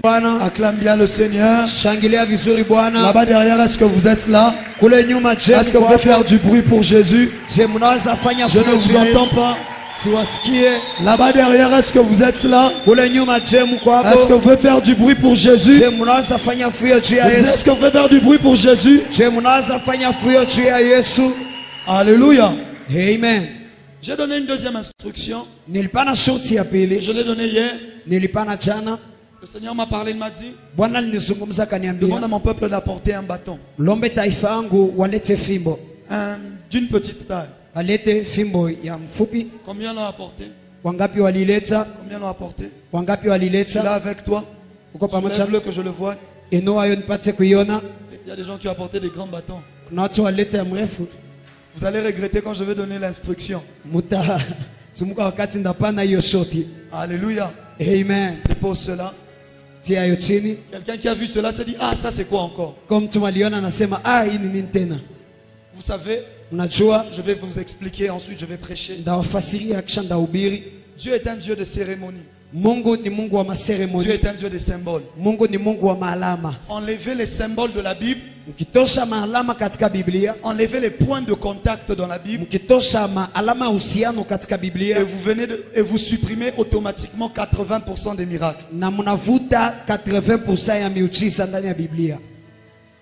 Acclame bien le Seigneur. Shangilia vizuri Bwana. Là-bas derrière, est-ce que vous êtes là? Kule nyuma je. Est-ce que vous pouvez faire du bruit pour Jésus? Je mnaweza fanya Je ne vous entends pas. Siwasikie. Là-bas derrière, est-ce que vous êtes là? Kule nyuma je mko hapo. Est-ce que vous pouvez faire du bruit pour Jésus? Je mnaweza fanya fuyo juu ya Yesu. Est-ce que vous pouvez faire du bruit pour Jésus? Je mnaweza fanya fuyo juu ya Yesu. Alléluia. Amen. J'ai donné une deuxième instruction. Nilipana shoti ya pili. Je l'ai donnée hier. Nilipana jana. Le Seigneur m'a parlé, il m'a dit, Bwana alinizungumza kaniambia, demande à mon peuple d'apporter un bâton. Lombe taifa yangu walete fimbo. D'une petite taille. Walete fimbo ya mfupi. Combien l'ont apporté? Wangapi walileta? Combien l'ont apporté? Wangapi Tu walileta? l'as avec toi? Soulève-le que je le vois. Inua yo nipate kuiona. Il y a des gens qui ont apporté des grands bâtons. Kuna watu walileta mrefu. Vous allez regretter quand je vais donner l'instruction. Muta sumuka wakati ndapana hiyo shoti. Alléluia. Amen. Dépose cela. Tia yo chini. Quelqu'un qui a vu cela s'est dit, ah, ça c'est quoi encore? Comme mtu aliona anasema hii ni nini tena? Vous savez, Unajua, je vais vous expliquer, ensuite je vais prêcher. ndawafasiria kisha ndahubiri. Dieu est un Dieu de cérémonie. Mungu ni Mungu wa Dieu maseremoni. est un Dieu de symboles. Mungu ni Mungu wa maalama. Enlevez les symboles de la Bible. Mkitosha maalama katika Biblia, Enlevez les points de contact dans la Bible. mkitosha maalama uhusiano katika Biblia, Et vous supprimez automatiquement 80% des miracles. na mnavuta 80% ya miujiza ndani ya Biblia.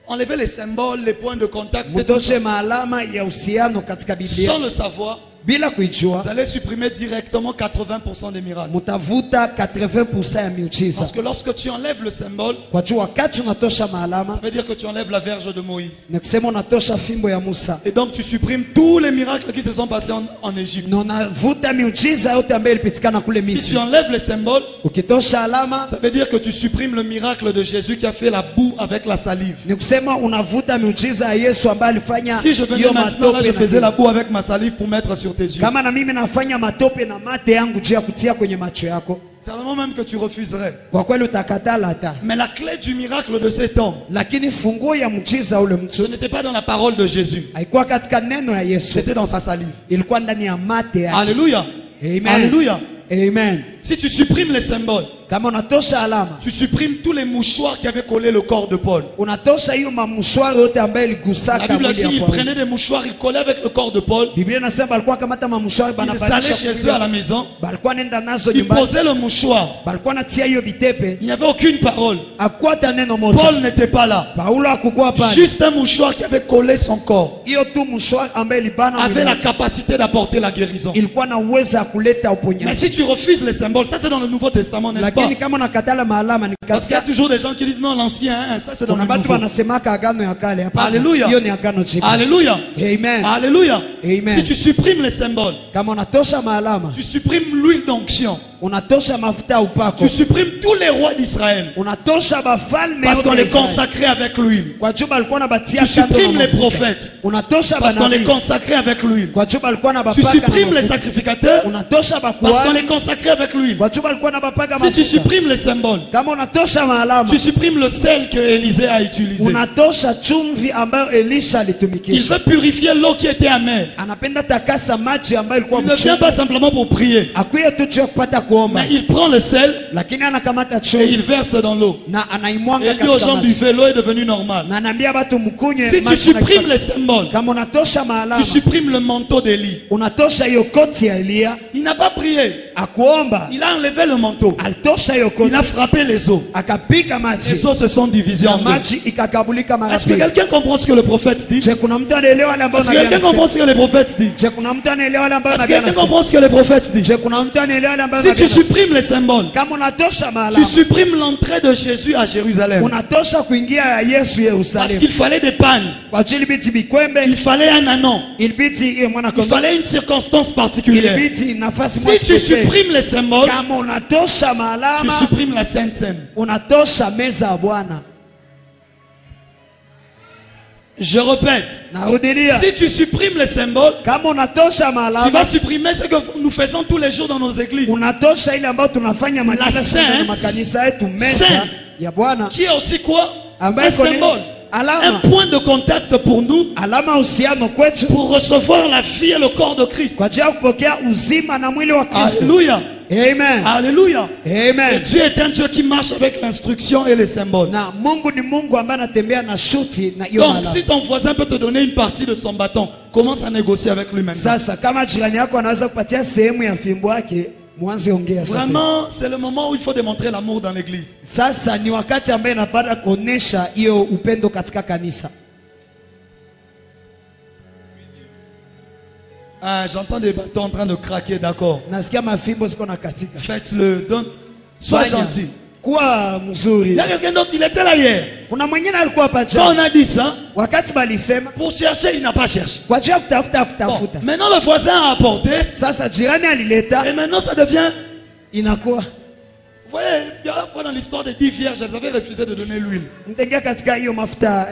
Enlevez les symboles, les points de contact. Mtoshe maalama ya uhusiano katika Biblia. Sans le savoir, Bila kuijua, vous allez supprimer directement 80% des miracles. mtavuta 80% ya miujiza. Parce que lorsque tu enlèves le symbole, Kwa jua wakati unatosha maalama, ça veut dire que tu enlèves la verge de Moïse. ni kusema unatosha fimbo ya Musa. Et donc tu supprimes tous les miracles qui se sont passés en Égypte. Na unavuta miujiza yote ambayo ilipitikana kule Si tu Misri. enlèves les symboles, Ukitosha alama, ça veut dire que tu supprimes le miracle de Jésus qui a fait la boue avec la salive. ni kusema unavuta miujiza ya Yesu ambaye alifanya Si je venais hiyo maintenant là, je matope faisais na la boue avec ma salive pour mettre sur tes yeux. kama na mimi nafanya matope na mate yangu juu ya kutia kwenye macho yako, C'est vraiment même que tu refuserais. kwa kweli utakatala hata. Mais la clé du miracle de cet homme, Lakini funguo ya mjiza ule ce mtu n'était pas dans la parole de Jésus. haikuwa katika neno ya Yesu, C'était dans sa salive. ilikuwa ndani ya mate yake. Alléluia. Amen. Alléluia. Amen. Si tu supprimes les symboles, Kama unatosha alama, tu supprimes tous les mouchoirs qui avaient collé le corps de Paul. unatosha hiyo mamushwari yote ambayo La iligusaka Bible a mwili dit ya il Paulo. prenait des mouchoirs, il collait avec le corps de Paul. Biblia inasema balikuwa kamata mamushwari Ils allaient banapandisha chez eux à la maison. balikuwa nenda nazo Ils nyumbani, posaient le mouchoir. balikuwa natia hiyo bitepe, Il n'y avait aucune parole. hakuwa hata neno moja. Paul n'était pas là. Paulo hakukuwa pale, Juste un mouchoir qui avait collé son corps hiyo tu mshwari ambaye ilibana avait mwili la wake. capacité d'apporter la guérison. Ilikuwa na uwezo wa kuleta Mais uponyaji. si tu refuses les symboles, ça c'est dans le Nouveau Testament, n'est-ce pas? Lakini kama unakatala maalama, ni Parce qu'il y a katika toujours des gens qui disent non, l'ancien, hein, ça c'est dans le kuna batu Nouveau. wanasemaka agano ya kale. Hapana, Alléluia. hiyo ni agano jipya. Alléluia. Amen. Alléluia. Amen. Si tu supprimes les symboles, Kama unatosha maalama, tu supprimes l'huile d'onction, unatosha mafuta ya upako, tu supprimes tous les rois d'Israël unatosha bafalme parce qu'on yote ya les Israeli. consacrait avec l'huile. Kwa juba alikuwa anabatia Tu kando na supprimes les mafuta. prophètes Unatosha parce qu'on les banabii. consacrait avec l'huile. Kwa juba alikuwa Tu anabapaka na supprimes les mafuta. sacrificateurs Unatosha parce qu'on bakuhani. les consacrait avec l'huile. Kwa juba alikuwa anabapaka Si tu mafuta. supprimes les symboles, Kama unatosha maalama, tu supprimes le sel que Élisée a utilisé. unatosha chumvi ambayo Elisha Il alitumikisha. veut purifier l'eau qui était amère. Anapenda takasa maji ambayo ilikuwa Il ne vient mchungu. pas simplement pour prier, Akuye tu juu ya kupata kuomba, mais il prend le sel lakini anakamata et chumvi il verse dans l'eau. na Et anaimwanga il dit aux katika gens, maji. buvez, l'eau est devenue normale. Na anaambia watu mkunye Si tu maji na supprimes kipata. les symboles, Kama unatosha tu maalama, supprimes le manteau d'Élie. unatosha hiyo koti ya Elia, Il n'a pas prié, akuomba, il a enlevé le manteau. alitosha hiyo Il koti, a frappé les eaux. akapiga Les maji eaux se sont divisées na en deux. maji ikakabulika mara Est-ce que mbili. quelqu'un comprend ce que le prophète dit? Je, kuna mtu anaelewa wale ambao Est-ce que quelqu'un wanasema? comprend ce que le prophète dit? Je, kuna mtu anaelewa wale ambao Est-ce que quelqu'un wanasema? comprend ce que le prophète dit? Je, kuna mtu anaelewa wale ambao Si tu wanasema? supprimes les symboles, Kama unatosha tu maalama, supprimes l'entrée de Jésus à Jérusalem. unatosha kuingia ya Yesu Parce Yerusalemu. qu'il fallait des pannes, Kwa ajili biti bikwembe, il fallait un anon, ilibiti iye mwana il kondoo, fallait une circonstance particulière. ilibiti nafasi Si moja tu pekee. supprimes les symboles, Kama unatosha tu maalama, supprimes la Sainte Seine. unatosha meza ya Bwana. Je répète, Narudilia, si tu supprimes les symboles, kama unatosha tu maalama, vas supprimer ce que nous faisons tous les jours dans nos églises. unatosha ile ambayo tunafanya makila siku sainte, kwenye makanisa yetu, meza sainte, ya Bwana Qui est aussi quoi? ambayo Un iko ni symbole. Un alama, point de contact pour nous, alama uhusiano kwetu pour recevoir la vie et le corps de Christ. kwa ajili ya kupokea uzima na mwili wa Kristo. Alléluia. Amen. Alléluia. Et Amen. Dieu est un Dieu qui marche avec l'instruction et les symboles. Na Mungu ni Mungu ambaye anatembea na shuti na hiyo Donc alama. si ton voisin peut te donner une partie de son bâton, commence à négocier avec lui maintenant. Sasa kama jirani yako anaweza kupatia sehemu ya fimbo yake, mwanze ongea sasa. Vraiment, c'est le moment où il faut démontrer l'amour dans l'église. Sasa ni wakati ambaye napata kuonesha hiyo upendo katika kanisa. Ah, j'entends des bâtons en train de craquer, d'accord. Nasikia mafimbo ziko na katika. Faites-le, donne. Sois Fanya. gentil. Kuwa Il mzuri. y a quelqu'un d'autre, il était là hier. Kuna mwingine alikuwa hapa Quand on jana. a dit ça, Wakati balisema pour chercher, il n'a pas cherché. kwa ajili ya kutafuta Bon, kutafuta. maintenant le voisin a apporté, Sasa jirani alileta et maintenant ça devient. inakuwa Vous voyez, il y a là dans l'histoire des 10 vierges, elles avaient refusé de donner l'huile. mtengea katika hiyo mafuta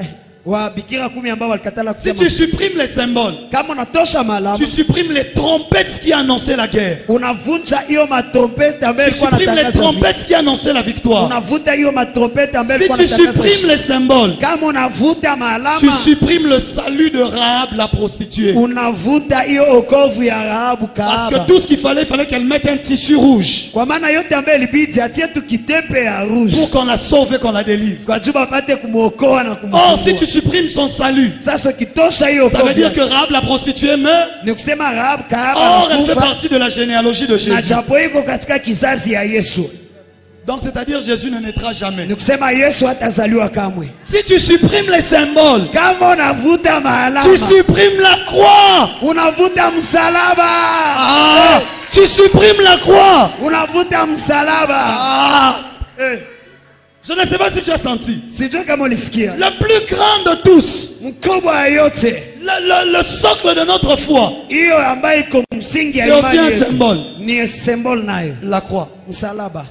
wa bikira 10 ambao walikatala Si kusema. tu supprimes les symboles, Kama unatosha malama, tu supprimes les trompettes qui annonçaient la guerre. unavunja hiyo matrompeti ambayo Tu ilikuwa supprimes les inatangaza vita. trompettes qui annonçaient la victoire. Unavuta hiyo matrompeti ambayo Si ilikuwa tu inatangaza supprimes ushindi. les symboles, Kama unavuta tu maalama, supprimes le salut de Rahab, la prostituée. unavuta hiyo okovu ya Rahabu Parce que kahaba. tout ce qu'il fallait qu'elle mette un tissu rouge Kwa maana yote ambayo ilibidi atie tu kitepe ya pour rouge qu'on la sauve et qu'on la délivre. kwa juba apate kumuokoa na Or, si tu kumfungua. supprimes son salut, Sasa ukitosha hiyo ça veut okovu dire que yake, Rahab, la prostituée, meurt. ni kusema Rahabu kahaba Or, elle fait anakufa partie de la généalogie de na Jésus. japo iko katika kizazi ya Yesu. Donc, c'est-à-dire Jésus ne naîtra jamais. Ni kusema Yesu hatazaliwa kamwe. Si tu supprimes les symboles, Kama unavuta tu maalama, supprimes la croix. unavuta msalaba. Ah, tu supprimes la croix. Unavuta msalaba. Ah, Eh, je ne sais pas si tu as senti. sijui kama ulisikia. Le plus grand de tous, Mkubwa ya yote, le socle de notre foi, hiyo ambayo iko msingi ya c'est aussi imani un yetu, symbole. ni symbol nayo, La croix. msalaba.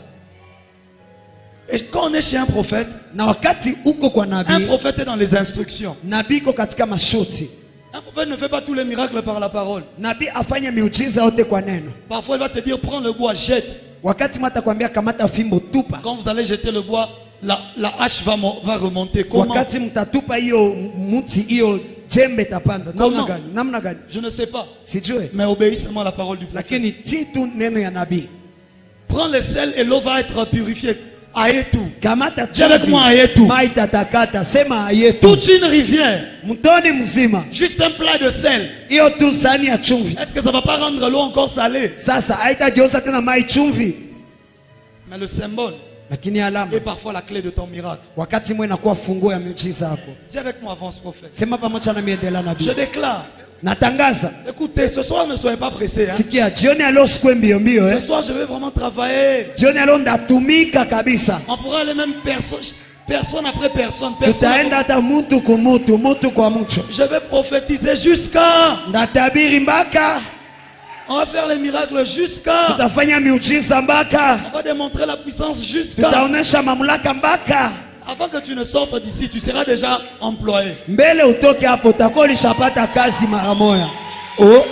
Et quand on est chez un prophète, Na wakati uko kwa un nabii, prophète est dans les instructions. nabii iko katika mashuti. Un prophète ne fait pas tous les miracles par la parole. Nabii afanye miujiza yote kwa neno. Parfois, il va te dire, prends le bois, jette. Wakati mata kwambia kamata fimbo tupa. Quand vous allez jeter le bois, la hache va remonter. Comment? Wakati mtatupa hiyo mti, hiyo jembe tapanda. Namna Comment? gani? Namna gani? Je ne sais pas. Sijui. Mais obéis seulement à la parole du prophète. Lakini ti tu neno ya nabii. Prends le sel et l'eau va être purifiée. Ayetu. Kamata Dis avec moi, ayetu. mai tatakata, sema ayetu. Toute une rivière. Mtoni mzima. Juste un plat de sel. Hiyo tu sani ya chumvi. Est-ce que ça ne va pas rendre l'eau encore salée? Sasa haitageuza tena mai chumvi. Mais le symbole Lakini alama est parfois la clé de ton miracle. wakati mwe inakuwa funguo ya miujiza yako. Dis avec moi, avance prophète. Sema pamoja na miendela Je nabii. déclare. Natangaza. Écoutez, ce soir ne soyez pas pressés. Hein. Sikia, jioni ya leo sikwe mbio mbio Ce soir, je vais vraiment travailler. Jioni ya leo ndatumika kabisa. On pourra aller même personne après personne. Personne Tutaenda après- hata mtu kumutu, mtu kwa mtu. Je vais prophétiser jusqu'à. Ndatabiri mpaka, On va faire les miracles jusqu'à. tutafanya miujiza mpaka, On va démontrer la puissance jusqu'à. tutaonesha mamlaka mpaka. Avant que tu ne sortes d'ici, tu seras déjà employé. Mbele utoke hapo utakuwa ulishapata kazi mara moja. Oh.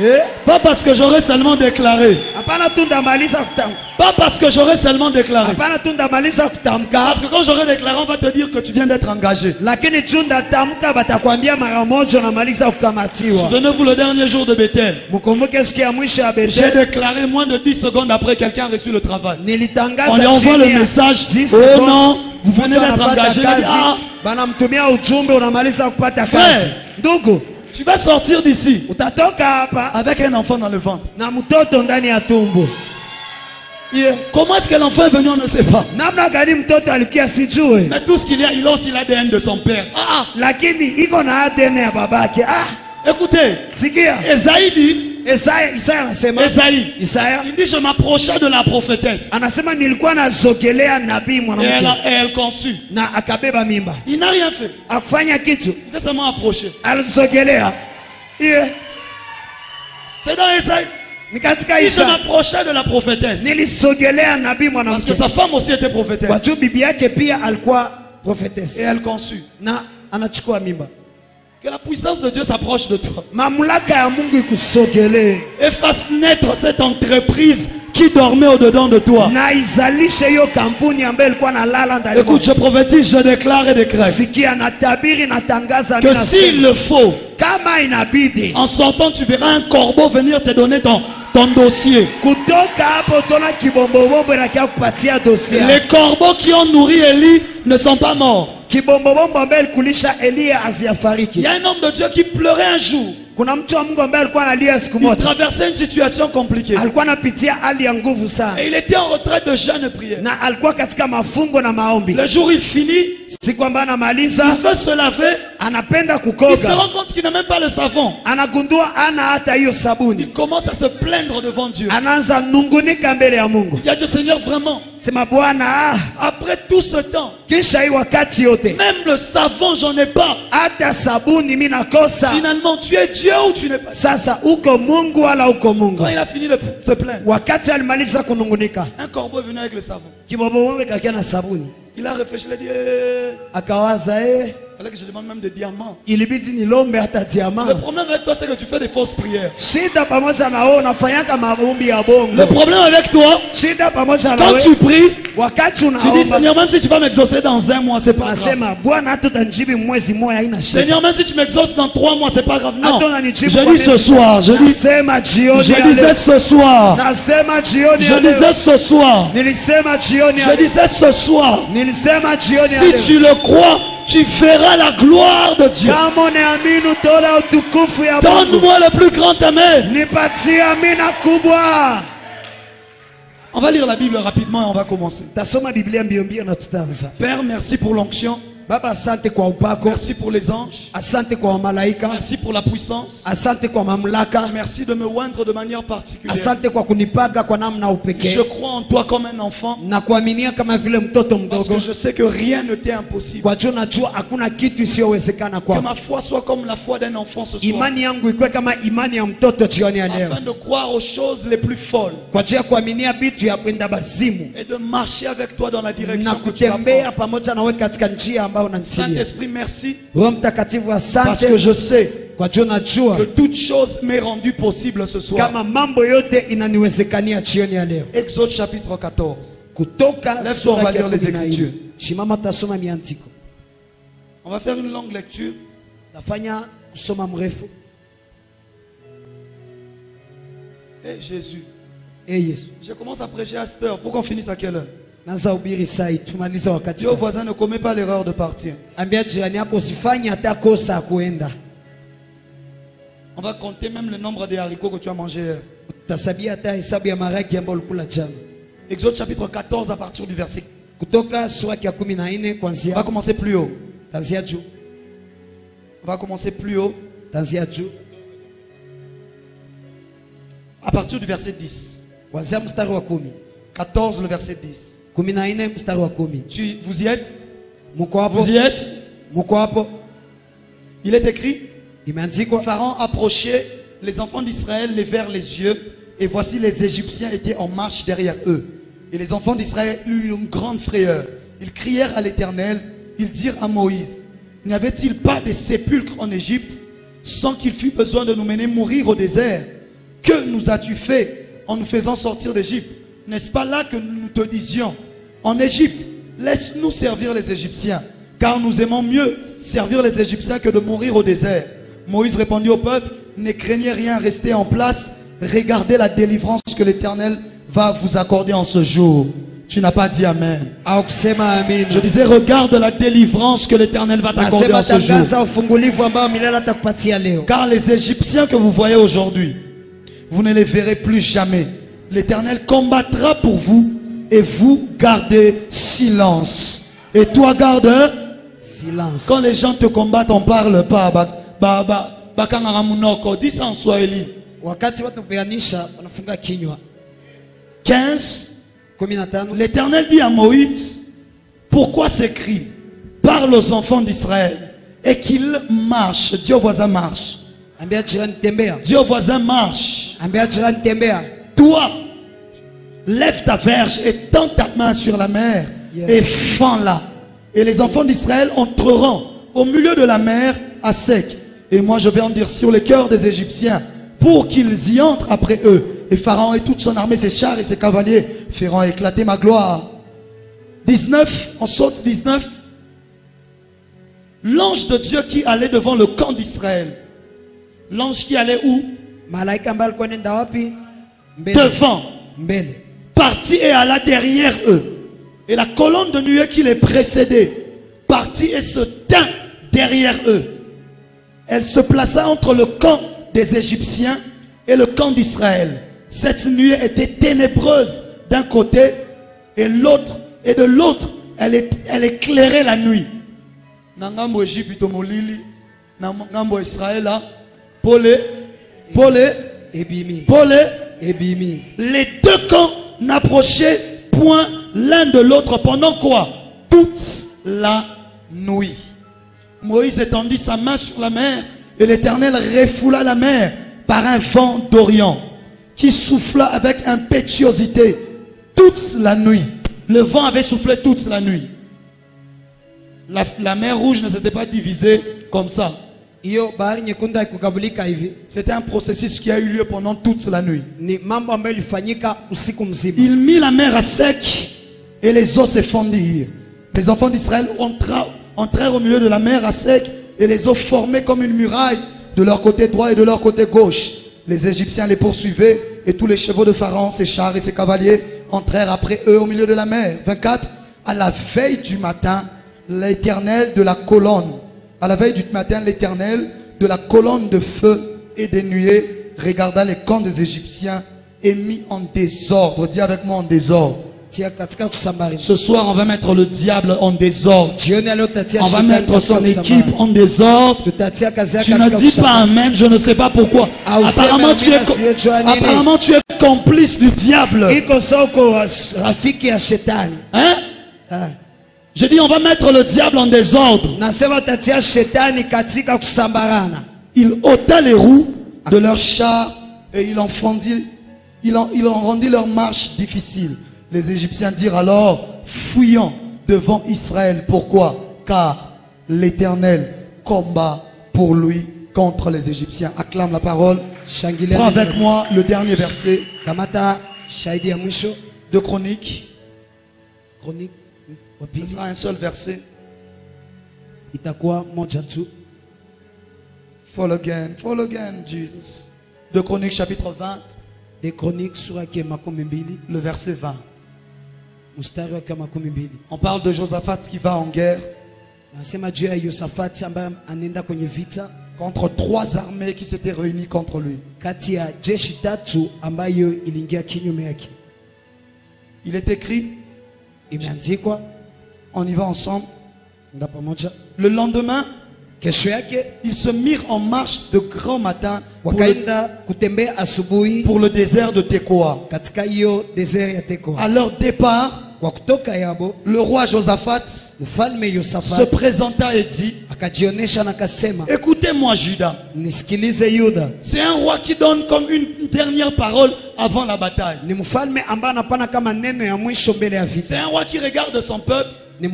Eh? Pas parce que j'aurais seulement déclaré. Hapana tu ndamaliza kutamka. Pas parce que j'aurais seulement déclaré. Hapana tu ndamaliza kutamka. Parce que quand j'aurai déclaré, on va te dire que tu viens d'être engagé. Lakini tu ndatamka batakwambia mara moja unamaliza kukamatiwa. Souvenez-vous le dernier jour de Bethel. Mkumbuke siku ya mwisho ya J'ai Bethel. déclaré moins de 10 secondes après quelqu'un a reçu le travail. Nilitangaza On lui envoie le chini ya message. 10 Oh secondes. non, vous venez Mtu d'être anapata engagé. kazi, Ah, banamtumia ujumbe unamaliza kupata Frère. kazi. Ndugu, tu vas sortir d'ici utatoka hapa avec un enfant dans le ventre. na mtoto ndani ya tumbo. Yeah. Comment est-ce que l'enfant est venu, on ne sait pas. Namna gani mtoto alikia sijue. Mais tout ce qu'il y a, il a aussi l'ADN de son père. Ah, Lakini iko na ADN ya babake. Ah, écoutez, sikia. Esaïe dit, Isaya anasema. Esaïe, Isaya il dit, je m'approchais de la prophétesse. anasema nilikuwa nazogelea nabii Et mwanamke elle conçut. na akabeba mimba. Il n'a rien fait. Akufanya kitu, Il s'est seulement approché. alizogelea. Yeah. C'est dans Esaïe. Ni katika Il se Isaya. m'approchait de la prophétesse. Nilisogelea nabii Parce mwanamke. que sa femme aussi était prophétesse. Kwa juu bibi yake pia alikuwa Et prophetess. elle conçut. Na anachukua mimba. Que la puissance de Dieu s'approche de toi. Mamlaka ya Mungu ikusogelee. Et fasse naître cette entreprise qui dormait au-dedans de toi. Na izalishe hiyo kampuni ambayo ilikuwa nalala ndani. Écoute, je prophétise, je déclare et décrète Sikia natabiri natangaza que s'il le faut, kama inabidi en sortant, tu verras un corbeau venir te donner ton dossier. Kutoka hapo tona kibombobombo inakia kupatia dossier. Les corbeaux qui ont nourri Élie ne sont pas morts. Kibombobombo ambaye kulisha Elia asiafariki. Il y a un homme de Dieu qui pleurait un jour. Kuna mtu wa Mungu ambaye alikuwa analia siku Il moja. traversait une situation compliquée. Alikuwa anapitia hali ya nguvu sana. Et il était en retraite de jeûne et prière. Na alikuwa katika mafungo na maombi. Le jour il finit, Siku ambayo anamaliza, il veut se laver. anapenda Il se kukoga. rend compte qu'il n'a même pas le savon. Anagundua ana hata hiyo sabuni. Il commence à se plaindre devant Dieu. Anaanza nungunika mbele ya Mungu. Il a dit, Seigneur, vraiment, Sema Bwana, après tout ce temps, kisha hii wakati yote, même le savon, j'en ai pas. hata sabuni mimi nakosa. Finalement, tu es Dieu ou tu n'es pas. Sasa uko Mungu wala uko Mungu? Quand il a fini de se plaindre, Wakati alimaliza kunungunika, un corbeau est venu avec le savon. kibobobobe kakia na sabuni. Il a réfléchi, il a dit, Akawaza fallait que je demande même des diamants. ilibidi nilombe hata diamant. Le problème avec toi, c'est que tu fais des fausses prières. Shida pamoja na wewe unafanyaka maombi ya Le bongo. problème avec toi, Shida pamoja na quand wewe tu pries, wakati tu dis, unaomba Seigneur, même si tu vas m'exaucer dans un mois, c'est pas grave. unasema Bwana hata utanijibu mwezi mmoja haina shida. Seigneur, même si tu m'exauces dans 3 mois, c'est pas grave. Non. Hata unanijibu Je kwa dis ce miezi- soir, je Nasema jioni ya disais leo. ce soir, Nasema jioni je ya leo. disais ce soir, Nilisema jioni ya je leo. disais ce soir, Nilisema jioni ya si leo. tu le crois, tu verras la gloire de Dieu. Kama unaamini utaona utukufu ya Mungu. Donne-moi le plus grand amen. Nipatie amina kubwa. On va lire la Bible rapidement et on va commencer. Tasoma Biblia mbio mbio na tutaanza. Père, merci pour l'onction. Baba, asante kwa upako. Merci pour les anges. Asante kwa malaika. Merci pour la puissance. Asante kwa mamlaka. Merci de me oindre de manière particulière. Asante kwa kunipaga kwa namna upekee. Je crois en toi comme un enfant. Na kuaminia kama vile mtoto Parce mdogo. que je sais que rien ne t'est impossible. Kwa juu najua hakuna kitu isiyowezekana Que kwako. ma foi soit comme la foi d'un enfant ce soir. Imani yangu ikuwe kama imani ya mtoto jioni ya leo. Afin de croire aux choses les plus folles. Kwa juu ya kuaminia vitu ya kwenda bazimu. Et de marcher avec toi dans la Na direction que tu vas kutembea prendre. pamoja nawe katika njia ambayo unanitilia. Saint-Esprit, merci. Roho Mtakatifu Parce asante. que je sais Kwa juu najua que toute chose m'est rendue possible ce soir. kama mambo yote inaniwezekania jioni ya leo. Exode chapitre 14. Kutoka Lève-toi, sura on va ya lire les 14. Écritures. Shimama tasoma miandiko. On va faire une longue lecture. Tafanya kusoma mrefu. Eh Jésus, Yesu. je commence à prêcher à cette heure. Pour qu'on finisse à quelle heure? Naanza ubiri sai tumaliza wakati. Dis au voisin, ne commets pas l'erreur de partir. Ambia jirani yako usifanye hata kosa ya kuenda. On va compter même le nombre de haricots que tu as mangé hier. Utasabia hata hesabu ya maragi ambayo ulikula jana. Exode chapitre 14 à partir du verset. Kutoka sura ya 14 On kuanzia va commencer plus haut. tanzia juu. On va commencer plus haut. Tanzia juu. À partir du verset 10. Kuanzia mstari wa 10. 14, le verset 10. 14 mstari wa 10. Vous y êtes? Mko hapo? Vous y êtes? Mko hapo? Il est écrit, Imeandikwa Pharaon approchait, les enfants d'Israël levèrent les yeux, et voici les Égyptiens étaient en marche derrière eux. Et les enfants d'Israël eurent une grande frayeur. Ils crièrent à l'Éternel, ils dirent à Moïse, n'y avait-il pas de sépulcre en Égypte, sans qu'il fût besoin de nous mener mourir au désert? Que nous as-tu fait en nous faisant sortir d'Égypte? N'est-ce pas là que nous te disions, en Égypte, laisse-nous servir les Égyptiens, car nous aimons mieux servir les Égyptiens que de mourir au désert. Moïse répondit au peuple, ne craignez rien, restez en place, regardez la délivrance que l'Éternel va vous accorder en ce jour. Tu n'as pas dit Amen. Akusema amen. Je disais, regarde la délivrance que l'Éternel va t'accorder en ce jour. Tangaza ufungulivu ambao milele atakupatia leo. Car les Égyptiens que vous voyez aujourd'hui, vous ne les verrez plus jamais. L'Éternel combattra pour vous et vous gardez silence. Et toi garde Silence. quand les gens te combattent, on parle pas. Dis ça en Swahili. Wakati watu kupiganisha wanafunga kinywa. 15. 15 L'Éternel dit à Moïse, pourquoi ces cris? Parle aux enfants d'Israël et qu'ils marchent. Dis au voisin marche. ambia jirani tembea. Dis au voisin marche. Ambia jirani tembea. Toi, lève ta verge et tends ta main sur la mer et fends-la. Et les enfants d'Israël entreront au milieu de la mer à sec. Et moi je vais endurcir le cœur des Égyptiens pour qu'ils y entrent après eux. Et Pharaon et toute son armée, ses chars et ses cavaliers feront éclater ma gloire. 19, on saute 19. L'ange de Dieu qui allait devant le camp d'Israël. L'ange qui allait où? Malaika ambaye alikuwa nenda wapi? devant, mbele partit et alla derrière eux. Et la colonne de nuée qui les précédait partit et se tint derrière eux. Elle se plaça entre le camp des Égyptiens et le camp d'Israël. Cette nuée était ténébreuse d'un côté et de l'autre, elle éclairait la nuit. Nangambo Égypte molili, nangambo Israël là, Polé, ebimi ebimi. les deux camps n'approchaient point l'un de l'autre pendant quoi? Toute la nuit. Moïse étendit sa main sur la mer et l'Éternel refoula la mer par un vent d'Orient qui souffla avec impétuosité toute la nuit. Le vent avait soufflé toute la nuit. La mer Rouge ne s'était pas divisée comme ça. Iyo bahari nyekundu haikugabulika hivi. C'était un processus qui a eu lieu pendant toute la nuit. Ni mambo ambayo ilifanyika usiku mzima. Il mit la mer à sec et les eaux se fondirent. Les enfants d'Israël entrèrent au milieu de la mer à sec et les eaux formaient comme une muraille de leur côté droit et de leur côté gauche. Les Égyptiens les poursuivaient et tous les chevaux de Pharaon, ses chars et ses cavaliers entrèrent après eux au milieu de la mer. 24. À la veille du matin, l'Éternel de la colonne, à la veille du matin, l'Éternel de la colonne de feu et des nuées regarda les camps des Égyptiens et mit en désordre. Dis avec moi en désordre. Ce soir, on va mettre le diable en désordre. On va mettre son équipe en désordre. Tu ne dis pas amen, je ne sais pas pourquoi. Apparemment, tu es complice du diable. Hein? Je dis, on va mettre le diable en désordre. Il ôta les roues de leurs chars et il en rendit leur marche difficile. Les Égyptiens dirent alors, fuyons devant Israël. Pourquoi? Car l'Éternel combat pour lui contre les Égyptiens. Acclame la parole. Prends avec moi le dernier verset de Chroniques. Ce sera un seul verset. Fall again, Jesus. De Chroniques chapitre 20. Le verset 20. On parle de Josaphat qui va en guerre contre 3 armées qui s'étaient réunies contre lui. Il est écrit, on y va ensemble. Le lendemain, ils se mirent en marche de grand matin pour le désert de Tekoa. À leur départ, le roi Josaphat se présenta et dit, écoutez-moi Juda, c'est un roi qui donne comme une dernière parole avant la bataille. C'est un roi qui regarde son peuple et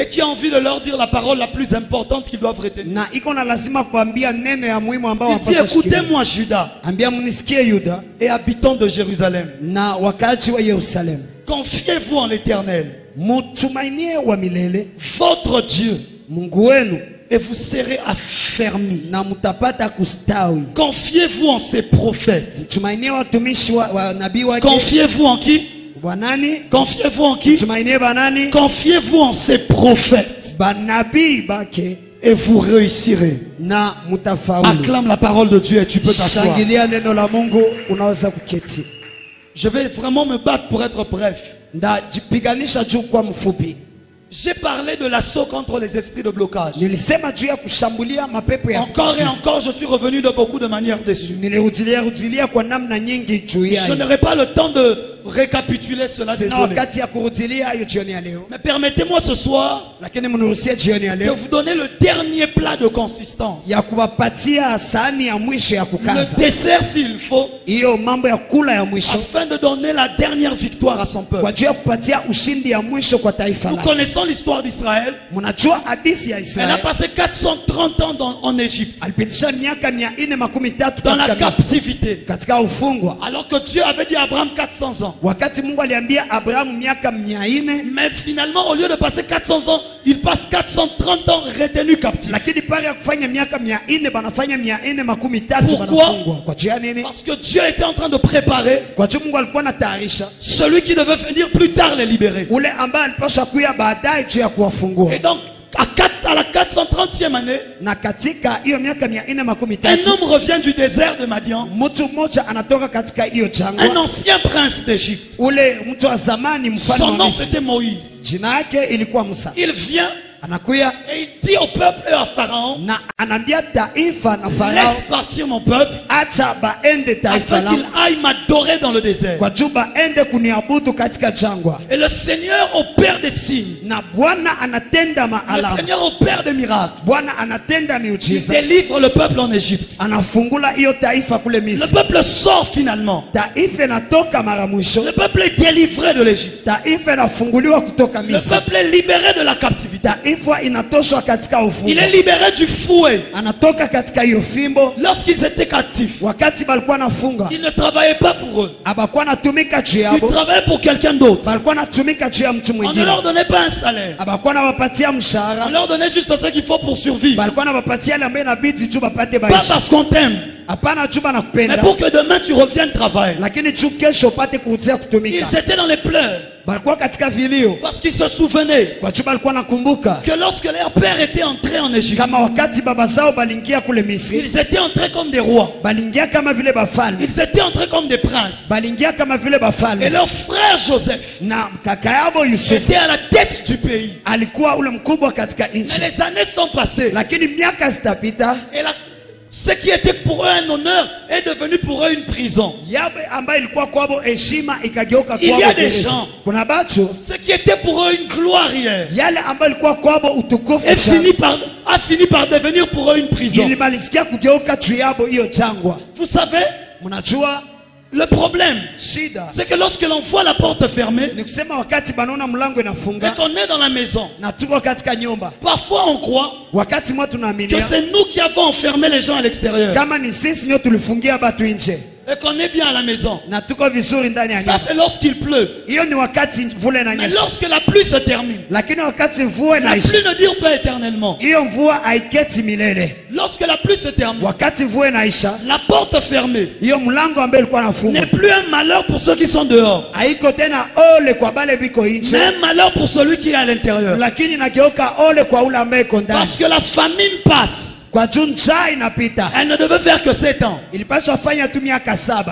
qui a envie de leur dire la parole la plus importante qu'ils doivent retenir. Il dit, écoutez-moi Juda et habitants de Jérusalem, confiez-vous en l'Éternel, votre Dieu, et vous serez affermis. Confiez-vous en ses prophètes. Confiez-vous en qui? Confiez-vous en qui? Confiez-vous en ses prophètes et vous réussirez. Acclame la parole de Dieu et tu peux t'asseoir. Je vais vraiment me battre pour être bref. J'ai parlé de l'assaut contre les esprits de blocage. Encore et encore, je suis revenu de beaucoup de manières dessus. Je n'aurai pas le temps de récapituler cela, désolé. Mais permettez-moi ce soir de vous donner le dernier plat de consistance. Le dessert s'il faut, afin de donner la dernière victoire à son peuple. Nous connaissons l'histoire d'Israël. Elle a passé 430 ans en Égypte, dans la captivité. Alors que Dieu avait dit à Abraham 400 ans. Wakati Mungu aliambia Abrahamu miaka 400, Mais finalement, au lieu de passer 400 ans, il passe 430 ans retenu captif. lakini pale ya kufanya miaka 400 banafanya 430 Pourquoi? banafungwa. Kwa jua nini? Parce que Dieu était en train de préparer Kwa jua Mungu alikuwa anatayarisha celui qui devait venir plus tard les libérer. ule ambaye alipaswa kuja baadaye juu ya kuwafungua. Et donc, à la 430e année, Na katika hiyo miaka un 430 homme revient du désert de Madian, mtu mmoja anatoka katika hiyo un jangwa. ancien prince d'Égypte. Ule mtu wa zamani mfalme Son wa nom Misri, c'était Moïse. jina yake ilikuwa Musa. Il vient Anakuya et il dit au peuple et à Pharaon, na anaambia taifa na Farao, laisse partir mon peuple acha baende taifa afin qu'il langu aille m'adorer dans le désert. kwa juu baende kuniabudu katika jangwa. Et le Seigneur opère des signes. Na Bwana anatenda Le maalama, Seigneur opère des miracles. Bwana anatenda Il miujiza, délivre le peuple en Égypte. anafungula hiyo taifa kule Le Misri. peuple sort finalement. Taifa inatoka mara mwisho, Le peuple est délivré de l'Égypte. taifa inafunguliwa kutoka Le Misri, peuple est libéré de la captivité. taifa inatoshwa katika Il ufungo, est libéré du fouet. anatoka katika hiyo fimbo. Lorsqu'ils étaient captifs, Wakati balikuwa nafunga, ils ne travaillaient pas pour eux. abakuwa natumika juu Ils yabo, travaillaient pour quelqu'un d'autre. balikuwa natumika juu ya mtu On ne mwingine, leur donnait pas un salaire. abakuwa nawapatia On mshahara, leur donnait juste ce qu'il faut pour survivre. balikuwa nawapatia yale ambayo inabidi juu bapate Pas maisha. parce qu'on t'aime, Hapana juu mais banakupenda, pour que demain tu reviennes travailler. lakini juu kesho upate kurudia kutumika. Ils étaient dans les pleurs Balikuwa katika vilio parce qu'ils se souvenaient kwa juu balikuwa nakumbuka que lorsque leur père était entré en Égypte, kama wakati baba zao balingia kule Misri, ils étaient entrés comme des rois. balingia kama vile bafalme, Ils étaient entrés comme des princes. balingia kama vile Et bafalme, leur frère Joseph na kaka yabo Yusufu était à la tête du pays. alikuwa ule mkubwa katika Mais nchi. les années sont passées. Lakini miaka zitapita, Et ce qui était pour eux un honneur est devenu pour eux une prison. yabe ambayo ilikuwa kwabo heshima ikageuka Il y a kwabo des gereza. gens. Kuna batu Ce qui était pour eux une gloire hier yale ambayo ilikuwa kwabo utukufu a fini par devenir pour eux une prison. ilimalizikia kugeuka juu yabo hiyo jangwa. Vous savez, Mnajua le problème, shida c'est que lorsque l'on voit la porte fermée ni kusema wakati banaona mlango et inafunga qu'on est dans la maison, na tuko katika nyumba, parfois on croit wakati mwa que tunaaminia c'est nous qui avons enfermé les gens à l'extérieur kama ni sisi ndio tulifungia batu nje et qu'on est bien à la maison. na tuko vizuri ndani ya Ça, nyumba. c'est lorsqu'il pleut. Hiyo ni wakati mvua Mais inanyesha, lorsque la pluie se termine, lakini wakati mvua la inaisha, pluie ne dure pas éternellement. hiyo mvua haiketi milele. Lorsque la pluie se termine, Wakati mvua inaisha, la porte fermée hiyo mlango ambayo ilikuwa nafungwa n'est plus un malheur pour ceux qui sont dehors, haiko tena ole kwa bale biko mais nje, un malheur pour celui qui est à l'intérieur. lakini inageuka ole kwa ule ambaye iko ndani, Parce que la famine passe. kwa juu njaa inapita. Elle ne devait faire que 7 ans. Ilipaswa fanya tu miaka 7.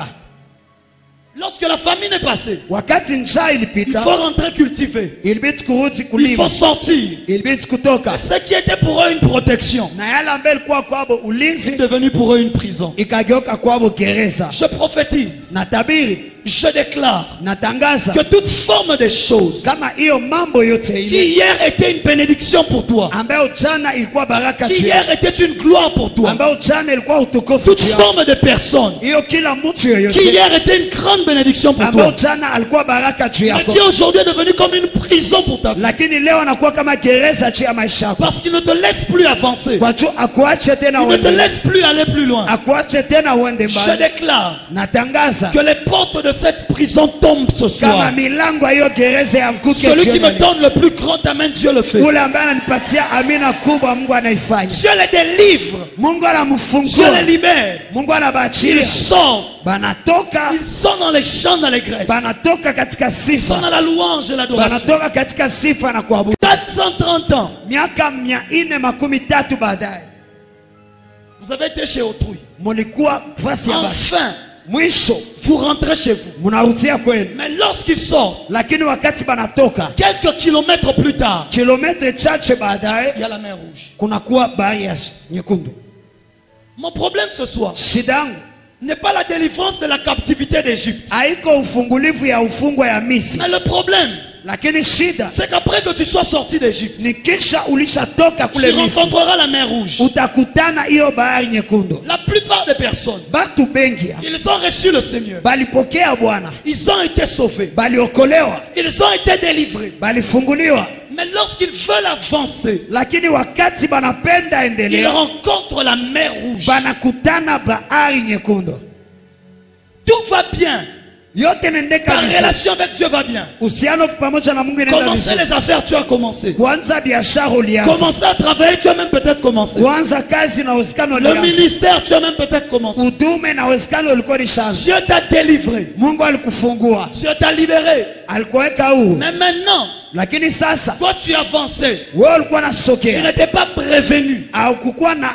Lorsque la famine est passée, Wakati njaa il ilipita, faut rentrer cultiver. ilibidi kurudi Il kulima, faut sortir. ilibidi kutoka, Ce qui était pour eux une protection na yale ambayo ilikuwa kwabo est ulinzi devenu pour eux une prison. ikageuka kwabo gereza. Je prophétise, Na tabiri, je déclare natangaza que toute forme de choses kama hiyo mambo yote qui ile hier était une bénédiction pour toi, ambayo jana ilikuwa baraka qui juu hier yako, était une gloire pour toi, ambayo jana ilikuwa utukufu toute juu yako, forme de personne hiyo kila mtu qui yoyote hier était une grande bénédiction pour ambayo toi, jana alikuwa baraka juu mais yako, qui aujourd'hui est devenue comme une prison pour ta vie, lakini leo anakuwa kama gereza juu ya maisha yako, parce qu'il ne te laisse plus avancer, kwa juu akuache tena il ne te uende, laisse plus aller plus loin. akuache tena uende Je mbali. déclare Natangaza que les portes de cette prison tombent ce kama soir. milango ya hiyo gereza yanguke Celui qui me jioni. donne le plus grand amen, Dieu le fait. Ule ambaye ananipatia amina kubwa, Mungu anaifanya. Dieu les délivre, Mungu Dieu anamfungua, les libère. Mungu Ils anabaachilia, sortent, banatoka ils sont dans les chants d'allégresse, banatoka katika ils sont sifa, dans la louange et l'adoration. banatoka katika sifa na kuabudu. 430 ans, Miaka 430 baadaye, vous avez été chez autrui. mulikuwa fasi ya baki, Enfin, mwisho vous rentrez chez vous. munarudia kwenu, Mais lorsqu'ils sortent, lakini wakati banatoka quelques kilomètres plus tard, kilometre chache baadaye, il y a la mer Rouge. kunakuwa bahari ya nyekundu. Mon problème ce soir Shida yangu n'est pas la délivrance de la captivité d'Égypte. haiko ufungulivu ya ufungwa ya Misri, Mais le problème, lakini shida c'est qu'après que tu sois sorti d'Égypte, ni kisha ulishatoka tu kule Misri, rencontreras la mer Rouge. utakutana hiyo bahari nyekundu. La plupart des personnes, Batu bengi ils ont reçu le Seigneur. balipokea Bwana, Ils ont été sauvés. baliokolewa, Ils ont été délivrés. balifunguliwa, Mais lorsqu'ils veulent avancer, lakini wakati banapenda ils endelea, rencontrent la mer Rouge. banakutana bahari nyekundu. Tout va bien yote nendeka Ta vizuri. relation avec Dieu va bien. Uhusiano pamoja na Mungu inaenda Commencer vizuri. les affaires, tu as commencé. Kuanza biashara ulianza. Commencer à travailler, tu as même peut-être commencé. Kuanza kazi na uhusiano Le ulianza. ministère, tu as même peut-être commencé. Utume na uhusiano ulikuwa ulishaanza. Dieu t'a délivré. Mungu alikufungua. Dieu t'a libéré. Alikuweka huru. Mais maintenant, Lakini sasa toi tu avançais. wewe ulikuwa Tu unasokea. n'étais pas prévenu Au kukuwa na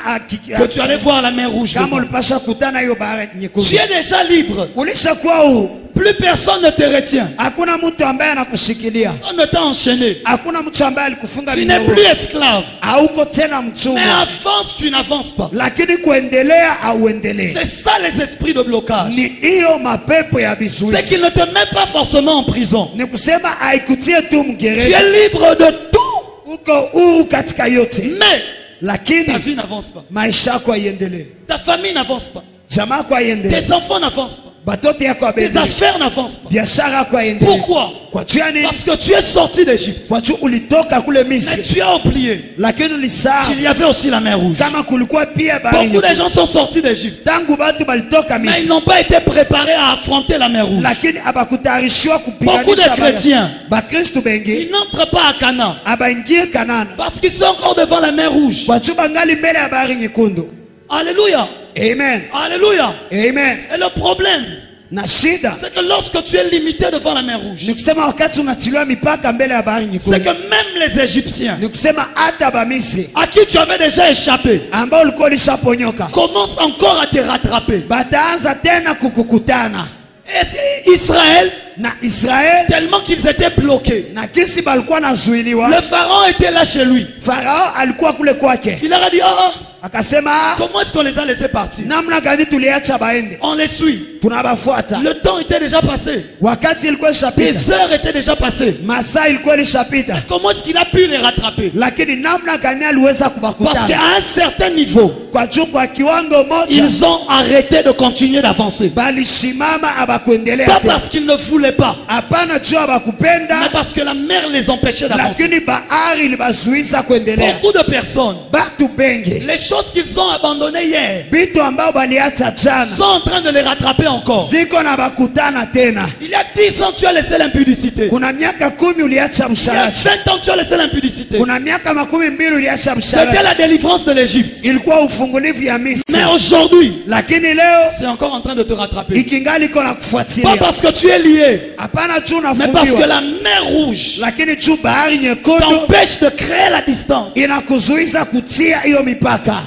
que tu allais voir la mer rouge. kama devant. ulipasha kutana hiyo bahari nyekundu. Tu es déjà libre. Ulishakuwa huru. Plus personne ne te retient. Hakuna mtu ambaye anakushikilia. Personne ne t'a enchaîné. Hakuna mtu ambaye alikufunga Tu n'es plus minyororo. esclave. Hauko tena Mais mtumwa. avance, tu n'avances pas. Lakini kuendelea auendelee. C'est ça les esprits de blocage. Ni hiyo mapepo ya C'est vizuizi. qu'ils ne te mettent pas forcément en prison. Ni kusema haikutie tu Tu mgereza. es libre de tout. Uko huru katika yote. Mais ta Lakini vie n'avance pas. maisha yako haiendelee. Ta famille n'avance pas. Jamaa yako haiendelee. Tes enfants n'avancent pas. Batoto yako Tes habendelee. affaires n'avancent pas. Biashara yako haiendelee. Pourquoi? Kwa juu ya nini? Parce que tu es sorti d'Égypte. Kwa juu ulitoka kule Mais Misri. tu as oublié Lakini ulisahau qu'il y avait aussi la mer rouge. kama kulikuwa pia bahari Beaucoup de nyekundu. gens sont sortis d'Égypte. Tangu batu balitoka Mais ils Misri. n'ont pas été préparés à affronter la mer rouge. Lakini abakutayarishiwa Beaucoup kupiganisha de chrétiens. Bakristu bengi Ils n'entrent pas à Canaan. abaingie Kanana. Parce qu'ils sont encore devant la mer rouge. Kwa juu bangali mbele ya bahari nyekundu. Alléluia. Amen. Alléluia. Amen. Et le problème, Na shida c'est que lorsque tu es limité devant la mer rouge, ni kusema wakati unatiliwa mipaka mbele ya bahari c'est que nyekundu. même les Égyptiens, Ni kusema hata Bamisri à qui tu avais déjà échappé, ambao ulikuwa ulishaponyoka commencent encore à te rattraper. bataanza tena kukukutana Et Israël, na Israeli, tellement qu'ils étaient bloqués, na kisi balikuwa nazuiliwa. le pharaon était là chez lui. Farao alikuwa kule kwake, Il leur a dit, ah, akasema comment est-ce qu'on les a laissés partir? namna gani tuliacha baende, On les suit. tunabafuata. Le temps était déjà passé. Wakati ilikuwa ishapita, Des heures étaient déjà passées. masaa ilikuwa ilishapita, Comment est-ce qu'il a pu les rattraper? lakini namna gani aliweza Parce kubakutana? qu'à un certain niveau, Kwa juu kwa kiwango moja ils ont arrêté de continuer d'avancer. balishimama abakuendelea Pas tena. parce qu'ils ne voulaient pas, Hapana juu mais abakupenda, parce que la mer les empêchait d'avancer. lakini bahari ilibazuiza kuendelea. Beaucoup de personnes, Batu bengi les choses qu'ils ont abandonnées hier, vitu ambao baliacha jana sont en train de les rattraper encore. ziko na bakutana tena. Il y a 10 ans, tu as laissé l'impudicité. Kuna miaka 10 uliacha Il y a msharati, 20 ans, tu as laissé l'impudicité. kuna miaka 12 uliacha C'était msharati. la délivrance de l'Égypte. Ilikuwa ufungulivu ya Mais Misri, aujourd'hui, lakini leo c'est encore en train de te rattraper. ikingali iko na Pas kufuatilia. parce que tu es lié, Hapana juu mais parce que unafungiwa, la mer rouge lakini juu bahari nyekundu t'empêche de créer la distance. inakuzuiza kutia hiyo mipaka,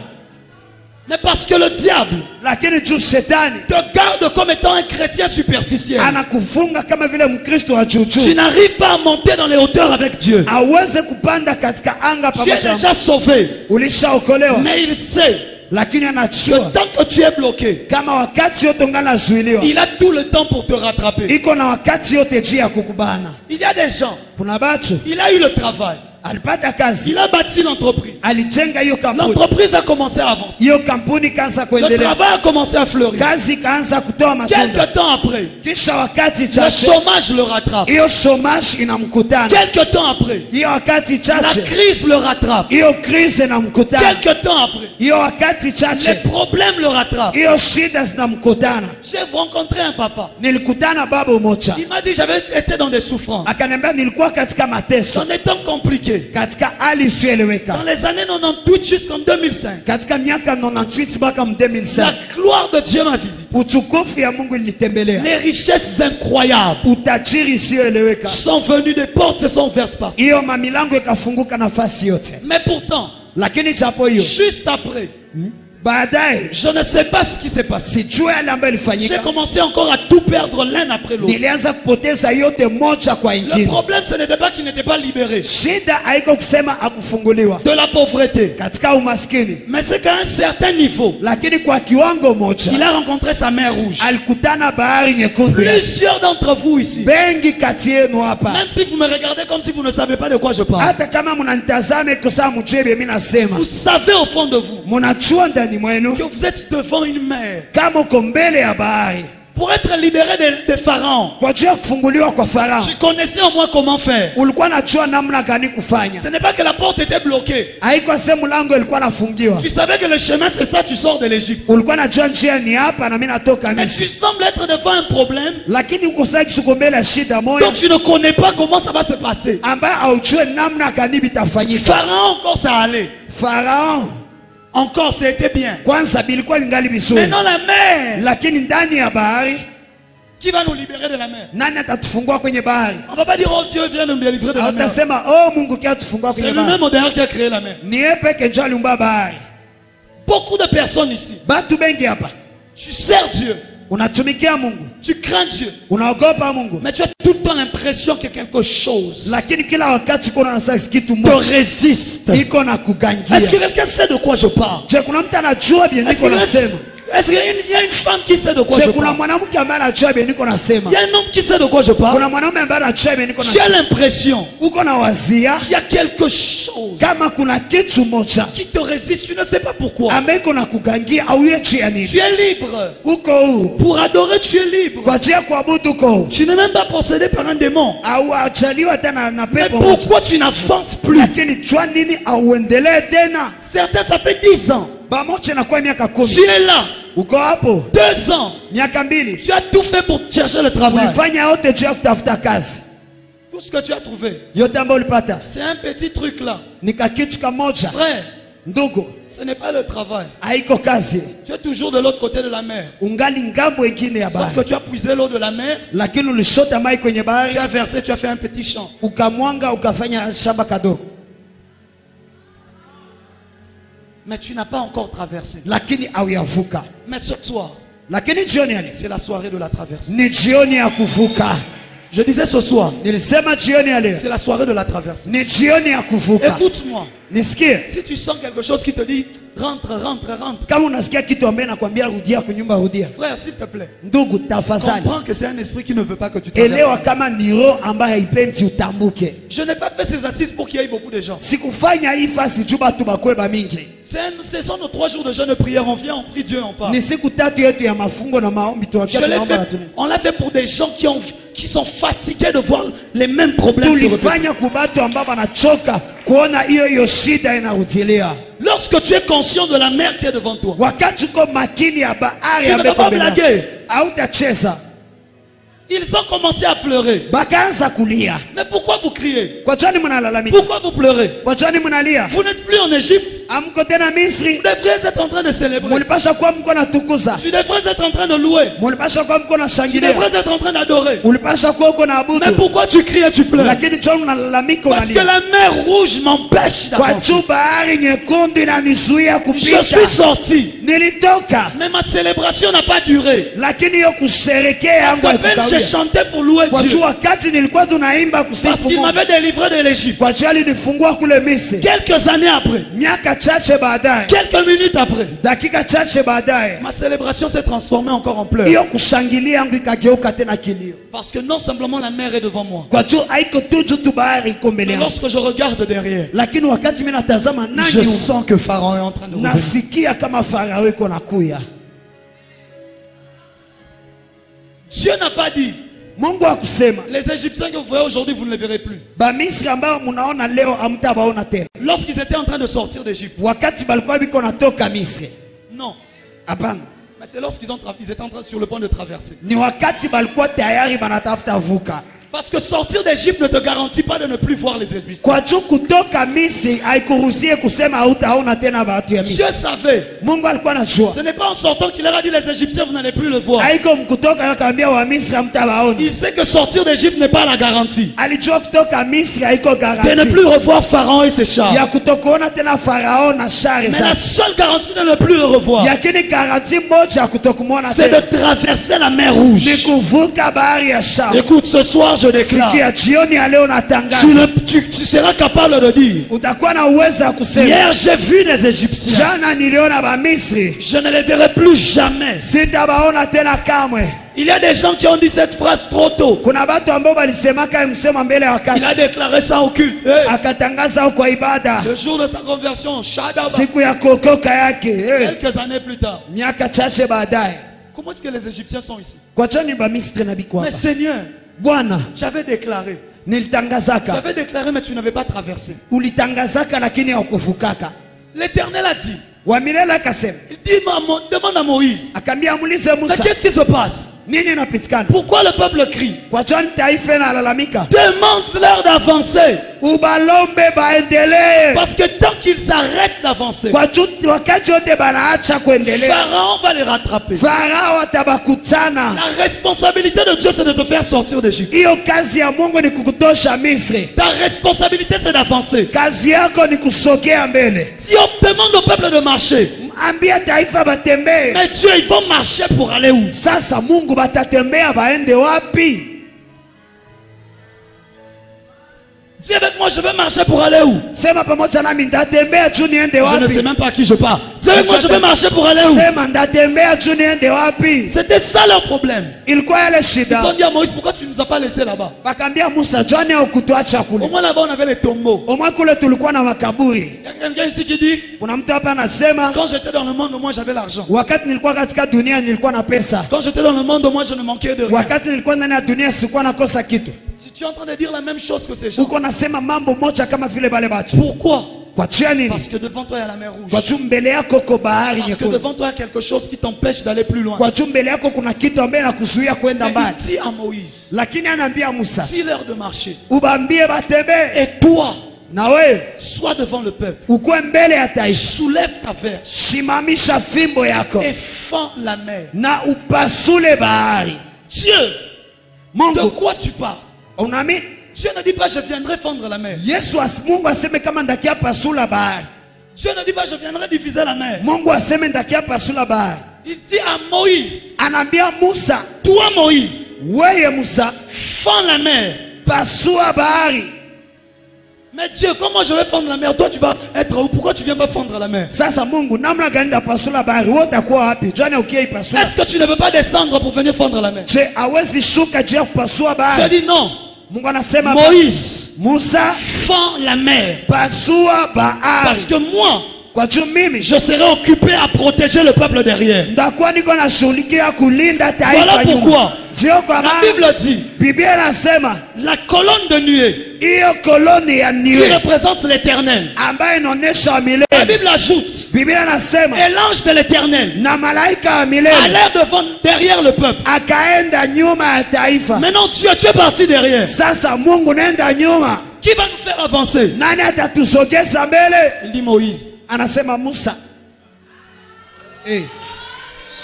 Mais parce que le diable lakini juu shetani te garde comme étant un chrétien superficiel. anakufunga kama vile Mkristo wa Tu juujuu, n'arrives pas à monter dans les hauteurs avec Dieu. aweze kupanda katika anga Tu es pamoja. déjà sauvé. Ulishaokolewa, Mais il sait lakini que anajua tant que tu es bloqué, kama wakati yote unganazuiliwa, il a tout le temps pour te rattraper. iko na wakati yote juu ya kukubana. Il y a des gens, Kuna batu il a eu le travail, alipata kazi, il a bâti l'entreprise. alijenga hiyo kampuni, L'entreprise a commencé à avancer. hiyo kampuni ikaanza Le kuendelea, travail a commencé à fleurir. kazi ikaanza kutoa matunda. Quelque temps après, Kisha wakati le chache chômage le rattrape. hiyo chômage inamkutana, Quelque temps après, hiyo wakati la chache crise le rattrape. hiyo crise inamkutana, Quelque temps après, hiyo wakati les chache problèmes le rattrapent. hiyo shida zinamkutana. J'ai rencontré un papa. Nilikutana baba mmoja Il m'a dit j'avais été dans des souffrances, akaniambia, nilikuwa katika mateso, dans des temps compliqués. katika hali isiyoeleweka, Dans les années 98 jusqu'en 2005, katika miaka 98 mpaka la 2005 gloire de Dieu m'a visité. utukufu ya Mungu ilitembelea, Les richesses incroyables utajiri isiyoeleweka, sont venues, des portes se sont ouvertes partout. hiyo mamilango ikafunguka nafasi yote. Mais pourtant, Lakini japo hiyo juste après, baadaye je ne sais pas ce qui s'est passé. sijue yale ambayo J'ai ilifanyika, commencé encore à tout perdre l'un après l'autre. nilianza kupoteza yote moja kwa Le ingine. problème, ce n'était pas qu'il n'était pas libéré Shida haiko kusema akufunguliwa de la pauvreté, katika umaskini, mais c'est qu'à un certain niveau, lakini kwa kiwango moja il a rencontré sa mer rouge. alikutana bahari nyekundu. Plusieurs d'entre vous ici, Bengi kati yenu hapa, même si vous me regardez comme si vous ne savez pas de quoi je parle, hata kama mnanitazame kosa mjue mimi nasema, vous savez au fond de vous mnajua ndani mwenu que vous êtes devant une mer. kama uko mbele ya bahari, Pour être libéré de Pharaon, kwa ajili ya kufunguliwa kwa Farao, tu connaissais au moins comment faire. ulikuwa unajua namna gani kufanya. Ce n'est pas que la porte était bloquée. Haiko sema mlango ilikuwa nafungiwa. Tu savais que le chemin c'est ça, tu sors de l'Égypte. Ulikuwa unajua njia ni hapa na mimi natoka Mais tu Misri. sembles être devant un problème, Lakini uko sasa kisuko mbele ya shida moja donc tu ne connais pas comment ça va se passer. ambaye haujue namna gani bitafanyika. Pharaon encore ça allait. Farao Encore c'était bien. kwanza bilikuwa vingali vizuri. Maintenant la mer, Lakini ndani ya bahari qui va nous libérer de la mer? nani atatufungua kwenye bahari? On va pas dire oh Dieu viens nous délivrer de la mer. Utasema oh Mungu kia tufungua C'est kwenye bahari. lui-même au derrière qui a créé la mer. Ni yeye peke njoo aliumba bahari. Beaucoup de personnes ici, Batu bengi hapa tu sers Dieu, unatumikia Mungu, tu crains Dieu, unaogopa Mungu, mais tu as tout le temps l'impression que quelque chose lakini kila wakati kuna nasa kitu te moja résiste. iko na Est-ce que kugangia. quelqu'un sait de quoi je parle? Je, kuna mtu anajua bien Est-ce niko nasema? qu'il y a une femme qui sait de quoi Je, je kuna parle? mwanamke ambaye anajua bien niko nasema? Il y a un homme qui sait de quoi je parle. Kuna mwanaume ambaye anajua bien niko Tu as nasema? l'impression Uko na wazia qu'il y a quelque chose kama kuna kitu moja qui te résiste, tu ne sais pas pourquoi. ambaye iko na kugangia au yechi ya nini? Tu es libre. Uko huru Pour adorer, tu es libre. kwa ajili ya kuabudu, uko huru Tu n'es même pas possédé par un démon. au ajaliwa tena na Mais pepo moja, pourquoi tu n'avances plus? lakini jua nini auendelee tena? Certains, ça fait 10 ans. Pamoja na kwa miaka 10 Tu es là. uko hapo 2 ans. miaka 2 Tu as tout fait pour chercher le travail. ulifanya yote juu ya kutafuta kazi, Tout ce que tu as trouvé, yote ambayo ulipata c'est un petit truc là. ni kakitu kamoja. Frère, Ndugu, ce n'est pas le travail. haiko kazi, Tu es toujours de l'autre côté de la mer. ungali ngambo ingine ya Sauf que bahari, tu as puisé l'eau de la mer, lakini ulishota mai kwenye bahari tu as versé, tu as fait un petit champ. ukamwanga ukafanya shamba kadogo, Mais tu n'as pas encore traversé. lakini auyavuka. Mais ce soir, Lakini jioni ya leo c'est la soirée de la traversée. ni jioni ya kuvuka. Je disais ce soir, Nilisema jioni ya leo c'est la soirée de la traversée. ni jioni ya kuvuka. Écoute-moi. Nisikie, Si tu sens quelque chose qui te dit rentre, rentre, rentre, kama unasikia kitu ambaye nakwambia rudia kunyumba, rudia. frère, s'il te plaît, Ndugu, tafadhali comprends que c'est un esprit qui ne veut pas que tu elewa traverses. kama ni roho ambaye haipendi utambuke. Je n'ai pas fait ces assises pour qu'il y ait beaucoup de gens. Sikufanya hii fasi juu batu bakwe ba mingi. Ce sont nos 3 jours de jeûne et prière. On vient, on prie Dieu, on parle. Ni siku tatu yetu ya mafungo na maombi, Je tunakia l'ai tunaomba na fait, tuna. on l'a fait pour des gens qui sont fatigués de voir les mêmes problèmes se répéter. Tulifanya kubatu ambao wanachoka kuona hiyo shida inarudilia. Lorsque tu es conscient de la mer qui est devant toi, Wakati uko makini ya bahari tu ne ambayo vas pas mbele yako, blaguer. hautacheza. Ils ont commencé à pleurer. Bakaanza kulia. Mais pourquoi vous criez? Kwa jani mnalalamika? Pourquoi vous pleurez? Kwa jani mnalia? Vous n'êtes plus en Égypte. Amko tena Misri? Vous devriez être en train de célébrer. Mulipasha kuwa mko na tukuza. Tu devrais être en train de louer. Mulipasha kuwa mko na Tu shangilia. devrais être en train d'adorer. Ulipasha kuwa uko na abudu. Mais pourquoi tu cries et tu pleures? Lakini jani mnalalamika, Parce que unalia. la mer rouge m'empêche Kwa d'avancer. juu bahari nyekundu inanizuia Je kupita. suis sorti. Nilitoka, Mais ma célébration n'a pas duré. lakini hiyo kusherekea yangu Parce qu'à peine j'ai haikukawia. chanté pour louer Kwa Dieu. juu wakati nilikuwa tunaimba Parce kusifu qu'il Mungu, m'avait délivré de l'Égypte. kwa juu alinifungua kule Misri. Quelques années après, Miaka chache baadaye, quelques minutes après, dakika chache baadaye, ma célébration s'est transformée encore en pleurs. hiyo kushangilia yangu ikageuka tena kilio. Parce que non simplement la mer est devant moi. Kwa juu haiko tu juu tu bahari iko mbele Mais yangu, lorsque je regarde derrière, lakini wakati mimi natazama je nani, sens que Pharaon est en train de revenir. nasikia kama Farao iko nakuya. Dieu n'a pas dit, Mungu akusema les Égyptiens que vous voyez aujourd'hui, vous ne les verrez plus. Bamisri ambao munaona leo hamtabaona tena. Lorsqu'ils étaient en train de sortir d'Égypte. Wakati balikuwa biko natoka Misri, Non. hapana, Mais c'est lorsqu'ils ils étaient en train sur le point de traverser. ni wakati balikuwa tayari banatafuta vuka. Parce que sortir d'Égypte ne te garantit pas de ne plus voir les Égyptiens. Kwa juu kutoka Misri haikuruhusie kusema hautaona tena watu ya Dieu Misri. savait. Mungu alikuwa anajua. Ce n'est pas en sortant qu'il leur a dit les Égyptiens, vous n'allez plus le voir. Haiko mkutoka akaambia wa Misri hamtabaona. Il sait que sortir d'Égypte n'est pas la garantie. Alijua kutoka Misri haiko De ne garanti plus revoir Pharaon et ses chars. ya kutokuona tena Farao na shari Mais la sasa. seule garantie de ne plus le revoir, Yakini garanti moja ya kutokumwona c'est tena de traverser la mer Rouge. ni kuvuka bahari ya Shamu. Écoute, ce soir je déclare, Sikia jioni ya leo natangaza, tu seras capable de dire, utakuwa na uwezo wa kusema hier j'ai vu des Égyptiens, jana niliona ba Misri, je ne les verrai plus jamais. sitabaona tena kamwe. Il y a des gens qui ont dit cette phrase trop tôt. Kuna batu ambao walisemaka msema mbele ya Il a wakati, déclaré ça au culte. Hey, akatangaza kwa ibada le jour de sa conversion, Shadaba, siku ya kuokoka yake, quelques années plus tard, miaka chache baadaye, Comment est-ce que les Égyptiens sont ici? Kwa chani ba Misri na biko Mais hapa? Seigneur, Bwana, j'avais déclaré. nilitangazaka. J'avais déclaré, mais tu n'avais pas traversé. Ulitangazaka lakini haukufukaka. L'Éternel a dit. Wa milele akasema. Il dit, demande à Moïse. Akaambia muulize Mais Musa. qu'est-ce qui se passe? Nini inapitikana? Pourquoi le peuple crie? Kwa chani taifa inalalamika? Demande-leur d'avancer. Ubalombe baendelee. Parce que tant qu'ils s'arrêtent d'avancer, Kwa wakati wote banaacha kuendelea. Pharaon va les rattraper. Farao atabakutana. La responsabilité de Dieu, c'est de te faire sortir d'Égypte. Hiyo kazi ya Mungu ni kukutosha Misri. Ta responsabilité, c'est d'avancer. Kazi yako ni kusogea mbele. Dieu demande au peuple de marcher. Ambia taifa batembee. Mais Dieu, ils vont marcher pour aller où? Sasa Mungu batatembea baende wapi? Dis avec moi, je vais marcher pour aller où? Sema pamoja nami ndatembea juu niende Je ne sais wapi? même pas à qui je parle. Dis avec moi, je vais marcher pour aller où? Sema ndatembea juu niende wapi? C'était ça leur problème. Ilikuwa yale Ils ont shida. dit à Moïse, pourquoi tu ne nous as pas laissés là-bas? Bakambia Musa, jwani au kutuacha Au kule. moins là-bas, on avait les tombeaux. Omwa kule tulikuwa na makaburi. Il y a quelqu'un ici qui dit, Kuna mtu hapa anasema quand j'étais dans le monde, au moins j'avais l'argent. wakati nilikuwa katika dunia nilikuwa na pesa. Quand j'étais dans le monde, au moins je ne manquais de rien. Wakati nilikuwa ndani ya dunia sikuwa nakosa kitu. Si tu es en train de dire la même chose que ces gens. Uko nasema mambo moja kama vile bale batu. Pourquoi? Kwa chia nini? Parce que devant toi il y a la mer rouge. Kwa juu mbele yako ko bahari Parce que nyekundu. devant toi il y a quelque chose qui t'empêche d'aller plus loin. Kwa juu mbele yako kuna kitu ambaye nakuzuia kwenda Et mbali. il dit à Moïse, Lakini anaambia Musa, dis-leur de marcher. ubambie batembee. Et toi, Na wewe sois devant le peuple. ukwe mbele ya taifa. Soulève ta verge Simamisha fimbo yako et fends la mer. na upasule bahari. Dieu, de Mungu, quoi tu parles? unaamini? Dieu ne dit pas je viendrai fendre la mer. Mungu aseme kama ndakia pasula bahari. Dieu ne dit pas je viendrai diviser la mer. Mungu aseme ndakia pasula bahari. Il dit à Moïse, Anaambia Musa, toi Moïse, weye Musa, fends la mer. pasua bahari. Mais Dieu, comment je vais fendre la mer? Toi tu vas être où? Pourquoi tu viens pas fendre la mer? Sasa Mungu, namna gani ndapasula bahari? Wewe utakuwa wapi? Jana ukiipasula. Est-ce que tu ne peux pas descendre pour venir fendre la mer? Je hawezi shuka juu ya kupasua Tu as bahari. dit non. Mungu anasema Moïse, Musa, fends la mer. pasua Parce bahari. que moi, Kwa juu mimi je serai occupé à protéger le peuple derrière. ndakuwa niko nashughulikia kulinda Voilà taifa pourquoi nyuma. Ndio kwa la maana Bible dit, Biblia inasema la colonne de nuée hiyo koloni ya qui niwe représente l'éternel. ambayo inaonyesha La milele. Bible ajoute, Biblia inasema et l'ange de l'éternel na malaika wa milele allait devant, derrière le peuple. akaenda nyuma ya taifa. Maintenant Dieu, tu es parti derrière. Sasa Mungu nenda nyuma, Qui va nous faire avancer? nani atatusogeza mbele? Il dit Moïse. Anasema Musa.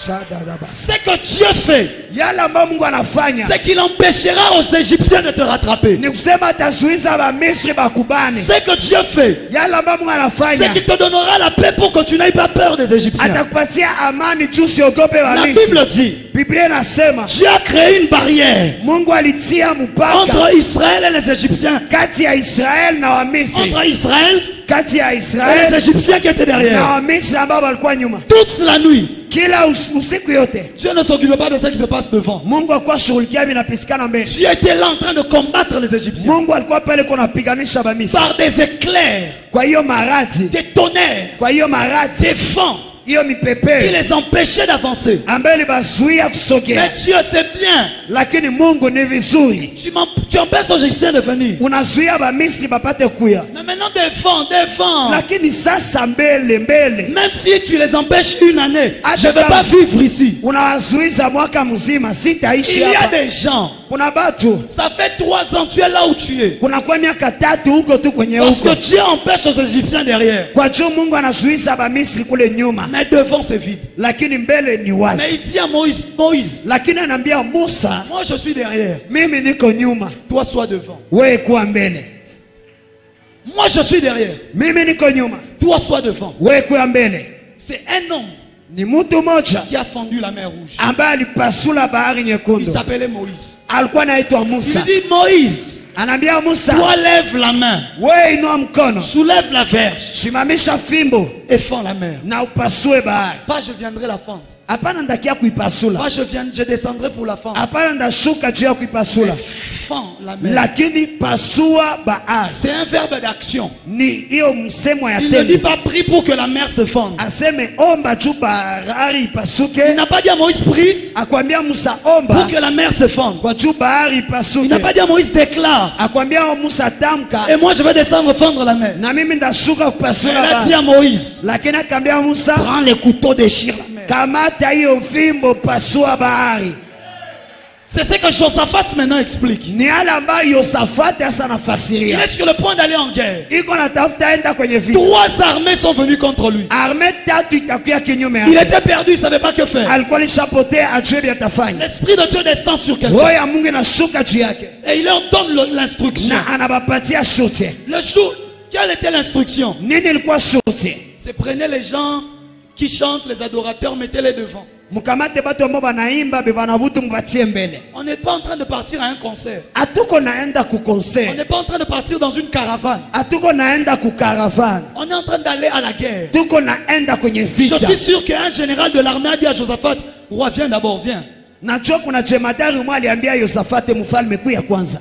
Shadadabasa. Ce que Dieu fait, Yale ambayo Mungu anafanya c'est qu'il empêchera aux Égyptiens de te rattraper. ni kusema atazuiza Bamisri bakubane. Ce que Dieu fait, Yale ambayo Mungu c'est anafanya qu'il te donnera la paix pour que tu n'aies pas peur des Égyptiens. atakupatia amani juu usiogope La Bamisri. Bible dit, Biblia inasema Dieu a créé une barrière Mungu alitia mpaka entre Israël et les Égyptiens. kati ya Israeli na Wamisri, Entre Israël kati ya et les Israeli Égyptiens qui étaient na derrière. Wamisri ambao walikuwa nyuma. Toute la nuit, Kila usiku yote Dieu ne s'occupe pas de ce qui se passe devant. Mungu alikuwa shughulikia vinapitikana mbele. Dieu était là en train de combattre les Égyptiens Mungu alikuwa pale kuna piganisha Bamisri. par des éclairs, Kwa hiyo maradi, des tonnerres, kwa hiyo maradi, des vents hiyo qui mipepe les empêchaient d'avancer. ambayo ilibazuia Mais kusogea. Dieu, c'est bien. Lakini Mungu ni vizuri, Tu empêches aux Égyptiens de venir. unazuia Bamisri bapate kuya. Mais maintenant, des vents. Lakini sasa mbele Même si tu les empêches une année, Ah, je ne vais pas vivre ici. unawazuiza mwaka mzima, sitaishi Il y a hapa. des gens, Kuna batu ça fait 3 ans, tu es là où tu es. kuna kwa miaka 3 huko tu kwenye Parce que huko, Dieu empêche aux Égyptiens derrière. kwa juu Mungu anazuiza Bamisri kule nyuma, Mais devant, c'est vide. lakini mbele ni Mais wazi. il dit à Moïse, Moïse, Lakini anaambia Musa, moi je suis derrière. mimi niko nyuma, Toi, sois devant. wewe kuwa mbele. Moi je suis derrière. Mimi niko nyuma, Toi, sois devant. wewe kuwa mbele. C'est un homme Ni mtu mmoja qui a fendu la mer rouge. ambaye alipasula bahari Il nyekundu, s'appelait Moïse. alikuwa anaitwa Il Musa. dit, Moïse, Anaambia Musa, toi lève la main, wewe inua mkono, soulève la verge simamisha fimbo et fends la mer. na upasue bahari. Pas je viendrai la fendre. Hapana ndakia kuipasula. Moi je descendrai pour la femme. Hapana ndashuka juu ya kuipasula. Fend la mer. Lakini pasua bahari. C'est un verbe d'action. Ni hiyo msemo ya Il ne dit tendo. pas prie pour que la mer se fende. Aseme omba juu bahari Il ipasuke. n'a pas dit à Moïse prie Akwambia Musa pour omba que la mer se fende. kwa juu bahari Il ipasuke. n'a pas dit à Moïse déclare. Akwambia Musa tamka. Et moi je vais descendre fendre la mer. Na mimi ndashuka Il kupasula a dit bahari. à Moïse, Lakini akambia Musa prends les couteaux, déchire la mer. kamata hiyo fimbo pasua bahari. C'est ce que Josaphat maintenant explique. Ni yale ambayo Yosafati hasa Il anafasiria. est sur le point d'aller en guerre. Iko natafuta enda kwenye vita. 3 armées sont venues contre lui. Armée tatu itakuya kinyume Il yake. était perdu, il ne savait pas que faire. Alikuwa lishapotea ajue vya tafanya. L'Esprit de Dieu descend sur quelqu'un. Roho ya Mungu inashuka juu yake. Et il leur donne l'instruction. Na anabapatia shoti. Le jour, quelle était l'instruction? Nini ilikuwa shoti? C'est prenez les gens qui chantent, les adorateurs, mettez-les devant. Mkamate batu ambao banaimba bebanabutu mbatie mbele. On n'est pas en train de partir à un concert. Atuko naenda ku On concert. n'est pas en train de partir dans une caravane. Atuko naenda ku caravane. On est en train d'aller à la guerre. Tuko naenda kwenye Je vita. suis sûr qu'un général de l'armée a dit à Josaphat, roi, viens d'abord, viens. Najua kuna jemadari mmoja aliambia Yosafate mfalme kuya kwanza.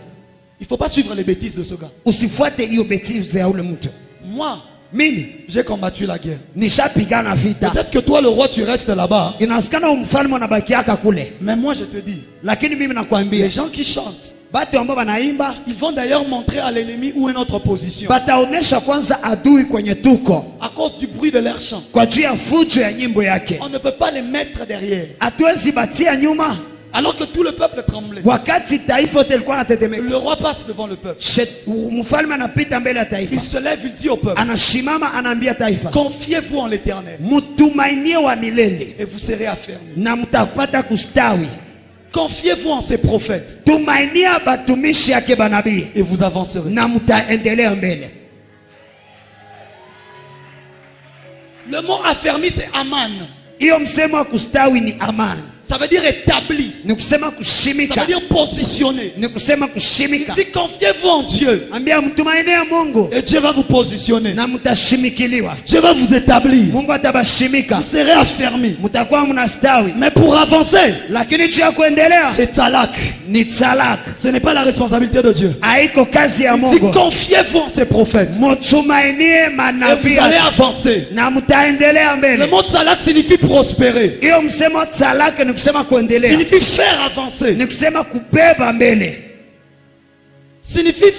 Il ne faut pas suivre les bêtises de ce gars. Usifuate hiyo betize ya ule mtu. Moi, Mimi j'ai combattu la guerre. nishapigana vita. Peut-être que toi, le roi, tu restes là-bas. Inasikana mfalme anabakiaka kule. Mais moi, je te dis, Lakini mimi nakwambia les gens qui chantent, batu ambao banaimba ils vont d'ailleurs montrer à l'ennemi où est notre position. bataonesha kwanza adui kwenye tuko À cause du bruit de leur chant. kwa juu ya fujo ya nyimbo yake. On ne peut pas les mettre derrière. Hatuwezi batia nyuma Alors que tout le peuple tremblait. wakati taifa yote likuwa natetemeka. Le roi passe devant le peuple. Mfalme anapita mbele ya Il taifa, se lève, il dit au peuple, anashimama, anaambia taifa, confiez-vous en l'Éternel mtumainie wa milele et vous serez affermis. na mtapata kustawi. Confiez-vous en ses prophètes Tumainia batumishi yake banabii et vous avancerez. na mtaendelea mbele. Le mot affermi, c'est aman. Hiyo msemo wa kustawi ni amani, Ça veut dire établi. ni kusema Ça kushimika, veut dire positionné. ni kusema Il kushimika. dit confiez-vous en Dieu Ambia mtumainie Mungu et Dieu va vous positionner. na mtashimikiliwa. Dieu va vous établir. Mungu atabashimika, Vous serez affermis. mtakuwa mnastawi. Mais pour avancer, Lakini juu ya kuendelea c'est talak. ni talaka, Ce n'est pas la responsabilité de Dieu. haiko kazi ya Il dit Mungu. confiez-vous en ses prophètes Mutumainie et manabii vous allez avancer. na mtaendelea Le mbele. mot talak signifie prospérer. Hiyo msemo talaka ni kusema kuendelea, Signifie faire avancer. ni kusema kubeba mbele, Signifie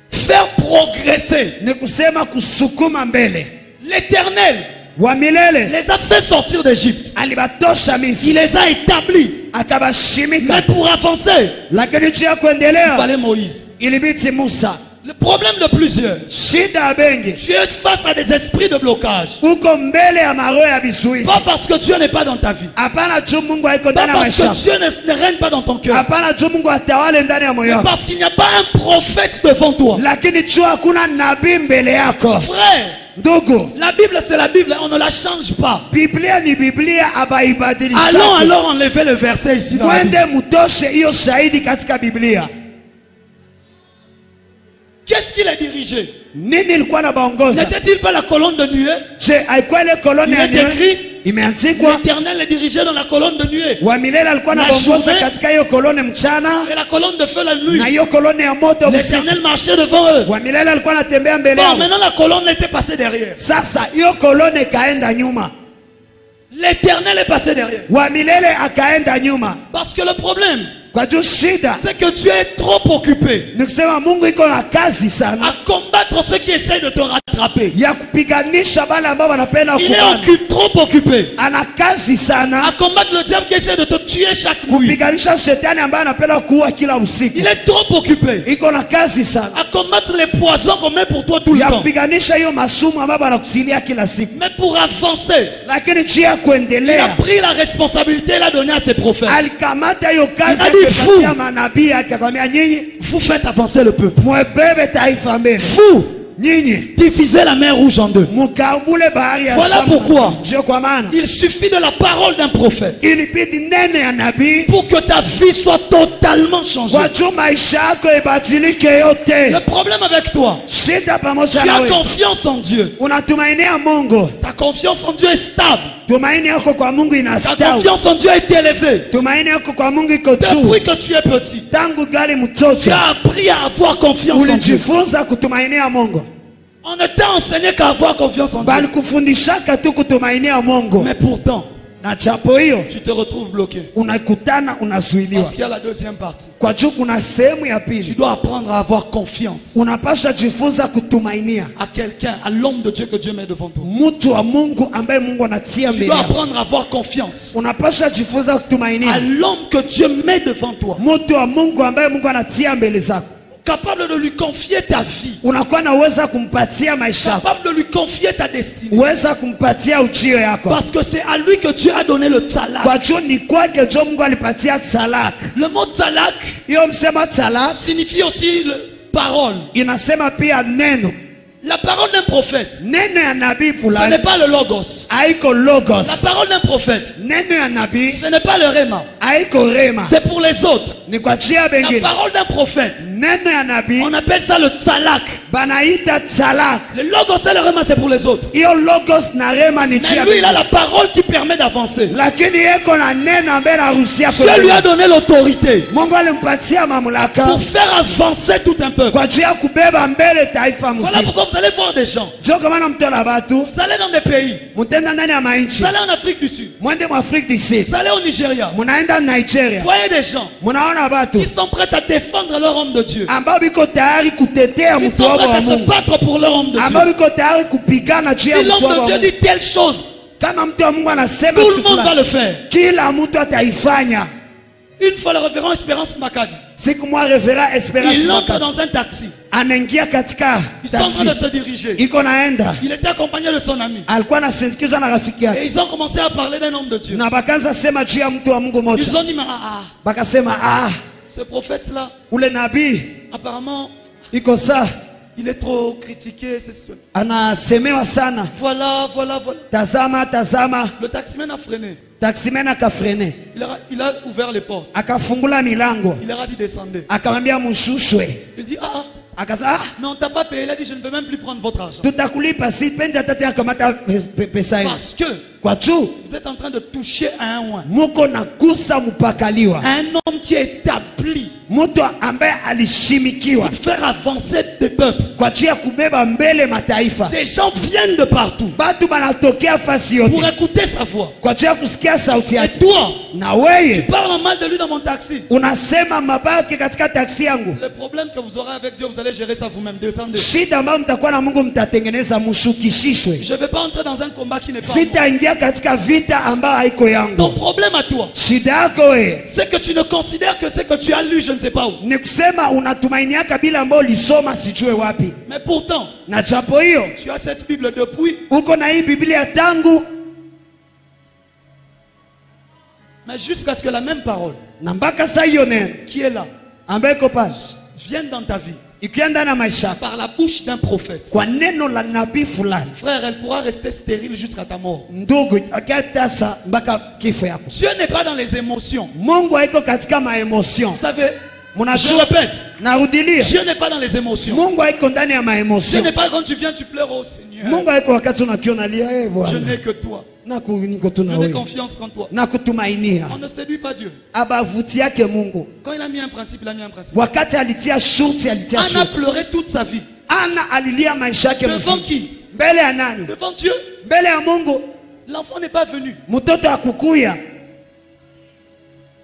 faire progresser. ni kusema kusukuma mbele. L'Éternel Wa milele les a fait sortir d'Égypte. alibatosha Il Misri les a établis. akabashimika, Mais pour avancer, lakini juu ya il kuendelea fallait Moïse. ilibidi Musa. Le problème de plusieurs, Shida ya bengi tu es face à des esprits de blocage. uko mbele ya maroho ya vizuizi. Pas parce que Dieu n'est pas dans ta vie. Hapana juu Mungu haiko Pas ndani ya parce maisha. que Dieu ne règne pas dans ton cœur. Hapana juu Mungu atawale ndani ya moyo Mais wako. parce qu'il n'y a pas un prophète devant toi. Lakini juu hakuna nabii mbele yako. Frère, Ndugu, la Bible c'est la Bible, on ne la change pas. Biblia ni Biblia, Allons abaibadilisha. alors enlever le verset ici dans la Bible. Mwende mutoshe hiyo shahidi katika Biblia. Qu'est-ce qu'il a dirigé? Nini ilikuwa na baongoza? N'était-il pas la colonne de nuée? Je, haikuwa ile koloni Il ya est nuée? écrit, Imeandikwa l'Éternel les dirigeait dans la colonne de nuée. wa milele alikuwa na La baongoza journée- katika hiyo koloni mchana Et la colonne de feu la nuit. na hiyo koloni ya moto usiku. L'Éternel marchait devant eux. Wa milele alikuwa anatembea mbele Bon, yao. maintenant la colonne était passée derrière. Sasa hiyo koloni kaenda nyuma, L'Éternel est passé derrière. wa milele akaenda nyuma. Parce que le problème, Kwa juu shida c'est que tu es trop occupé ni kusema Mungu iko na kazi sana à combattre ceux qui essayent de te rattraper. ya kupiganisha wale ambao wanapenda Il est kubana. trop occupé Ana kazi à sana combattre le diable qui essaie de te tuer chaque nuit. kupiganisha shetani ambaye anapenda kuua kila usiku. Il est trop occupé Iko na kazi sana à combattre les poisons qu'on met pour toi tout le ya temps. kupiganisha hiyo masumu ambayo wanakutilia kila siku, Mais pour avancer, lakini juu ya il a kuendelea pris la responsabilité et l'a donnée à ses prophètes. alikamata hiyo kazi Il a dit, akapatia fou. manabii yake, akamwambia nyinyi Vous faites avancer le peuple. mwebebe taifa mbele, Vous nyinyi divisez la mer rouge en deux. mukabule bahari ya Voilà Shamu. pourquoi. Ndio kwa maana Il suffit de la parole d'un prophète ilibidi nene ya nabii pour que ta vie soit totalement changée. kwa juu maisha yako ibadilike yote. Le problème avec toi, Shida tu pamoja as nawe, confiance en Dieu. unatumainia Mungu, Ta confiance en Dieu est stable. Tumaini yako kwa Mungu Ta inastawi. confiance en Dieu est élevée. Tumaini yako kwa Mungu iko juu. Depuis que tu es petit, Tangu gali tu mtoto as appris à avoir confiance en Dieu. ulijifunza kutumainia Mungu. On ne t'a enseigné qu'à avoir confiance en Dieu. Bali kufundishaka tu kutumainia Mungu. Mais pourtant, Na japo hiyo tu te retrouves bloqué. unakutana unazuiliwa. Parce qu'il y a la deuxième partie. Kwa juu kuna sehemu ya Tu pili. dois apprendre à avoir confiance Unapaswa jifunza kutumainia à quelqu'un, à l'homme de Dieu que Dieu met devant toi. mtu wa Mungu ambaye Mungu anatia Tu mbele dois yako. apprendre à avoir confiance Unapaswa jifunza à kutumainia l'homme que Dieu met devant toi. mtu wa Mungu ambaye Mungu anatia mbele zako. Capable de lui confier ta vie. Unakuwa na uweza kumpatia maisha yako, Capable de lui confier ta destinée. uweza kumpatia ujio yako. Parce que c'est à lui que Dieu a donné le tzalak. Kwa juu ni kwake jo Mungu alipatia talaka. Le mot tzalak Hiyo msema talaka signifie aussi parole. inasema pia neno. La parole d'un prophète, Neno ya nabii ce n'est fulani pas le logos. haiko La logos. parole d'un prophète, Neno ya nabii ce n'est pas le réma. haiko rema. C'est pour les autres. Ni kwa chia La bengine. parole d'un prophète, Neno ya nabii on appelle ça le tzalak. banaita talaka. Le logos et le réma, c'est pour les autres. Hiyo logos na rema ni Mais chia lui, il a bengine. la parole qui permet d'avancer. Lakini yeko na neno ambaye anaruhusia Dieu lui a kuendelea. donné l'autorité Mungu alimpatia mamlaka pour faire avancer tout un peuple. kwa juu ya kubeba mbele taifa Voilà mzima. pourquoi vous allez voir des gens. Jo kama na mtola batu Vous allez dans des pays. mutenda ndani ya Vous mainchi, allez en Afrique du Sud. mwende mu Afrique du Sud, Vous allez au Nigeria. munaenda Nigeria, Vous voyez des gens munaona batu qui sont prêts à défendre leur homme de Dieu. ambao biko tayari kutetea Ils mtu sont wao prêts wa à se Mungu, battre pour leur homme de ambao Dieu. biko tayari kupigana juu ya Si mtu l'homme wao de wa Dieu Mungu. dit telle chose, Kama mtu wa Mungu anasema tout le kitu monde va fulani, le faire. kila mtu ataifanya. Une fois le révérend Espérance Makadi, Siku moja Reverend Esperance il entre Makati dans un taxi. anaingia katika Ils sont en train de taxi, se diriger. iko naenda, Il était accompagné de son ami. alikuwa anasindikizwa na rafiki Et yake, ils ont commencé à parler d'un homme de Dieu. na bakaanza sema juu ya mtu wa Mungu Ils moja, ont dit, mais bakasema ce prophète-là, ule nabii apparemment, iko saa il est trop critiqué. C'est- anasemewa sana. Voilà. Tazama, Le taximan a freiné. taximen akafrene, Il a ouvert les portes. akafungula milango, Il leur a dit descendez. akamwambia mushushwe, Il dit akasema mais on t'a pas payé. Il a dit je ne peux même plus prendre votre argent. tutakulipa, si pendi atate akamata pesa yenu, Parce que kwa juu vous êtes en train de toucher à un oin. muko nagusa mpakaliwa, Un homme qui est établi mtu ambaye alishimikiwa pour faire avancer des peuples. kwa ajili ya kubeba mbele mataifa. Des gens viennent de partout Batu banatokea fasi pour yote écouter sa voix. kwa ajili ya kusikia sauti Et yake. toi, Na tu weye parles en mal de lui dans mon taxi. unasema mabaki katika taksi yangu. Le problème que vous aurez avec Dieu, vous allez gérer ça vous-même. Descendez. Shida ambayo mtakuwa na Mungu mtatengeneza, mushukishishwe. Je ne vais pas entrer dans un combat qui n'est pas à moi. Sitaingia katika vita ambayo haiko Ton yangu. problème à toi, Shida yako we c'est que tu ne considères que ce que tu as lu, je ne sais pas où. ni kusema unatumainiaka bila ambayo ulisoma sijue wapi, Mais pourtant, na japo hiyo tu as cette Bible depuis, uko na hii Biblia tangu, mais jusqu'à ce que la même parole na mpaka saa hiyo neno qui est là ambayo iko pale vienne dans ta vie ikienda na maisha yako par la bouche d'un prophète. kwa neno la nabii fulani, Frère, elle pourra rester stérile jusqu'à ta mort. ndugu, akiatasa mpaka kifo yako. Dieu n'est pas dans les émotions. Mungu haiko katika maemotion. Vous savez, je Mnajua, répète, narudilia, Dieu n'est pas dans les émotions. Mungu haiko ndani ya Dieu maemotion. n'est pas quand tu viens, tu pleures au Seigneur. Mungu haiko wakati unakiona lia, Je Bwana n'ai que toi. niko tu Je na n'ai wewe confiance qu'en toi. na kutumainia. On ne séduit pas Dieu. Abavuti yake Mungu, Quand il a mis un principe, il a mis un principe. wakati alitia shurti, alitia Anna a shurti. pleuré toute sa vie. Ana alilia maisha yake Devant mzima. qui? Mbele ya nani? Devant Dieu. Mbele ya Mungu. L'enfant n'est pas venu. Mtoto akukuya,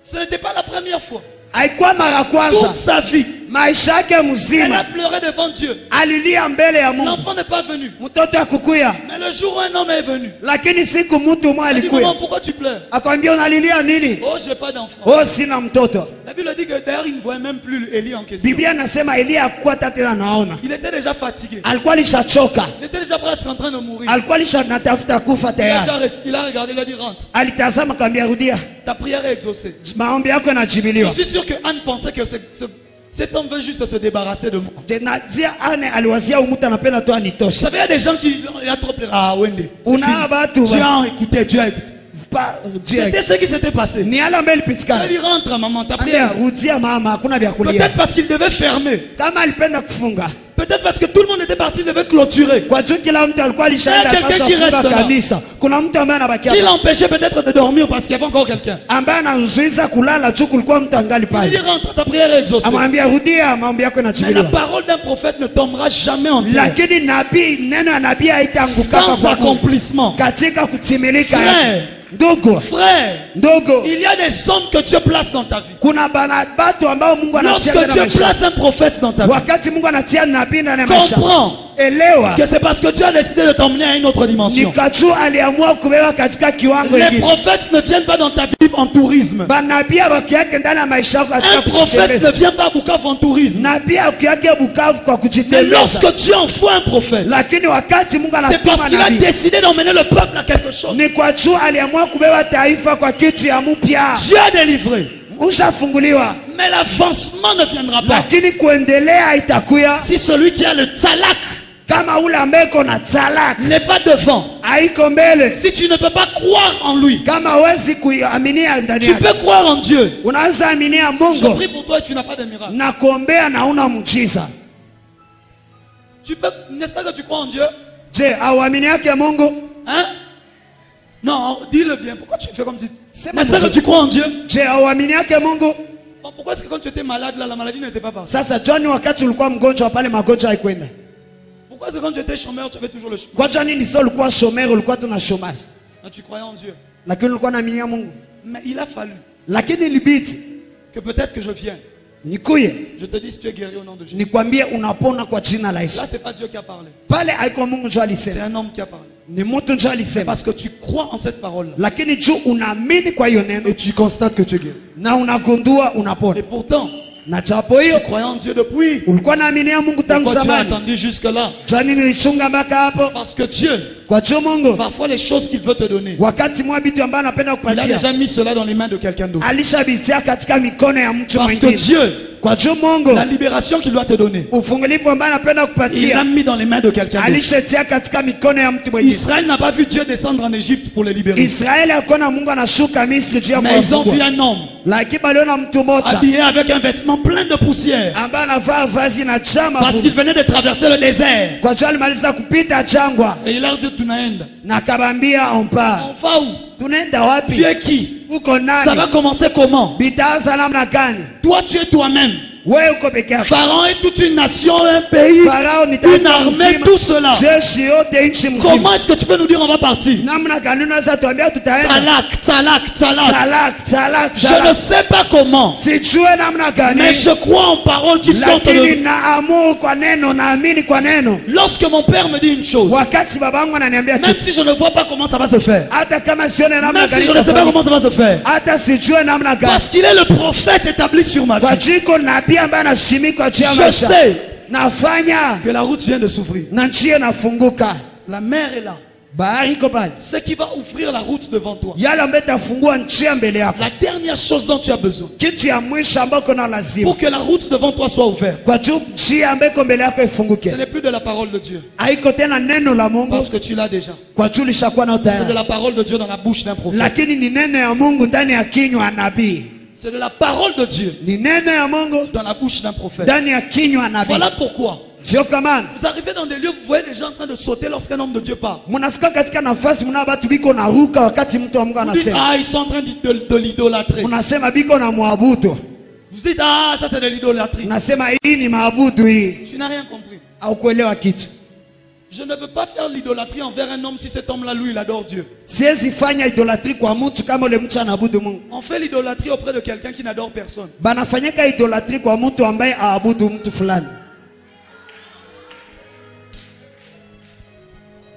Ce n'était pas la première fois. haikuwa mara Toute kwanza, sa vie, maisha yake elle a mzima pleuré devant Dieu. alilia mbele ya Mungu. L'enfant n'est pas venu. Mtoto akukuya, Mais le jour où un homme est venu, lakini siku mtu mmoja il dit, maman, alikuya pourquoi tu pleures? akwambia unalilia nini? Oh, j'ai pas d'enfant. Oh, sina mtoto. La Bible dit que d'ailleurs, il ne voyait même plus Élie en question. Biblia nasema Elia hakuwa tena naona, Il était déjà fatigué. alikuwa alishachoka, Il était déjà presque en train de mourir. alikuwa alishanatafuta kufa tayari. Il a regardé, il a dit rentre. Alitazama kaambia, rudia, Ta prière est exaucée. maombi yako Je yanajibiliwa. suis sûr que Anne pensait que cet homme veut juste se débarrasser de moi. Tenajia ane aliwazia umutu anapenda tu Vous anitoshe. savez, il y a des gens qui il a trop pleuré. Ah, Wende. c'est Una fini. batu Dieu ba- a écouté, Dieu a écouté. C'était ce qui s'était passé. Ni ala mbele Il a pitikana. dit rentre maman, ta Ambia prière. rudia mama, hakuna vya kulia. Peut-être parce qu'il devait fermer. Kama alipenda kufunga, Peut-être parce que tout le monde était parti, il devait clôturer. Kwa juu kila mtu alikuwa alishaenda quelqu'un pasha qui funga reste là. kanisa. Kuna mtu ambaye anabakia Qui hapa. l'empêchait peut-être de dormir parce qu'il y avait encore quelqu'un. Ambaye anamzuiza kulala juu kulikuwa mtu angali Il dit pale. rentre, ta prière est exaucée. Amwambia rudia maombi yako Mais la inajibiwa. parole d'un prophète ne tombera jamais en terre Lakini nabii neno ya nabii haitaanguka sans kwa accomplissement. katika kutimilika Frère. yake. Ndugu, Frère, ndugu, il y a des hommes que Dieu place dans ta vie. kuna batu ambao Mungu anatia Lorsque ndani ya Dieu maisha. place un prophète dans ta vie, Wakati Mungu anatia nabii ndani ya maisha. comprends Elewa. que c'est parce que Dieu a décidé de t'emmener à une autre dimension. Nikajua aliamua kubeba katika kiwango Les hiki. prophètes ne viennent pas dans ta vie en tourisme. Banabii wakiake ndani ya maisha yako katika Un prophète ne kujitembeza. vient pas à Bukavu en tourisme. Nabii akiake Bukavu kwa Mais kujitembeza. lorsque Dieu envoie un prophète, Lakini wakati Mungu c'est parce anatuma qu'il a nabii, décidé d'emmener le peuple à quelque chose. ni kwa juu aliamua kubeba taifa kwa kitu ya mpya. Dieu a délivré. Ushafunguliwa. Mais l'avancement ne viendra pas Lakini kuendelea itakuya si celui qui a le talak kama ule ambaye kona talaka n'est pas devant. haiko mbele. Si tu ne peux pas croire en lui, Kama huwezi kuaminia ndani tu yake, peux croire en Dieu. unaweza aminia Je Mungu prie pour toi et tu n'as pas de miracle. na kuombea na una muujiza. Tu peux, n'est-ce pas que tu crois en Dieu? Je, auamini yake Mungu? Hein? Non, dis-le bien. Pourquoi tu fais comme si... C'est N'est-ce pas pas que tu crois en Dieu? Je, auamini yake Mungu? Bon, pourquoi est-ce que quand tu étais malade, là, la maladie n'était pas partie? Sasa John, wakati ulikuwa mgonjwa pale magonjwa haikwenda. Pourquoi est-ce que quand tu étais chômeur, tu avais toujours le chômage? Kwa John nini sio ulikuwa shomero, ulikuwa tuna chômage. Ah, tu croyais en Dieu. Lakini ulikuwa unaaminia Mungu. Mais il a fallu Lakini ilibidi que peut-être que je vienne. nikuye Je te dis si tu es guéri au nom de Jésus. nikwambie unapona kwa jina la Yesu. Là, c'est pas Dieu qui a parlé. Pale haiko Mungu ndio C'est alisema. un homme qui a parlé. Ni mtu ndio C'est alisema. parce que tu crois en cette parole-là. Lakini juu unaamini kwa hiyo neno Et tu constates que tu es guéri. na unagundua unapona. Et pourtant, Na japo hiyo tu croyais en Dieu depuis. ulikuwa naaminia Mungu tangu Pourquoi tu as zamani. attendu jusque-là? Jani nilichunga mpaka hapo. Parce que Dieu, Kwa juu Mungu parfois les choses qu'il veut te donner, wakati mwa vitu ambayo anapenda il a kupatia déjà mis cela dans les mains de quelqu'un d'autre. alishabitia katika mikono ya mtu Parce que mwingine. Dieu, Kwa juu Mungu la libération qu'il doit te donner, ufungulivu ambayo anapenda il l'a kupatia mis dans les mains de quelqu'un d'autre. alishatia katika mikono ya mtu mwingine. Israël n'a pas vu Dieu descendre en Égypte pour les libérer. Israeli akona Mungu anashuka Misri juu ya Mais ils ont vu kuwafungua. un homme Lakini baliona mtu mmoja habillé avec un vêtement plein de poussière. ambaye anavaa vazi na chama Parce qu'il venait de traverser le désert. kwa juu alimaliza kupita jangwa Et il leur dit, tunaenda. na akabambia ompa, On va où? tunaenda Tu wapi? es qui? Uko Ça va nani? commencer comment? Bitaanza namna gani? Toi, tu es toi-même. Wewe uko peke yako. Pharaon est toute une nation, un pays, Farao ni une taifa armée, mzima, tout cela. jeshi yote nchi mzima. Comment est-ce que tu peux nous dire on va partir? Namna gani unaweza tuambia tutaenda? Talak, talak, talak. Salak. Je ne sais pas comment, Sijue namna gani. mais je crois en paroles qui sortent Lakini de... naamuru kwa neno, naamini kwa neno. Lorsque mon père me dit une chose, Wakati babangu ananiambia même kitu, si je ne vois pas comment ça va se faire, hata kama sione namna même gani, si je ne sais pas comment ça va se faire, hata sijue namna gani. parce qu'il est le prophète établi sur ma Kwa vie, jiko nabii ambaye anashimikwa juu ya je maisha. sais Nafanya que la route vient de s'ouvrir. na njia inafunguka. La mer est là. Bahari iko pale. Ce qui va ouvrir la route devant toi. Yale ambayo itafungua njia mbele yako. La dernière chose dont tu as besoin Kitu ya mwisho ambayo kuna lazima. pour que la route devant toi soit ouverte, Kwa juu njia ambayo iko mbele yako ce ifunguke. n'est plus de la parole de Dieu, Haiko tena neno la Mungu parce que tu l'as déjà. kwa juu lishakuwa nao C'est de tayari. la parole de Dieu dans la bouche d'un prophète. Lakini ni neno ya Mungu ndani ya kinywa ya nabii. C'est de la parole de Dieu Ni neno ya Mungu dans la bouche d'un prophète. ndani ya kinywa ya nabii. Voilà pourquoi Sio kama vous arrivez dans des lieux, vous voyez des gens en train de sauter lorsqu'un homme de Dieu parle. mnafika katika nafasi mna watu biko na ruka wakati mtu wa Mungu Vous dites, anasema. ah, ils sont en train de l'idolâtrer. Unasema biko na muabudu. Vous dites, ah, ça c'est de l'idolâtrie. Unasema hii ni maabudu hii. Tu n'as rien compris. Au kuelewa kitu. Je ne peux pas faire l'idolâtrie envers un homme si cet homme-là, lui, il adore Dieu. Siwezi fanya idolatri kwa mtu kama ule mtu anaabudu Mungu. On fait l'idolâtrie auprès de quelqu'un qui n'adore personne. Banafanyika idolatri kwa mtu ambaye aabudu mtu fulani.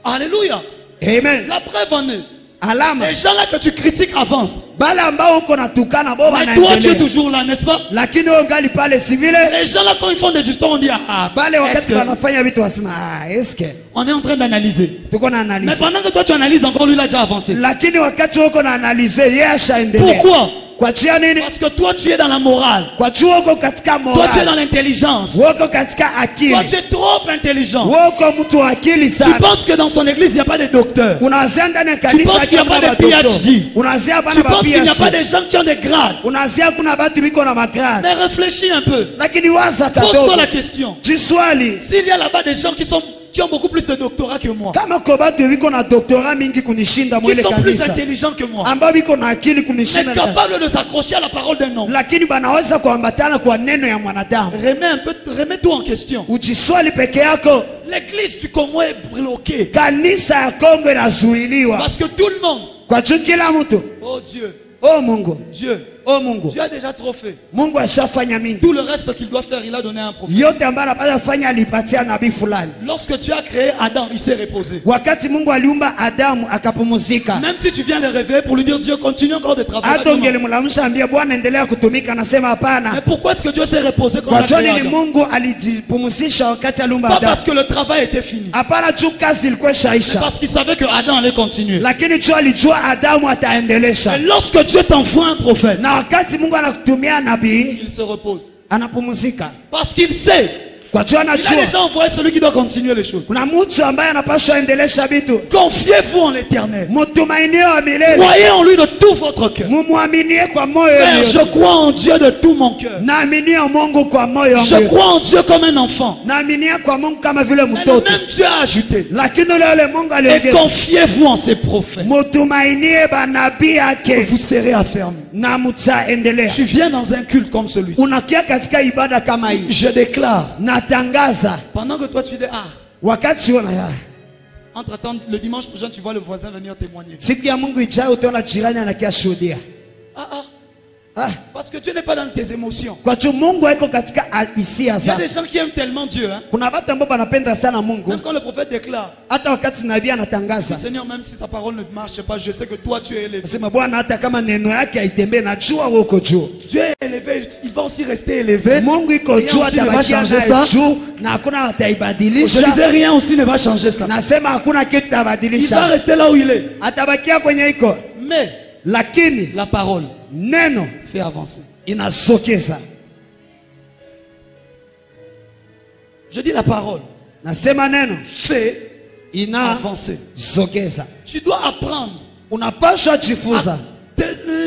Alléluia. Amen. La preuve en est. Alama. Les gens là que tu critiques avancent. Bale ambao uko natukana bo Mais toi, tu es wanaendelea. toujours là, n'est-ce pas? Lakini wewe ungali pale si vile. Les gens là, quand ils font des histoires, on dit, ah, Bale est-ce wakati que- wanafanya vitu wasema eske on est en train d'analyser. tuko na Mais analyse. pendant que toi, tu analyses, encore lui, il a déjà avancé. Lakini wakati uko na analyze yeye ashaendelea. Pourquoi? Kwa jia nini? Parce que toi tu es dans la morale. Kwa jua uko katika Toi tu es morale. dans l'intelligence. Woko katika Toi akili. tu es trop intelligent. Woko mtu wa akili Tu sana. penses que dans son église il n'y a pas de docteurs. Unazia ndani ya Tu kanisa penses qu'il n'y a kuna pas de badokto. PhD. Unazia Tu bana ba penses qu'il n'y a pas PhD. des gens qui ont des grades. Unazia kuna batu biko na magrade. Mais réfléchis un peu. Lakini waza Pose-toi kadogo. la question. Jiswali. S'il y a là-bas des gens qui ont beaucoup plus de doctorats que moi, Kama ko batu biko na doktora mingi kunishinda qui mwele sont plus kanisa. intelligents que moi, Ambao biko na akili mais kunishinda. capables de s'accrocher à la parole d'un homme. Lakini banaweza kuambatana kwa neno ya mwanadamu. Remets-toi en question. Ujiswali peke yako. L'église du Congo est bloquée. Kanisa ya Kongo inazuiliwa. Parce que tout le monde, Kwa juu kila mtu. oh Dieu, Oh Mungu. Dieu, Oh Mungu. Dieu a déjà trop fait. Mungu ashafanya mingi. Tout le reste qu'il doit faire, il a donné à un prophète. Yote ambayo anapaswa fanya alipatia nabii fulani. Lorsque tu as créé Adam, il s'est reposé. Wakati Mungu aliumba Adamu akapumzika. Même si tu viens le réveiller pour lui dire Dieu continue encore de travailler. Hata ungelimlamusha ambia Bwana endelea kutumika, anasema Mais hapana. pourquoi est-ce que Dieu s'est reposé quand il Kwa a créé joni ni Adam? Mungu alijipumzisha wakati aliumba Pas Adamu. parce que le travail était fini, Hapana juu kazi ilikuwa mais shaisha. parce qu'il savait que Adam allait continuer. Lakini juu alijua Adamu ataendelesha. Et lorsque Dieu t'envoie un prophète, Na wakati Mungu anakutumia nabii, il se repose. anapumzika. Parce qu'il sait, Kwa juu il a anajua déjà envoyé celui qui doit continuer les choses. kuna mtu ambaye anapaswa endelesha vitu. Confiez-vous en l'éternel. Mtumainio wa milele. Croyez en lui de tout votre cœur. Mumuaminie kwa moyo Père, yote. je crois en Dieu de tout mon cœur. Naaminia Mungu kwa moyo wangu Je yote. crois en Dieu comme un enfant. Naaminia kwa Mungu kama vile Mais le mtoto. même Dieu a ajouté. Lakini leo Mungu Et aliongeza. confiez-vous en ses prophètes. Mutumainie banabii Et yake vous serez affermis. na mutaendelea. Tu viens dans un culte comme celui-ci. Unakia katika ibada kama hii. Je déclare, Natangaza pendant que toi tu dis, ah, wakati entre-temps, le dimanche prochain, tu vois le voisin venir témoigner. siku ya Mungu ijayo utaona jirani anakia shuhudia. Parce que tu n'es pas dans tes émotions. Kwa juu Mungu haiko katika hisia Il y a zako. des gens qui aiment tellement Dieu. Hein? Kuna watu ambao wanapenda sana Mungu. Même quand le prophète déclare, Hata wakati nabii anatangaza. Seigneur, même si sa parole ne marche pas, je sais que toi tu es élevé. Nasema Bwana hata kama neno yake haitembee najua wewe uko juu. Dieu est élevé, il va aussi rester élevé. Mungu iko Rien juu aussi ne va atabakia changer ça. naye juu na hakuna Je ataibadilisha. disais, rien aussi ne va changer ça. Nasema hakuna kitu Il va tabadilisha. rester là où il est. Atabakia kwenye iko. Mais Lakini la parole neno fait avancer. inasokeza. Je dis la parole Nasema neno fait avancer. inasogeza. Tu dois apprendre Unapaswa à jifunza te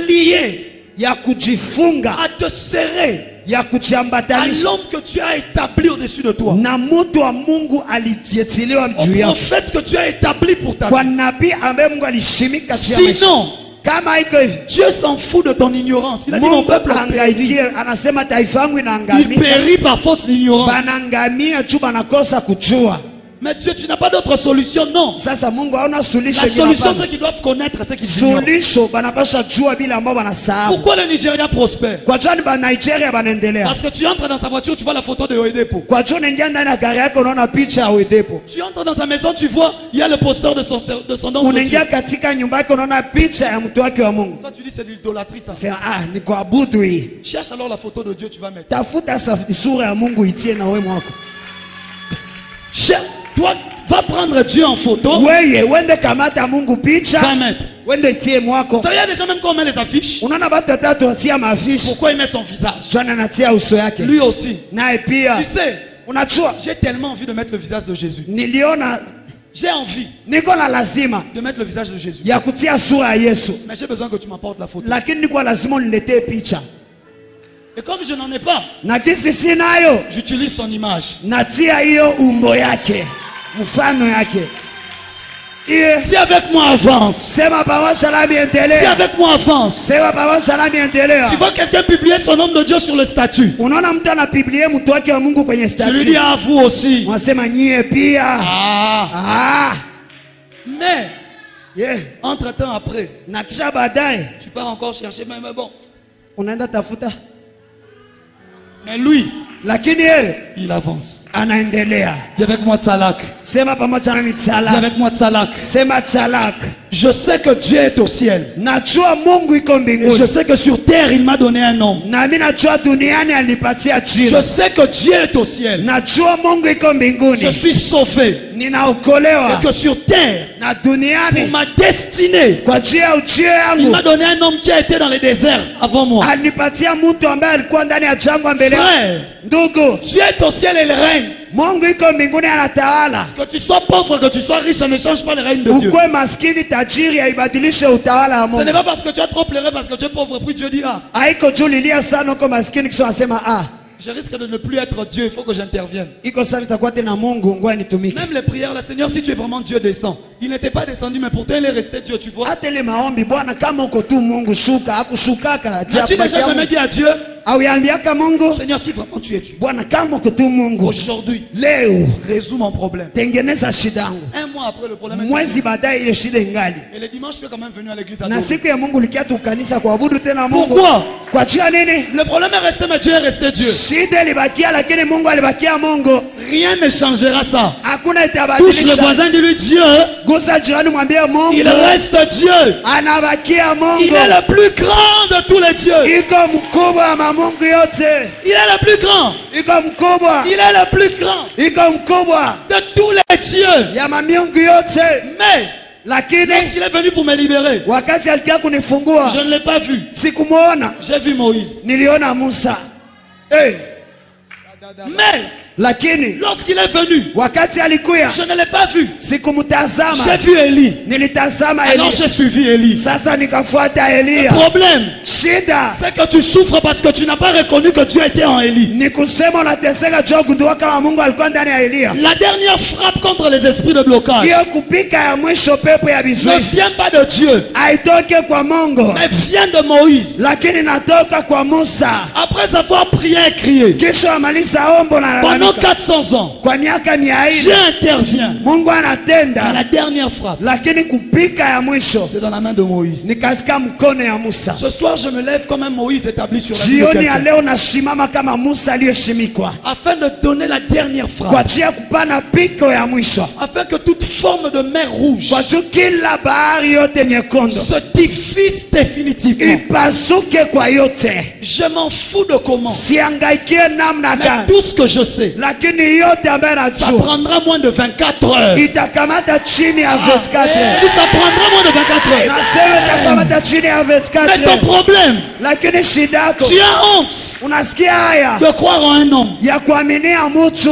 lier, ya kujifunga, à te serrer ya à kujiambatanisha l'homme que tu as établi au-dessus de toi. na mtu wa Mungu alitietiliwa Au juu yako. prophète que tu as établi pour ta Kwa vie. nabii ambaye Mungu alishimika juu ya maisha. Sinon, Kama iko hivi Dieu s'en fout de ton ignorance. Il a dit mon Mungu peuple périt. angaikie, anasema taifa yangu Il inaangamia. périt par faute d'ignorance. Banangamia juu banakosa kujua. Mais Dieu, tu n'as pas d'autre solution. Non. Sasa Mungu haona suluhisho. La solution, c'est qu'ils doivent connaître ce qu'ils ignorent. Suluhisho banapasha jua bila ambao banasahau. Pourquoi le Nigeria prospère? Kwa jua ni ba Nigeria banaendelea. Parce que tu entres dans sa voiture, tu vois la photo de Oedepo. Kwa jua unaingia ndani ya gari yako unaona picha ya Oedepo. Tu entres dans sa maison, tu vois, il y a le poster de son nom. Unaingia katika nyumba yake unaona picha ya mtu wake wa Mungu. Toi, tu dis c'est de l'idolâtrie ça. Sema ni kuabudu hii. Cherche alors la photo de Dieu, tu vas mettre. Tafuta sura ya Mungu itie na wewe mwako. Toi, va prendre Dieu en photo. Wewe wende kamata Mungu picha. Va mettre. Wende itie mwako. Vous savez, il y a des gens même quand on met les affiches. Unaona watu watatu watia mafishi. Pourquoi il met son visage? Jana anatia uso yake. Lui aussi. Naye pia. Tu sais, Unachua. j'ai tellement envie de mettre le visage de Jésus. Niliona J'ai envie niko na lazima de mettre le visage de Jésus. ya kutia sura ya Yesu. Mais j'ai besoin que tu m'apportes la photo. Lakini niko lazima uniletee picha. Et comme je n'en ai pas, Na kisi sinayo j'utilise son image. natia hiyo umbo yake. Mfano yake. Si avec moi avance, Sema pamoja na si miendelea. avec moi avance, Sema pamoja na miendelea. tu vois quelqu'un publier son nom de Dieu sur le statut. Unaona mtu anabiblia mtu wake wa Mungu kwenye Tu lui dis statue. à vous aussi. Unasema nyie pia. Ah. Mais, Yeah. entre-temps après, Na kisha baadaye tu pars encore chercher, mais bon. unaenda tafuta. Mais lui, Lakini yeye il avance. anaendelea. Dis avec moi Tsalak. Sema pamoja na Dis Tsalak. avec moi Tsalak. Sema Tsalak. Je sais que Dieu est au ciel. Najua Mungu iko Et je mbinguni. sais que sur terre, il m'a donné un nom. Na mimi najua duniani alinipatia Je jina. sais que Dieu est au ciel. Najua Mungu iko Je mbinguni. suis sauvé. Ninaokolewa. Et que sur terre, Na pour duniani ma destinée, kwa ajili ya ujio il yangu m'a donné un homme qui a été dans les déserts avant moi. alinipatia mtu ambaye alikuwa ndani ya jangwa mbele yangu. Frère, Ndugu, Dieu est au ciel et il règne. Mungu iko mbinguni anatawala. Que tu sois pauvre, que tu sois riche, ça ne change pas le règne de Dieu. Ukwe maskini tajiri haibadilishe utawala wa Ce n'est Mungu. pas parce que tu as trop pleuré, parce que tu es pauvre, puis Dieu dit, ah, Haiko juu lilia sana uko maskini kisha wasema je risque de ne plus être Dieu, il faut que j'intervienne. iko sana nitakuwa tena Mungu ngoja nitumike. Même les prières, là, Seigneur, si tu es vraiment Dieu, descends. Il n'était pas descendu, mais pourtant il est resté Dieu, tu vois. Hata ile maombi Bwana kama uko tu Mungu shuka, hakushukaka. N'as-tu déjà jamais dit à Dieu, Au yambiaka Mungu, Seigneur, si vraiment tu es Dieu, Bwana kama uko tu Mungu, aujourd'hui, leo résous mon problème. tengeneza shida yangu. Un mois après le problème est Mwezi baadaye hiyo shida ingali. et le dimanche, tu es quand même venu à l'église à Na Tours. siku ya Mungu likia tu kanisa kuabudu tena Mungu. Pourquoi? Kwa chia nini? Le problème est resté, mais Dieu est resté Dieu. Shida ilibakia lakini Mungu alibakia Mungu. Rien ne changera ça. Hakuna Touche le itabadilisha. voisin, dis-lui Dieu, Gusa jirani mwambie Mungu. il reste Dieu. Anabakia Mungu. Il est le plus grand de tous les dieux. Iko mkubwa wa mamungu yote. Il est le plus grand. Iko mkubwa. Il est le plus grand Iko mkubwa de tous les dieux. ya mamiungu yote. Mais Lakini lorsqu'il est venu pour me libérer, wakati alikia kunifungua je ne l'ai pas vu. sikumuona, J'ai vu Moïse. niliona Musa. Hey. Mais Lakini lorsqu'il est venu, wakati alikuya je ne l'ai pas vu. J'ai sikumtazama, vu Élie. nilitazama Alors Elia. j'ai suivi Élie. Sasa nikafuata Le Elia. problème, Shida c'est que tu souffres parce que tu n'as pas reconnu que Dieu était en Élie. ni kusema unateseka juu kujua kama Mungu alikuwa ndani ya Elia. La dernière frappe contre les esprits de blocage Hiyo kupika ya mwisho pepo ya ne vizuizi vient pas de Dieu, haitoke kwa Mungu, mais vient de Moïse. lakini natoka kwa Musa. Après avoir prié et crié Kisha amaliza ombo na pendant lalamika 400 ans, kwa miaka Dieu 400. intervient. Mungu À la anatenda, dernière frappe, lakini kupika ya mwisho c'est dans la main de Moïse. ni katika mkono ya Musa. Ce soir, je me lève comme un Moïse établi sur la vie de Jioni ya quelqu'un, leo nasimama kama Musa aliyeshimikwa afin de donner la dernière kwa frappe, ajili ya kupana piko ya mwisho, afin que toute forme de mer rouge kwa juu kila bahari yote nyekundu se diffuse définitivement. ipasuke kwa yote. Je m'en fous de comment, Siangaikie namna mais gani, tout ce que je sais, lakini yote ambayo ça najua prendra moins de 24 heures. itakamata chini ya Ah, 24 et ça prendra moins de 24 heures. nasema itakamata chini ya Mais ton 24, problème, lakini shida yako tu as honte unasikia haya de croire en un homme. ya kuaminia mtu.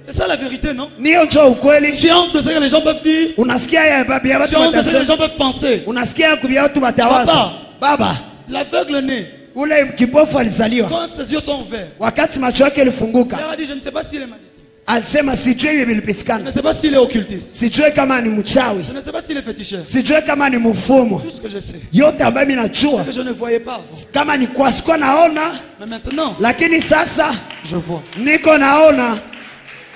C'est ça la vérité, non? Niyo njo ukweli. Tu as honte de ce que les gens peuvent dire. Unasikia haya ya Tu watu as honte de ce que les watasema, gens peuvent penser. unasikia ya kubia watu watawaza. Baba, L'aveugle né, ule kipofu alizaliwa quand ses yeux sont ouverts, wakati macho yake ilifunguka, il a dit, je ne sais pas s'il est magicien. alisema sijui hivi Je ne vilipitikana, sais pas s'il est occultiste. sijui kama ni mchawi, Je ne sais pas s'il est féticheur. sijui kama ni mfumo. Tout ce que je sais, Yote ambayo mimi najua que je ne voyais pas avant. kama ni kwa sikuwa naona, Mais maintenant, lakini sasa je vois. niko naona.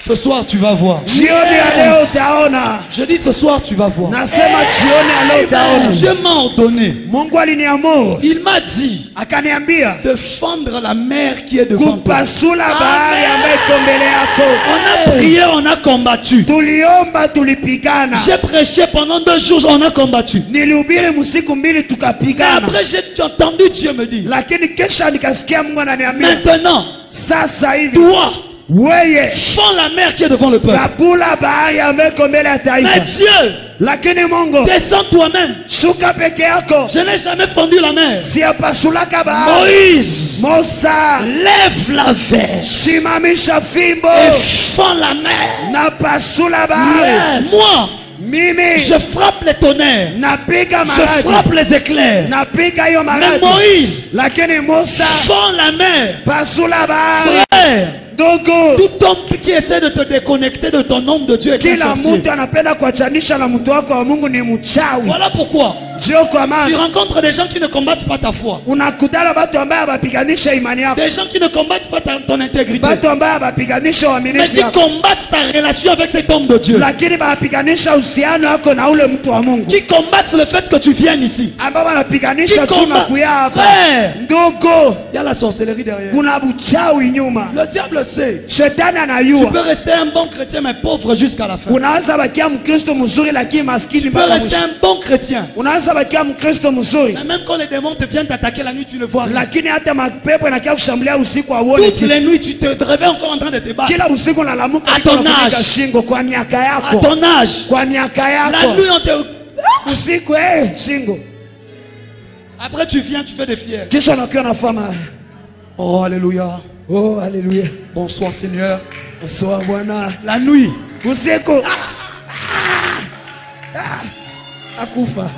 Ce soir, tu vas voir. Jioni ya leo utaona. Je dis ce soir, tu vas voir. Nasema jioni ya leo utaona. Dieu m'a ordonné. Mungu aliniamuru, Il m'a dit akaniambia de fendre la mer qui est devant toi. kupasula bahari ambayo iko mbele yako. On a prié, on a combattu. Tuliomba, tulipigana. J'ai prêché pendant 2 jours, on a combattu. Nilihubiri msiku mbili Et tukapigana. après, j'ai entendu Dieu me dire, Lakini kesha nikasikia Mungu ananiambia, maintenant, sasa hivi toi, weye fends la mer qui est devant le peuple. kapula bahari ambayo iko mbele ya Mais taifa. Dieu, Lakini Mungu, descends toi-même. shuka peke yako. Je n'ai jamais fendu la mer. Siyapasulaka bahari. Moïse, Musa, lève la verge simamisha fimbo et fends la mer. na pasula bahari. Moi, Mimi je frappe les tonnerres. napiga Je maradi, frappe les éclairs. napiga hiyo Mais maradi. Moïse, Lakini Musa, fends la mer. pasula bahari. Frère, Ndugu, tout homme qui essaie de te déconnecter de ton homme de Dieu est un kila sorcier. mtu anapenda kuachanisha na mtu wako wa Mungu ni mchawi. Voilà pourquoi Ndio kwa tu maana rencontres des gens qui ne combattent pas ta foi. unakutana watu ambao hawapiganisha imani yako, Des gens qui ne combattent pas ton intégrité. watu ambao hawapiganisha Mais uaminifu qui yako, combattent ta relation avec cet homme de Dieu. lakini wanapiganisha uhusiano wako na ule mtu wa Mungu, Qui combattent le fait que tu viennes ici. ambao wanapiganisha Qui chuma combat- kuya hapa. Frère, Ndugu, il y a la sorcellerie derrière. kuna uchawi nyuma. Le diable sait. Shetani Tu anayua. peux rester un bon chrétien mais pauvre jusqu'à la fin. Unaweza bakia Mkristo mzuri lakini maskini Tu peux mpaka rester mwisho. un bon chrétien. Unaweza bakia Mkristo mzuri Mais même quand les démons te viennent t'attaquer la nuit, tu ne vois rien. lakini hata mapepo yanakia kushambulia usiku auone Toutes kitu. les nuits, tu te réveilles encore en train de te battre. Kila usiku unalamuka À liko ton unakunika âge. shingo kwa miaka À yako. ton âge. Kwa miaka La yako. nuit, on te... Usiku shingo. Après, tu viens, tu fais des fiers. Kisha unakiwa na fama. Oh, alléluia. Oh, alléluia. Bonsoir, Seigneur. Bonsoir Bwana. La nuit. Usiku. Akufa.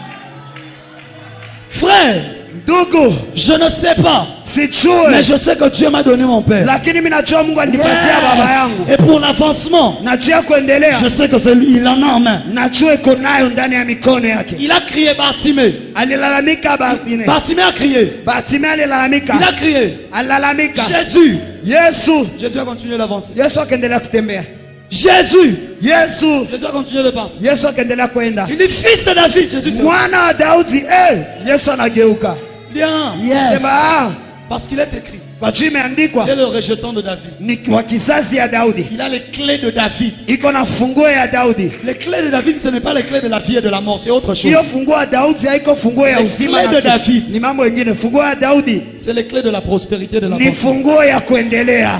Frère, Ndugu, je ne sais pas. sijui. Mais je sais que Dieu m'a donné mon père. Lakini mimi najua Mungu alinipatia baba yangu. Et pour l'avancement, Najua kuendelea. je sais que c'est lui, il en a en main. Najua iko nayo ndani ya mikono yake. Il a crié Bartimée. Alilalamika Bartime. Bartimée a crié. Bartime Il a alilalamika. crié. Alilalamika. Jésus. Yesu. Jésus a continué d'avancer. Yesu akaendelea kutembea. Jésus. Yesu. Jésus a continué de partir. Yesu akaendelea kwenda. Il dit fils de David. Jésus c'est Mwana wa Daudi, Yesu anageuka. bien. Sema Parce qu'il est écrit. kwa juu imeandikwa Il est le rejeton de David. ni wa kizazi ya Daudi. Il a les clés de David. Iko na funguo ya Daudi. Les clés de David, ce n'est pas les clés de la vie et de la mort, c'est autre chose. Hiyo funguo ya Daudi haiko funguo ya Les uzima clés na de David. ni mambo mengine. Funguo ya Daudi C'est les clés de la prospérité de la ni vie. funguo ya kuendelea.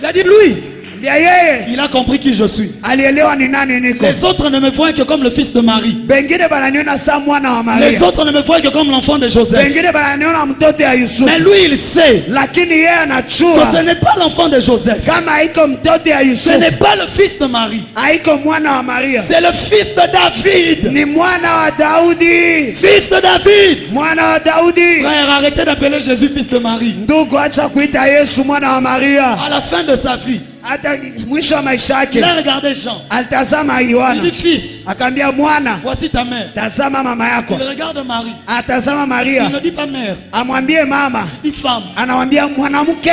Il a dit lui, Bia yeye il a compris qui je suis. alielewa ni nani niko. Les autres ne me voient que comme le fils de Marie. Bengine bananiona saa mwana wa Les Maria. autres ne me voient que comme l'enfant de Joseph. Bengine bananiona mtoto ya Yusufu. Mais lui, il sait Lakini yeye que anachua ce n'est pas l'enfant de Joseph. kama haiko mtoto ya Ce Yusufu, n'est pas le fils de Marie. haiko mwana wa Maria, C'est le fils de David. ni mwana wa Daudi. Fils de David. Mwana wa Daudi. Frère, arrêtez d'appeler Jésus fils de Marie. Ndugu, acha kuita Yesu mwana wa Maria. À la fin de sa vie, Hata mwisho wa maisha il yake a regardé Jean. alitazama Il Yohana, dit fils, akaambia mwana, voici ta mère. tazama mama yako. Il regarde Marie. Atazama Il Maria, ne dit pas mère, amwambie mama, il dit femme. anamwambia mwanamke.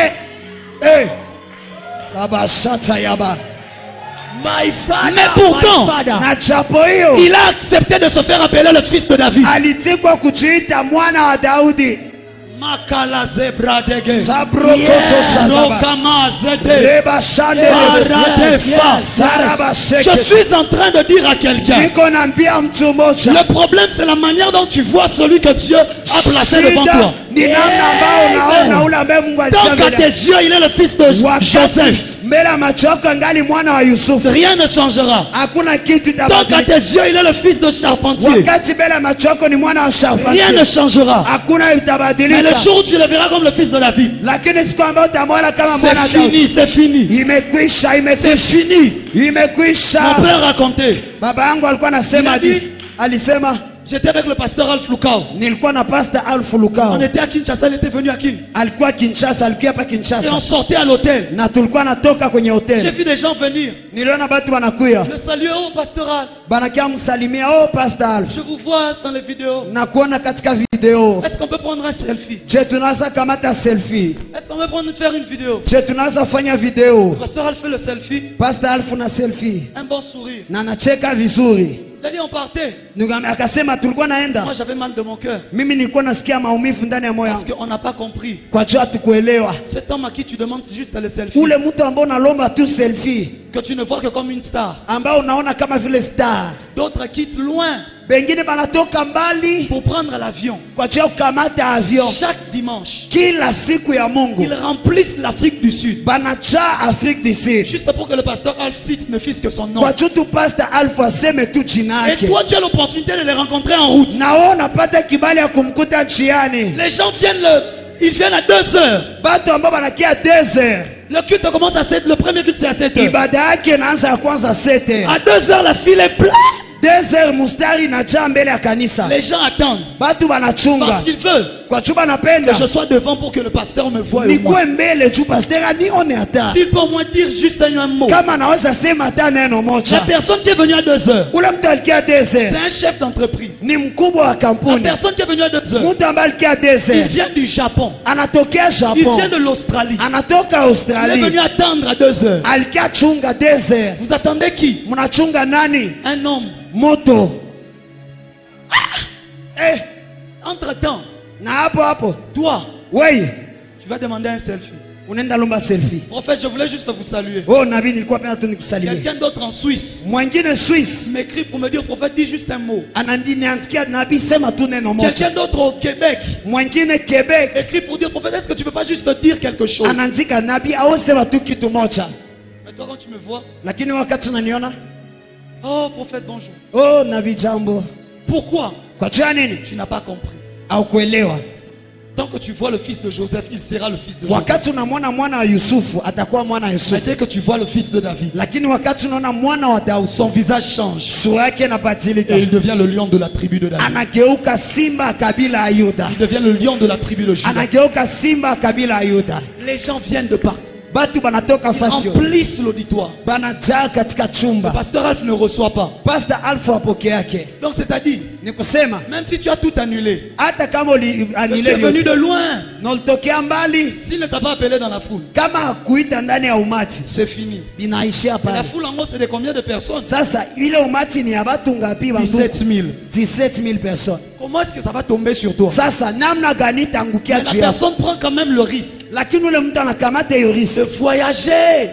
Baba shata yaba. Mais pourtant, Na japo hiyo il a accepté de se faire appeler le fils de David. alitikwa kujiita mwana wa Daudi. Makala zebra dege. Sabrokoto shadaba. Rokama zete. Leba shande Paradefa. Saraba Je sheke. suis en train de dire à quelqu'un, Niko naambia mtu mmoja, le problème c'est la manière dont tu vois celui que Dieu a placé devant shida toi. ni namna ambao unaona ule ambaye Mungu Donc à alisema tes yeux, il est le fils de Joseph. mbele ya macho yako angali mwana wa Yusufu. Rien ne changera. Hakuna kitu Donc à itabadilika. tes yeux, il est le fils de charpentier. Wakati mbele ya macho yako ni mwana wa Rien ne Charpentier, changera. hakuna Mais le itabadilika. jour où tu le verras comme le fils de David, Lakini siku ambayo utamwona kama c'est mwana wa Daudi, fini, c'est fini. imekwisha, C'est imekwisha, fini. Mon imekwisha. père racontait. Baba yangu alikuwa anasema Il a hadithi, dit- alisema J'étais avec le pasteur Alf Lukao. nilikuwa na Pastor Alfu On Lukao, était à Kinshasa, il était venu à Kin. alikuwa Kinshasa, alikuwa hapa Et on Kinshasa, sortait à l'hôtel. na tulikuwa natoka kwenye J'ai hoteli. vu des gens venir. Niliona batu wanakuya Le saluer, oh pasteur Alf. banakia msalimia, oh Pastor Alfu, Je vous vois dans les vidéos. na kuona katika video. Est-ce qu'on peut prendre un selfie? Je, tunaweza kamata selfie? Est-ce qu'on peut faire une vidéo? Je, tunaweza fanya video? Pasteur Alf fait le selfie. Pastor Alfu na selfie Un bon sourire. na nacheka vizuri. Il a dit on partait. Akasema tulikuwa naenda, Moi j'avais mal de mon cœur. mimi nilikuwa nasikia maumivu ndani ya moyo Parce wangu qu'on n'a pas compris. kwa jua tukuelewa. Cet homme à qui tu demandes c'est juste le selfie. Ule mtu ambao unalomba tu selfie, Que tu ne vois que comme une star. ambao unaona kama vile star, D'autres quittent loin bengine banatoka mbali pour prendre l'avion. kwa jua kukamata avion. Chaque dimanche, Kila siku ya Mungu ils remplissent l'Afrique du Sud. banajaa Afrique du Sud Juste pour que le pasteur Alf cite ne fisse que son nom. kwa jua tu Pastor Alfu aseme tu jina Et yake, toi tu as l'opportunité de les rencontrer en route. na wewe unapata kibali ya kumkuta njiani. Les gens ils viennent à 2 heures. Batu ambao banakia 2 heures, Le culte commence à 7, le premier culte c'est à 7 heures. ibada yake inaanza ya kwanza 7 heures. À 2 heures la file est pleine. 2 heures mustari inajaa mbele ya kanisa, Les gens attendent. batu banachunga Parce qu'ils veulent kwa jua banapenda que je sois devant pour que le pasteur me voie. au moins. nikuwe mbele juu pasteur anione hata S'il peut au moins dire juste un mot. kama naweza sema hata neno La moja. personne qui est venue à 2 heures, Ule mtu alikia 2 c'est heures un chef d'entreprise. ni mkubwa wa La kampuni. personne qui est venue à 2 heures, Mtu ambaye alikia 2 il heures vient du Japon. anatokea Il Japon, vient de l'Australie. anatoka Il est venu Australie, attendre à 2 heures. alikia chunga 2 heures. Vous attendez qui? Mnachunga nani? Un homme. Moto. Entre-temps, Na hapo hapo toi, wewe tu vas demander un selfie. unaenda lomba selfie. Prophète, je voulais juste vous saluer. Oh nabii, nilikuwa pena tu nikusalimie. Quelqu'un d'autre en Suisse Mwingine Swiss m'écrit pour me dire, prophète, dis juste un mot. ananiandikia nabii, sema tu neno moja. Quelqu'un d'autre au Québec Mwingine Quebec écrit pour dire, prophète, est-ce que tu peux pas juste dire quelque chose? anaandika nabii au sema tu kitu moja. Mais toi, quand tu me vois, Lakini wakati unaniona, oh prophète, bonjour. oh nabii jambo. Pourquoi? Kwa jua nini? Tu n'as pas compris. Au kuelewa. Tant que tu vois le fils de Joseph, il sera le fils de Joseph. Wakati unamwona mwana wa Yusufu atakuwa mwana wa Mais Yusufu. dès que tu vois le fils de David, Lakini wakati unaona mwana wa Daudi, son visage change sura yake inabadilika. et il devient le lion de la tribu de David. Anageuka simba kabila ya Yuda. Il devient le lion de la tribu de Juda. Anageuka simba kabila ya Yuda. Les gens viennent de partout. Batu banatoka Ils fasio. remplissent l'auditoire. Banajaa katika Le chumba. pasteur Alf ne reçoit pas. Pastor Alpha apokee yake. Donc c'est-à-dire, Ni kusema même si tu as tout annulé, hata kama que tu es ulianile venu de loin, na ulitokea mbali, s'il ne t'a pas appelé dans la foule, kama hakuita ndani ya umati, c'est fini. inaishia Et la pale. foule en gros, c'est de combien de personnes? Sasa ile umati ni ya watu ngapi? 17 000. 17 000 personnes. Comment est-ce que ça va tomber sur toi? Sasa namna gani tangukia Mais la juu yako? personne prend quand même le risque Lakini ule mtu anakamata hiyo de risk, voyager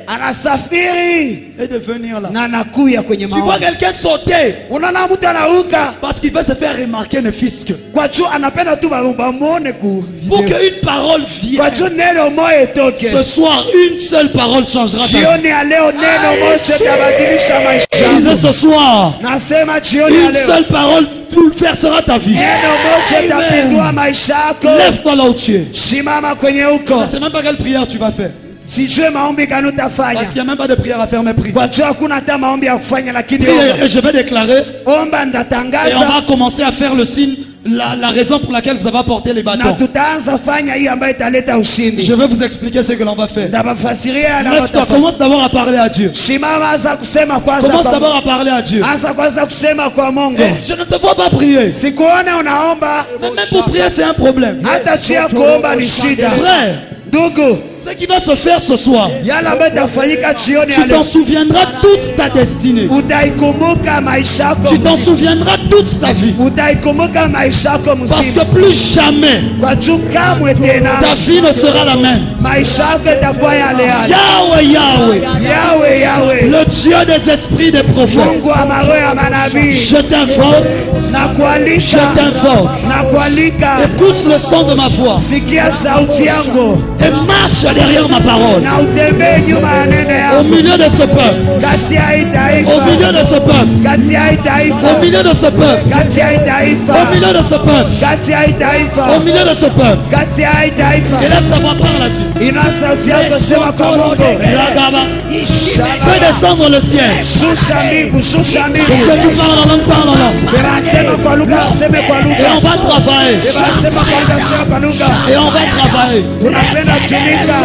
anasafiri et de venir là. na anakuya kwenye Tu vois maombi. quelqu'un sauter Unaona mtu anaruka parce qu'il veut se faire remarquer, ne fisque. kwa juu anapenda tu bamuone ku Pour video. qu'une parole vienne. Kwa juu neno moja itoke. Ce soir, une seule parole changera ta vie. Jioni ya leo neno moja tabadilisha maisha Je disais yako. ce soir, Nasema jioni ya une leo seule parole bouleversera ta vie. neno moja tapindua maisha yako. Lève-toi là où tu es. Simama kwenye Je huko. ne sais même pas quelle prière tu vas faire. Sijue maombi gani utafanya. Parce qu'il n'y a même pas de prière à faire, mais prie. Kwa juu hakuna hata maombi ya kufanya, lakini Prie omba. et je vais déclarer. Omba Et on ndatangaza va commencer à faire le signe, la raison pour laquelle vous avez apporté les na bâtons. tutaanza fanya hii ambayo italeta ushindi. Je vais vous expliquer ce que l'on va faire. Ndabafasiria na Lève-toi, watafanya. commence d'abord à parler à Dieu. Simama, anza kusema kwanza Commence kwa d'abord à parler à Dieu. anza kwanza kusema kwa Mungu. Je ne te vois pas prier. Sikuone unaomba, Mais même pour prier, c'est un problème. hata chia kuomba ni shida. Frère, Ndugu, ce qui va se faire ce soir, yale ambayo itafanyika jioni ya tu t'en leo, souviendras toute ta destinée. utaikumbuka maisha yako Tu t'en mzima. souviendras toute ta vie. Utaikumbuka maisha yako Parce mzima. que plus jamais, Kwa juu kamwe ta tena vie ne sera la même. maisha yako itakuwa yale yale. Yahweh, Yahweh, Yawe, Yawe, le Dieu des esprits des prophètes, Mungu wa maroho ya manabii, je t'invoque, na je kualika, t'invoque. na kualika, Écoute le son de ma voix sikia sauti yangu et marche derrière ma parole. na utembee nyuma ya neno Au yangu, milieu de ce peuple, kati ya hii au taifa, milieu de ce peuple, kati ya hii au taifa, milieu de ce peuple, kati ya hii au taifa, milieu de ce peuple, kati ya hii au taifa, milieu de ce peuple. kati ya hii taifa. Élève ta voix, parle à Dieu. Ina sauti yako, sema kwa Mungu. Ragaba. Fais descendre le ciel. Shusha mbingu, shusha mbingu. Ceux qui parlent en langue, parlent en langue. Bebasema kwa lugha, seme kwa Et on lugha. va travailler. Bebasema kwa lugha, sema kwa lugha. Et on va travailler. Tunapenda tumika.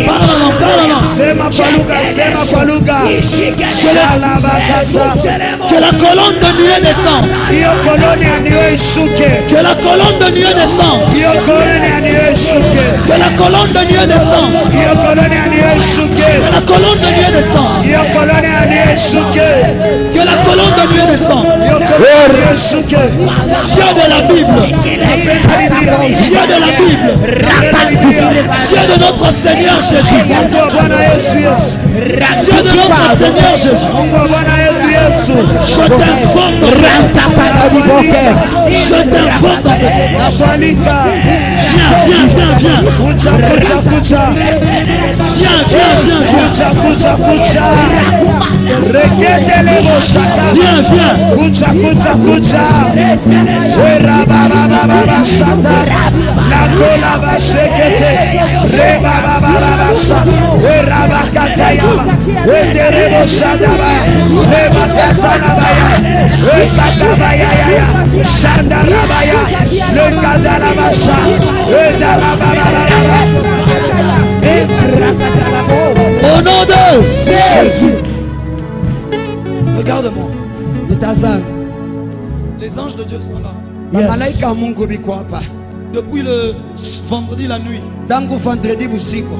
Parle en langue, parle en langue. Sema kwa lugha, sema kwa lugha. Shalabakasa. Que la colonne de nuée descende. Hiyo koloni ya niwe ishuke. Que la colonne de nuée descende. Hiyo koloni ya niwe ishuke. Que la colonne de nuée descende. Hiyo koloni ya niwe ishuke. Que la colonne de nuée descende. Hiyo koloni ya niwe ishuke. Que la colonne de nuée descende. Hiyo koloni ya niwe ishuke. Dieu de la Bible. Napenda Biblia. Dieu de la Bible. Napenda Biblia. Dieu de notre Seigneur Jésus. Mungu wa Bwana Yesu Yesu. Dieu de notre Seigneur Jésus. Mungu wa Bwana yetu Yesu. Je t'informe dans cette Je t'informe dans cette Nakualika. Viens. Kucha, kucha, kucha. Viens. Kucha, kucha, kucha. Reketele boshaka. Viens. Kucha, kucha, kucha. Wera baba baba bashata. Nakola bashekete. Re baba baba basha. Wera bakata yaba. Wendere boshada ba. Le bakasana baya. We kakabaya ya. Shanda rabaya. Le kadala basha. We dala baba baba. Au nom de Jésus. Regarde-moi. Nitazame. Les anges de Dieu sont là. Malaika wa Mungu biko hapa. Depuis le vendredi la nuit, Tangu vendredi busiku.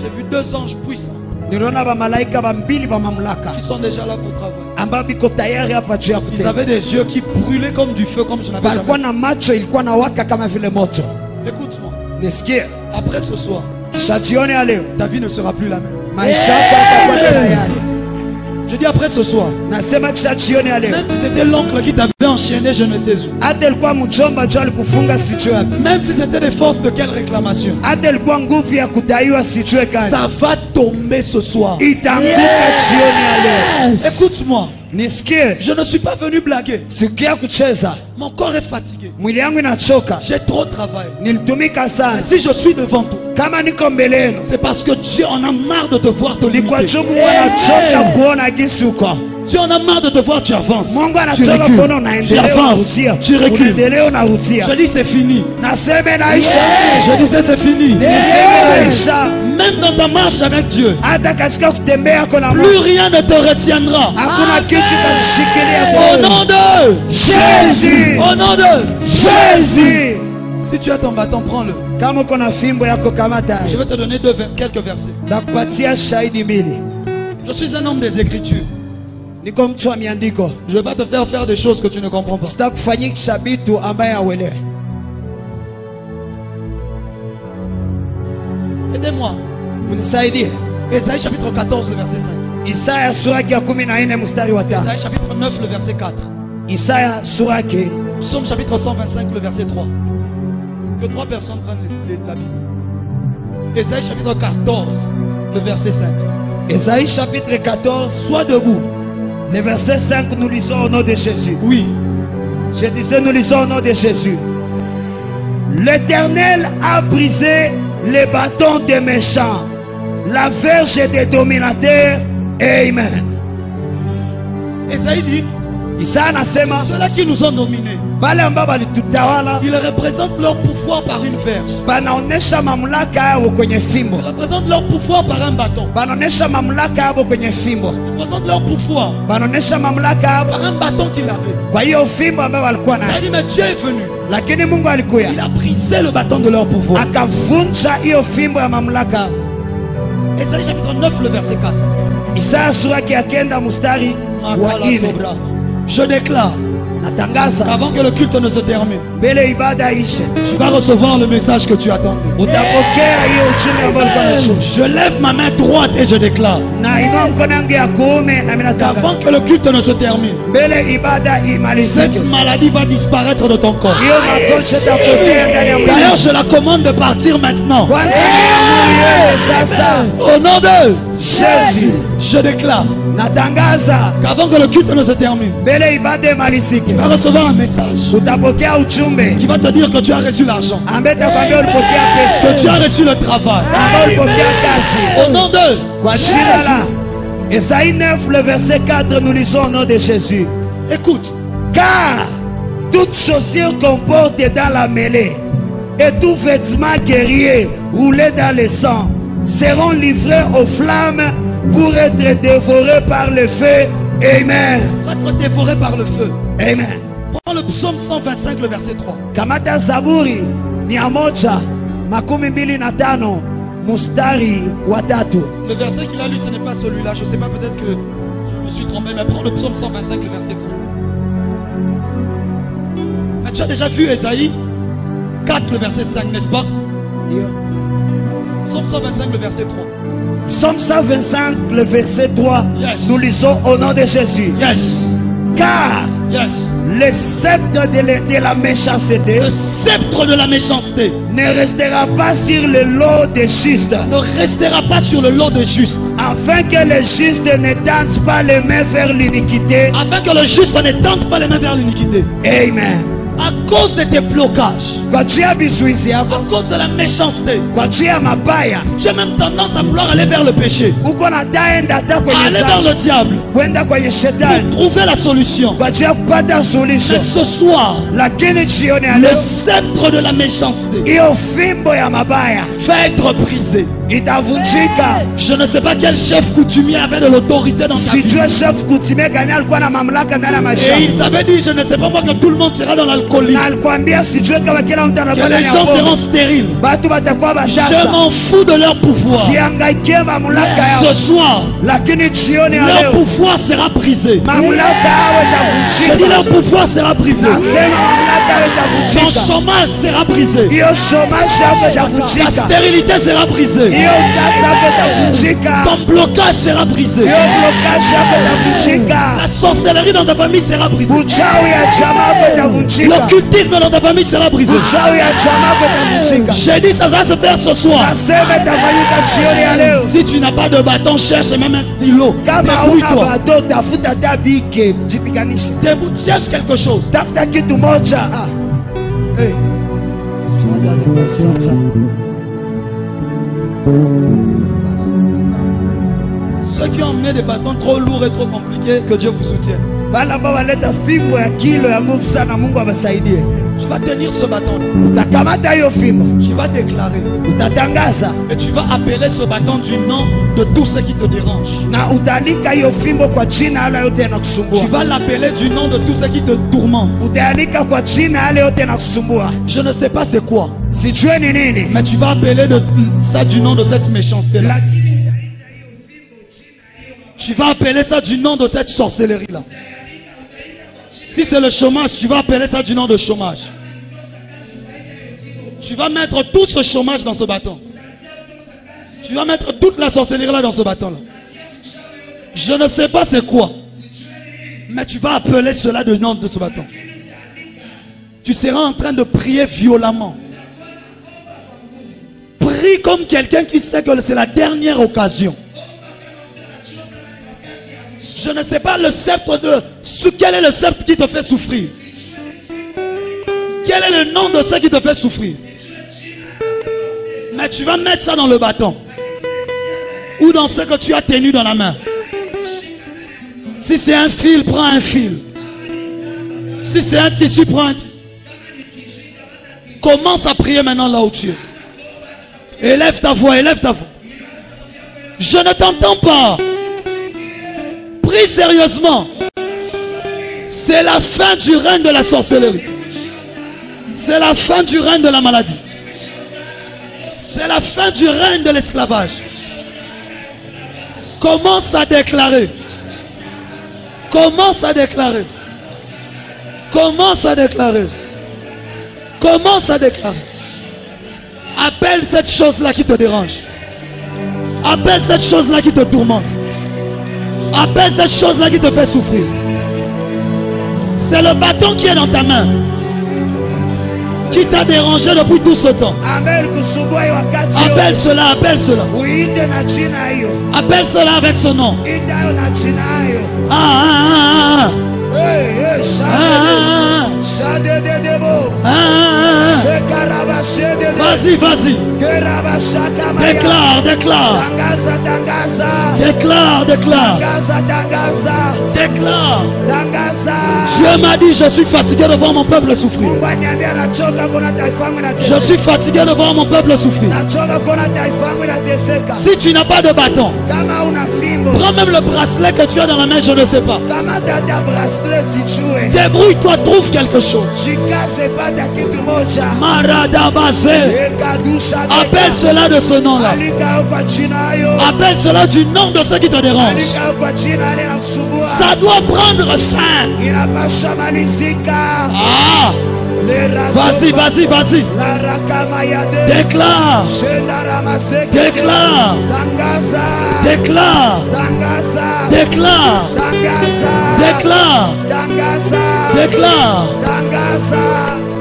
j'ai vu 2 anges puissants Niliona ba malaika ba mbili ba mamlaka qui sont déjà là pour travailler. ambao biko tayari hapa juu ya Ils kutenda. avaient des yeux qui brûlaient comme du feu, comme je n'avais Balikuwa jamais. na macho ilikuwa na waka kama vile moto. Écoute-moi. Nisikie. Après ce soir, kisha jioni ya leo ta vie ne sera plus la même. maisha yako yatakuwa tena yale. Je dis après ce soir, Nasema kisha jioni ya leo même si c'était l'oncle qui t'avait enchaîné, je ne sais où. hata ilikuwa mjomba jo alikufunga sijue wapi, Même si c'était des forces de quelle réclamation, hata ilikuwa nguvu ya kudaiwa sijue gani, ça va tomber ce soir. itaanguka jioni ya leo. Écoute-moi, Nisikie, je ne suis pas venu blaguer. sikia kucheza, Mon corps est fatigué. mwili yangu inachoka, J'ai trop travaillé. nilitumika sana. Et si je suis devant toi, Kama niko mbele yenu c'est parce que Dieu en a marre de te voir te ni kwa limiter. juu Mungu anachoka kuona jinsi uko. Dieu en a marre de te voir, tu avances. Mungu Tu anachoka recules. kuona Tu unaendelea avances. unarudia, Tu recules. unaendelea unarudia. Je dis c'est fini. Nasema naisha, Je disais c'est fini. nasema naisha. Même dans ta marche avec Dieu, Hata katika kutembea kuna plus Mungu rien ne te retiendra. hakuna kitu kakushikilia Au kwa nom de Jésus. Au nom de Jésus. Si tu as ton bâton, prends-le. Kama uko na fimbo yako kamata, Je vais te donner quelques versets. nakupatia shahidi mbili. Je suis un homme des Écritures. Niko mtu wa miandiko, Je vais pas te faire faire des choses que tu ne comprends pas. sitakufanyikisha vitu ambaye hauelewi. Aidez-moi. Unisaidie. Ésaïe chapitre 14, le verset 5. Isaya sura yake ya 14 mstari wa 5. Ésaïe chapitre 9, le verset 4. Isaya sura yake Psaume chapitre 125, le verset 3. Que 3 personnes prennent la Bible. Ésaïe chapitre 14, le verset 5. Ésaïe chapitre 14, Sois debout. le verset 5, nous lisons au nom de Jésus. Oui. Je disais, nous lisons au nom de Jésus. L'Éternel a brisé les bâtons des méchants, la verge des dominateurs. Amen. Ésaïe dit, Isaya anasema ceux-là qui nous ont dominés, wale ambao walitutawala ils représentent leur pouvoir par une verge. wanaonesha mamlaka yao kwenye fimbo, Ils représentent leur pouvoir par un bâton. wanaonesha mamlaka yao kwenye fimbo, Ils représentent leur pouvoir wanaonesha mamlaka yao par un bâton qu'il avait. kwa hiyo fimbo ambayo walikuwa Il a nayo. dit, mais Dieu est venu. Lakini Mungu alikuya Il a brisé le bâton de leur pouvoir. akavunja hiyo fimbo ya mamlaka. Ésaïe chapitre 9, le verset 4. Isaya sura yake ya 9 mstari wa 4. Je déclare Natangaza qu'avant que le culte ne se termine, mbele ibada ishe, tu vas recevoir le message que tu attendais. utapokea hiyo ujumbe ambao ulikuwa unashuka. Je lève ma main droite et je déclare Na inua mkono yangu ya kuume na mimi qu'avant natangaza que le culte ne se termine, mbele ibada cette imalizike, maladie va disparaître de ton corps. hiyo magonjwa itapotea ndani ya mwili. D'ailleurs, je la commande de partir maintenant. Kwanza niamuru sasa, Au nom de Jésus, je déclare natangaza qu'avant que le culte ne se termine, mbele ibada imalizike, tu vas recevoir un message utapokea ujumbe qui va te dire que tu as reçu l'argent, ambaye takwambia ulipokea que pesa, tu as reçu le travail. ambao ulipokea kazi. Au nom de Kwa jina la Esaïe 9, le verset 4, nous lisons au nom de Jésus. Écoute, Car toute chaussure qu'on porte dans la mêlée et tout vêtement guerrier roulé dans le sang seront livrés aux flammes pour être dévorés par le feu. Amen. pour être dévoré par le feu. Amen. Prends le psaume 125, le verset 3. Kamata Zaburi 125 mustari wa 3. Le verset qu'il a lu, ce n'est pas celui-là. Je ne sais pas, peut-être que je me suis trompé, mais prends le psaume 125, le verset 3. Mais tu as déjà vu Ésaïe 4, le verset 5, n'est-ce pas? Psaume 125, le verset 3. Psaume 125, le verset 3. Yes. Nous lisons au nom de Jésus. Yes, Car yes. le sceptre de la méchanceté Le sceptre de la méchanceté ne restera pas sur le lot des justes, ne restera pas sur le lot des justes, afin que les justes ne tendent pas les mains vers l'iniquité. afin que le juste ne tente pas les mains vers l'iniquité. Amen. À cause de tes blocages, Kwa juu ya vizuizi à yako, cause de la méchanceté, kwa juu ya mabaya, tu as même tendance à vouloir aller vers le péché, uko na taenda hata kwenye aller vers dhambi, le diable, kwenda kwenye pour shetani, trouver la solution. kwa juu ya kupata Mais suluhisho. ce soir, Lakini jioni ya le leo, sceptre de la méchanceté hiyo fimbo ya mabaya va être brisé. itavunjika. Je ne sais pas quel chef coutumier avait de l'autorité dans sa vie. Sijue chef coutumier gani alikuwa na mamlaka ndani ya maisha. Et ils avaient dit, je ne sais pas moi, que tout le monde sera dans l'alcoolisme. Na alikwambia sijue kama kila mtu Que anakuwa les ndani ya gens seront pombe. stériles. Batu batakuwa Je batasa. m'en fous de leur pouvoir. Siangaikie mamlaka Ce yao. soir, Lakini jioni ya leur leo pouvoir sera brisé. mamlaka yao Je dis, leur itavunjika. pouvoir sera brisé. Nasema mamlaka yao Ton itavunjika. chômage sera brisé. Hiyo chômage yako Ta itavunjika. stérilité sera brisée. Hiyo utasa yako itavunjika. Ton blocage sera brisé. Hiyo blockage yako itavunjika. La sorcellerie dans ta famille sera brisée. Uchawi ya jamaa yako itavunjika. L'occultisme dans ta famille sera brisé. Uchawi ya jamaa yako itavunjika. J'ai dit, ça va se faire ce soir. Nasema itafanyika jioni ya leo. Si tu n'as pas de bâton, cherche même un stylo. Kama una Débrouille-toi. bado tafuta tabike, jipiganishe. Cherche quelque chose. Tafuta kitu moja. Hey. Ceux qui ont emmené des bâtons trop lourds et trop compliqués, que Dieu vous soutienne. Bala ambao waleta fimbo ya kilo ya nguvu sana, Mungu awasaidie. Tu vas tenir ce bâton. Utakamata hiyo fimbo, Tu vas déclarer. utatangaza Et tu vas appeler ce bâton du nom de tout ce qui te dérange. na utaalika hiyo fimbo kwa jina yale yote Tu yanakusumbua. vas l'appeler du nom de tout ce qui te tourmente. Utaalika kwa jina yale yote yanakusumbua. Je ne sais pas c'est quoi, Sijue ni nini, mais tu vas appeler ça du nom de cette méchanceté-là. Tu vas appeler ça du nom de cette sorcellerie-là. Si c'est le chômage, tu vas appeler ça du nom de chômage. Tu vas mettre tout ce chômage dans ce bâton. Tu vas mettre toute la sorcellerie-là dans ce bâton-là. Je ne sais pas c'est quoi, mais tu vas appeler cela du nom de ce bâton. Tu seras en train de prier violemment. Prie comme quelqu'un qui sait que c'est la dernière occasion. Je ne sais pas le sceptre de... Quel est le sceptre qui te fait souffrir? Quel est le nom de ce qui te fait souffrir? Mais tu vas mettre ça dans le bâton. Ou dans ce que tu as tenu dans la main. Si c'est un fil, prends un fil. Si c'est un tissu, prends un tissu. Commence à prier maintenant là où tu es. Élève ta voix, élève ta voix. Je ne t'entends pas. Prie sérieusement. C'est la fin du règne de la sorcellerie. C'est la fin du règne de la maladie. C'est la fin du règne de l'esclavage. Commence à déclarer. Commence à déclarer. Commence à déclarer. Commence à déclarer. Appelle cette chose-là qui te dérange. Appelle cette chose-là qui te tourmente. Appelle cette chose-là qui te fait souffrir. C'est le bâton qui est dans ta main, qui t'a dérangé depuis tout ce temps. Appelle cela, appelle cela. Appelle cela avec ce nom. Vas-y, vas-y. Déclare, déclare. Déclare, déclare. Déclare. Dieu m'a dit, je suis fatigué de voir mon peuple souffrir. Je suis fatigué de voir mon peuple souffrir. Si tu n'as pas de bâton, prends même le bracelet que tu as dans la main, je ne sais pas. Débrouille-toi, trouve quelque chose. Maradabazé. Appelle cela de ce nom-là. Appelle cela du nom de ce qui te dérange. Ça doit prendre fin. Ah! Vas-y, vas-y, vas-y. Déclare. Déclare. Déclare. Déclare. Déclare. Déclare.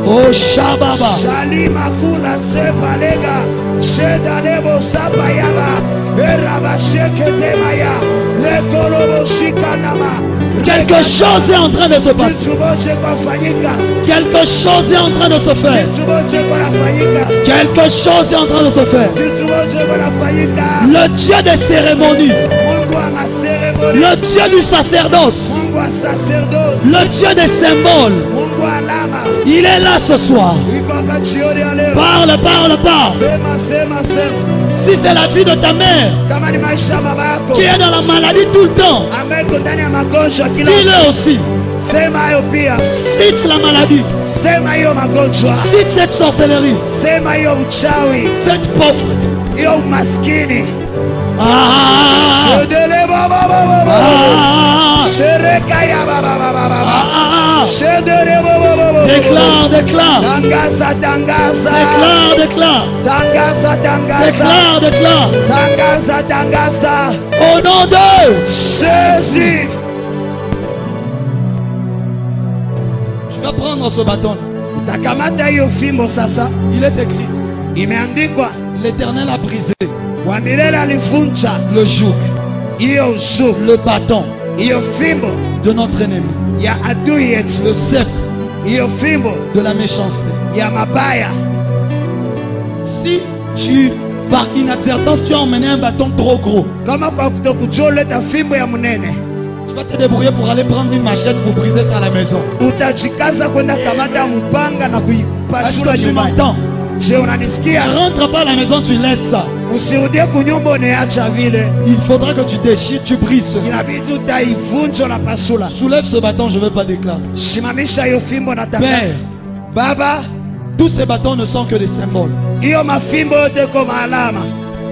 Oh Shababa. Shalima kula sepalega. Shedalebo sapayaba. Erabashekete maya. Lekolobo shikanama. Quelque chose est en train de se passer. Quelque chose est en train de se faire. Quelque chose est en train de se faire. Le Dieu des cérémonies. Le Dieu du sacerdoce. Le Dieu des symboles. iko alama. Il est là ce soir. Iko hapa jioni ya leo. Parle, parle, parle. Sema. Si c'est la vie de ta mère Kama ni maisha ya baba yako. qui est dans la maladie tout le temps, Ambaye iko ndani ya magonjwa kila. dis-le aussi. Sema hayo pia. Cite la maladie. Sema hiyo magonjwa. Cite cette sorcellerie. Sema hiyo uchawi. Cette pauvreté. Hiyo umaskini. Ah, Shedele baba baba. ah, Shereka ya baba baba. ah. Shedele baba baba. Déclare, déclare. Tangaza. Déclare, déclare. Tangaza. Déclare, déclare. Tangaza. Au nom de Jésus. Tu vas prendre ce bâton. Utakamata hiyo fimbo sasa. Il est écrit. Imeandikwa. L'Éternel a brisé Wa milele alivunja le joug, hiyo joug. le bâton Hiyo fimbo de notre ennemi, ya adui yetu. le sceptre Hiyo fimbo de la méchanceté. ya mabaya. Si tu, par inadvertance, tu as emmené un bâton trop gros, Kama kwa kutokujua uleta fimbo ya munene, tu vas te débrouiller pour aller prendre une machette pour briser ça à la maison. utajikaza kwenda kamata mpanga na Est-ce kuipasula que tu nyumbani. m'entends? Je, unanisikia? Ne rentre pas à la maison, tu laisses ça. Usirudie kunyumba uneacha vile. Il faudra que tu déchires, tu brises. Inabidi utaivunja na pasula. Soulève ce bâton, je ne veux pas déclarer. Simamisha hiyo fimbo na tangaza. Père, Baba, tous ces bâtons ne sont que des symboles. hiyo mafimbo yote kama alama.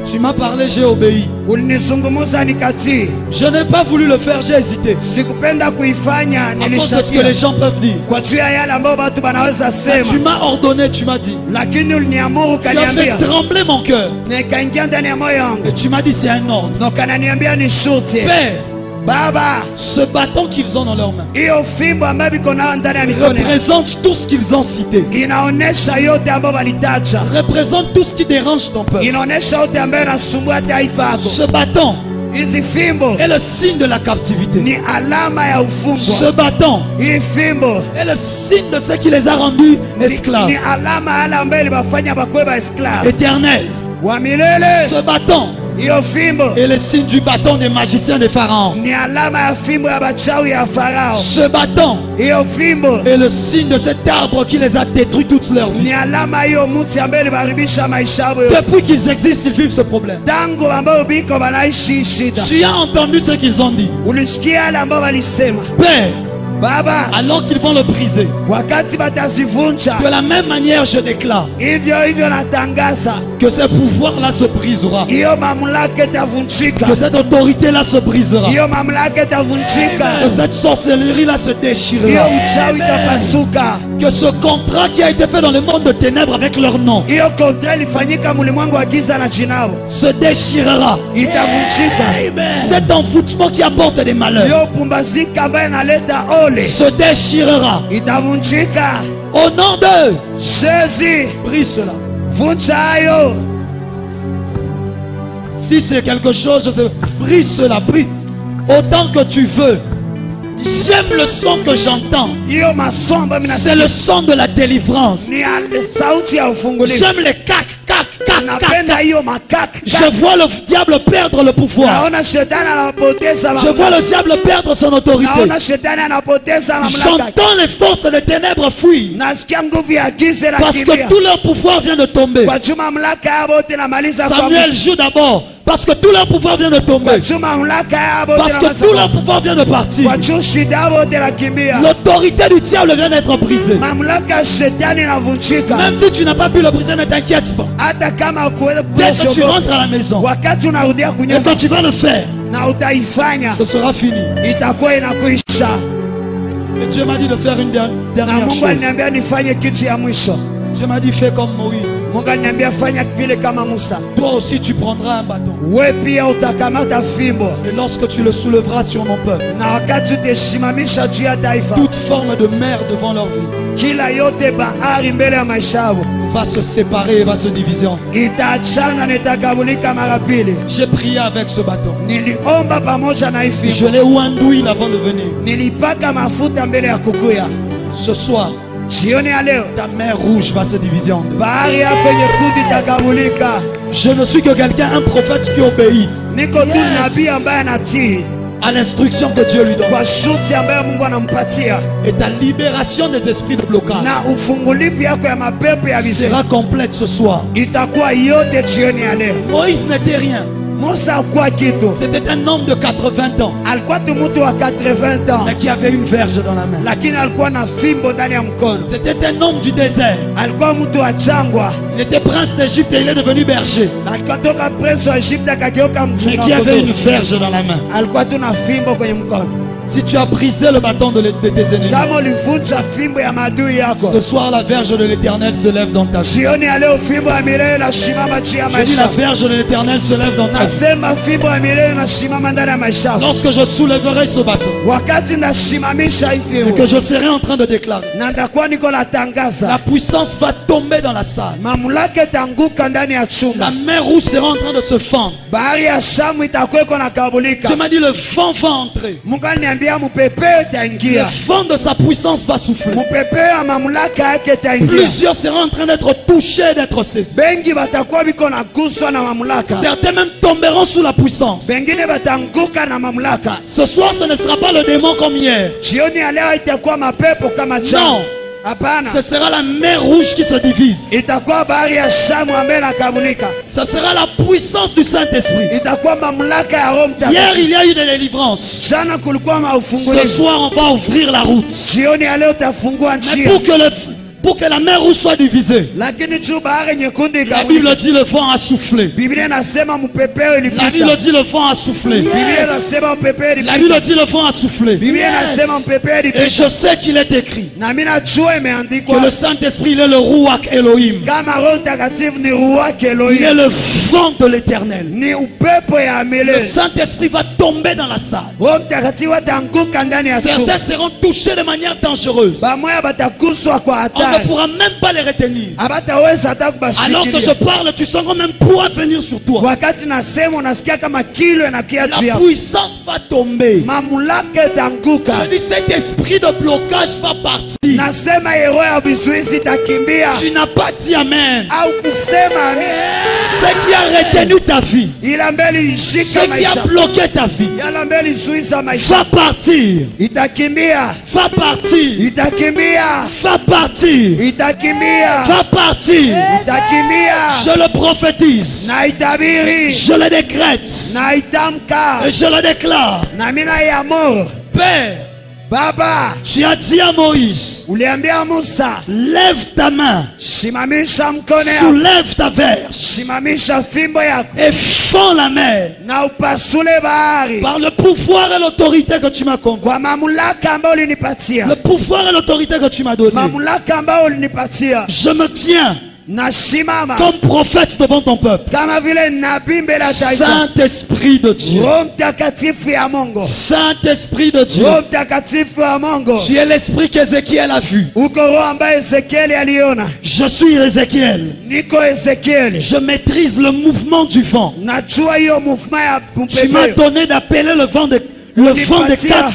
Tu m'as parlé, j'ai obéi. Ulinizungumuza nikatii. Je n'ai pas voulu le faire, j'ai hésité. Sikupenda kuifanya, À cause de ce que nilishakia. les gens peuvent dire. Kwa juu ya yale ambayo watu wanaweza Tu sema. m'as ordonné, tu m'as dit. Lakini uliniamuru Tu as kaniambia. fait trembler mon cœur. Na ikaingia ndani ya moyo wangu. Et tu m'as dit c'est un ordre. Na kananiambia ni shuti. Père, Baba, ce bâton qu'ils ont dans leurs mains hiyo fimbo ambayo iko nayo ndani ya mikono yao, représente tout ce qu'ils ont cité. inaonesha yote ambayo walitaja. Représente tout ce qui dérange ton peuple. Inaonesha yote ambayo inasumbua taifa yako. Ce bâton Hizi fimbo est le signe de la captivité. ni alama ya Ce ufungwa. bâton Hii fimbo est le signe de ce qui les a rendus esclaves. ni alama yale ambayo ilibafanya bakwe ba esclave Éternel, wa milele. ce bâton Hiyo fimbo est le signe du bâton des magiciens des pharaons. ni alama ya fimbo ya bachawi ya Farao. Ce bâton Hiyo fimbo est le signe de cet arbre qui les a détruits toute leur vie. ni alama hiyo mti ambayo ilibaribisha maisha yao. Depuis qu'ils existent, ils vivent ce problème. Tangu ambao biko banaishi shida. Tu as entendu ce qu'ils ont dit. Ulisikia yale ambao walisema. Père, Baba, alors qu'ils vont le briser, wakati batazivunja, de la même manière je déclare hivyo natangaza que ce pouvoir-là se brisera, hiyo mamlaka itavunjika. que cette autorité-là se brisera, Hiyo mamlaka que itavunjika. cette sorcellerie-là se Hiyo déchirera, uchawi itapasuka. que ce contrat qui a été fait dans le monde de ténèbres avec leur nom Hiyo kontra ilifanyika mulimwengu wa giza na jinao se déchirera. itavunjika. Cet envoûtement qui apporte des malheurs Hiyo pumbazika ambayo inaleta ole se déchirera. itavunjika. Au nom de Jésus, brise cela. vunja hayo. Si c'est quelque chose, je sais, brise cela, brise autant que tu veux. J'aime le son que j'entends. Hiyo masomo ambayo C'est le son de la délivrance. ni sauti ya ufungulivu. J'aime les cac, cac, cac, Napenda cac. hiyo makaka. Je vois le diable perdre le pouvoir. Naona shetani anapoteza Je vois mamlaka. le diable perdre son autorité. Naona shetani anapoteza mamlaka. J'entends les forces des ténèbres fuir. Nasikia nguvu ya giza Parce que inakimbia. tout leur pouvoir vient de tomber. Kwa juu mamlaka yao yote namaliza kwa Samuel joue d'abord. Parce que tout leur pouvoir vient de tomber. Kwa juu mamlaka yao yote Parce que namaliza tout kwa leur pouvoir vient de partir. Kwa juu shida yao yote nakimbia. L'autorité du diable vient d'être brisée. Mamlaka ya shetani inavunjika. Même si tu n'as pas pu le briser, ne t'inquiète pas. Hata kama ukuweza Dès que tu kuogopa. rentres à la maison Wakati unarudia et kunyumba que tu vas le faire, na utaifanya, ce sera fini. itakuwa inakuisha. Et Dieu m'a dit de faire une Na dernière Mungu chose. aliniambia nifanye kitu ya mwisho. Dieu m'a dit fais comme Moïse. Mungu aliniambia fanya vile kama Musa. Toi aussi tu prendras un bâton. We pia utakamata fimbo, Et lorsque tu le soulèveras sur mon peuple, na wakati utasimamisha juu ya taifa, toute forme de mer devant leur vie kila yote bahari mbele ya maisha yao va se séparer et va se diviser en deux. itaachana na itakabulika mara pili. J'ai prié avec ce bâton. Niliomba pamoja na hii Je fimbo, l'ai ouandouillé avant de venir. nilipaka mafuta mbele ya kukuya. Ce soir, Jioni ya leo ta mer rouge va se diviser en deux. bahari yako nyekundu itakabulika. Je ne suis que quelqu'un, un prophète qui obéit. Niko tu nabii ambaye anatii. à l'instruction que Dieu lui donne. kwa shuti ambayo Mungu anampatia, Et ta libération des esprits de blocage na ufungulivu yako ya mapepo ya vizuizi sera complète ce soir. itakuwa yote jioni ya leo. Moïse n'était rien. Musa hakuwa kitu, C'était un homme de 80 ans, alikuwa tu mtu wa 80 ans, mais qui avait une verge dans la main. lakini alikuwa na fimbo ndani ya mkono. C'était un homme du désert. Alikuwa mtu wa jangwa, Il était prince d'Égypte et il est devenu berger. alikuwa toka prince wa Egypte akageuka Mais mchunga qui avait une kondoo. verge dans la main. Alikuwa tu na fimbo kwenye mkono. Si tu as brisé le bâton de tes ennemis, Kama ulivunja fimbo ya maadui yako, ce soir la verge de l'Éternel se lève dans ta vie. jioni ya leo fimbo ya milele inasimama juu ya Je dis la maisha. verge de l'Éternel se lève dans ta vie. Nasema fimbo ya milele inasimama ndani ya maisha yako. Lorsque je soulèverai ce bâton Wakati nasimamisha hii et fimbo, que je serai en train de déclarer, na ndakuwa niko la natangaza, puissance va tomber dans la salle. mamlaka itanguka ndani ya La chumba. mer rouge sera en train de se fendre. Bahari ya Shamu itakuwa iko nakabulika. Tu m'as dit le vent va entrer. Mungu aliniambia mupepeo Le itaingia, vent de sa puissance va souffler. mupepeo ya mamlaka yake itaingia. Plusieurs seront en train d'être touchés, d'être saisis. Bengi batakuwa biko naguswa na mamlaka, Certains même tomberont sous la puissance. bengine batanguka na mamlaka. Ce soir, ce ne sera pas le démon comme hier. Jioni ya leo itakuwa mapepo kama jana. Non. Hapana, Ce sera la mer rouge qui se divise. itakuwa bahari ya Shamu ambayo inakabulika. Ce sera la puissance du Saint-Esprit. Itakuwa mamlaka ya Roho Hier, Mtakatifu. il y a eu des délivrances. Jana kulikuwa Ce maufungulivu. soir, on va ouvrir la route. Jioni ya leo utafungua Mais njia. pour que la mer rouge soit divisée, Lakini juu bahari nyekundu la ikabulika. Bible dit le vent a soufflé. Biblia inasema mpepeo La Bible ilipita. dit le vent a soufflé. Biblia inasema mpepeo La ilipita. Bible dit le vent a soufflé. Biblia inasema mpepeo Et ilipita. je sais qu'il est écrit Na mimi najua que imeandikwa le Saint-Esprit il est le Ruach Elohim. kama Roho Mtakatifu ni ruwake Il est Elohim, le vent de l'Éternel. ni upepo ya Le milele. Saint-Esprit va tomber dans la salle. Roho Mtakatifu atanguka ndani ya chumba. Certains seront touchés de manière dangereuse. Bamoya bataguswa kwa On ne hatari, pourra même pas les retenir. abataweza hata Alors que je kubashikilia. parle, tu sens comme un poids venir sur toi. Wakati nasema unasikia kama kilo inakia juu La yako, puissance va tomber. mamlaka itanguka. Je dis cet esprit de blocage va partir. Nasema roho ya vizuizi itakimbia. Tu n'as pas dit amen. Au kusema amina. Ce qui a retenu ta vie, Ila mbele ishika ce qui maisha, a bloqué ta vie, yala mbele izuiza maisha, va partir. itakimbia, Va partir. itakimbia, Va partir. itakimbia, Va partir. itakimbia. Je le prophétise. Na itabiri, Je le décrète. na itamka, Et je le déclare. na mina ya moro. Père, Baba, tu as dit à Moïse, uliambia Musa, lève ta main, simamisha mkono yako, soulève ta verge simamisha fimbo yako, et fends la mer na upasule bahari par le pouvoir et l'autorité que tu m'as confié. kwa mamlaka ambayo ulinipatia, Le pouvoir et l'autorité que tu m'as donné. mamlaka ambayo ulinipatia. Je me tiens Nasimama comme prophète devant ton peuple. kama vile nabii mbele ya taifa. Saint-Esprit de Dieu. Roho Mtakatifu ya Mungu, Saint-Esprit de Dieu. Roho Mtakatifu ya Mungu, Tu es l'esprit qu'Ézéchiel a vu. uko roho ambaye Ezekieli aliona. Je suis Ézéchiel. Niko Ezekieli, Je maîtrise le mouvement du vent. najua hiyo mouvement ya Tu m'as mpepeo. donné d'appeler le vent de quatre,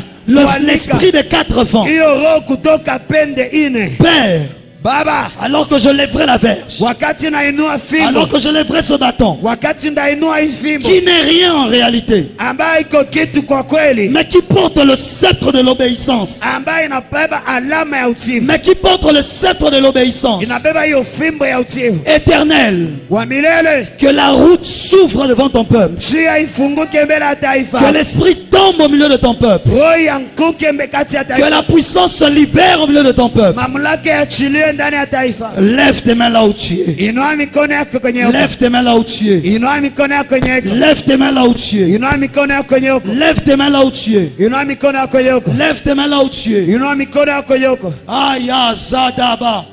l'esprit des quatre vents. Hiyo roho kutoka pende ine. Père, Baba, alors que je lèverai la verge, wakati nainua fimbo, alors que je lèverai ce bâton, wakati ndainua hii fimbo qui n'est rien en réalité, ambayo iko kitu kwa kweli, mais qui porte le sceptre de l'obéissance, ambayo inabeba alama ya utiifu, mais qui porte le sceptre de l'obéissance, inabeba hiyo fimbo ya utiifu éternel, wa milele. que la route s'ouvre devant ton peuple, Njia ifunguke mbele ya que taifa, l'esprit tombe au milieu de ton peuple, roho yanguke kati ya que taifa, la puissance se libère au milieu de ton peuple. mamlaka yachilie ndani ya taifa. Lève tes mains là où tu es. Inua mikono yako kwenye huko, Lève tes mains là où tu es. inua mikono yako kwenye huko, Lève tes mains là où tu es. inua mikono yako kwenye huko, Lève tes mains là où tu es. inua mikono yako kwenye huko, Lève tes mains là où tu es. inua mikono yako kwenye huko. Aya Zadaba.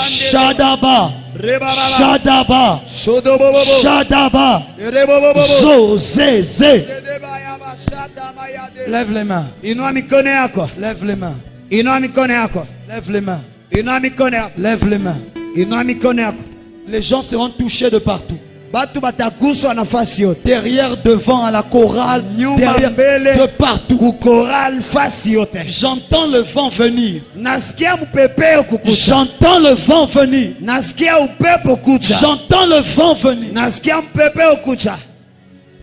Shadaba. Rebababa, Shadaba. shodobobobo, Shadaba. rebobobobo. Zozeze. Lève les mains. Inua mikono yako, Lève les mains. inua mikono yako, Lève les mains. inua mikono yako, Lève les mains. inua mikono yako. Les gens seront touchés de partout. Batu bataguswa nafasi yote, Derrière, devant, à la chorale. nyuma, Derrière, mbele, de partout. kukoral fasi yote. J'entends le vent venir. Nasikia mpepeo kukucha, J'entends le vent venir. nasikia upepo kucha, J'entends le vent venir. nasikia mpepeo kucha.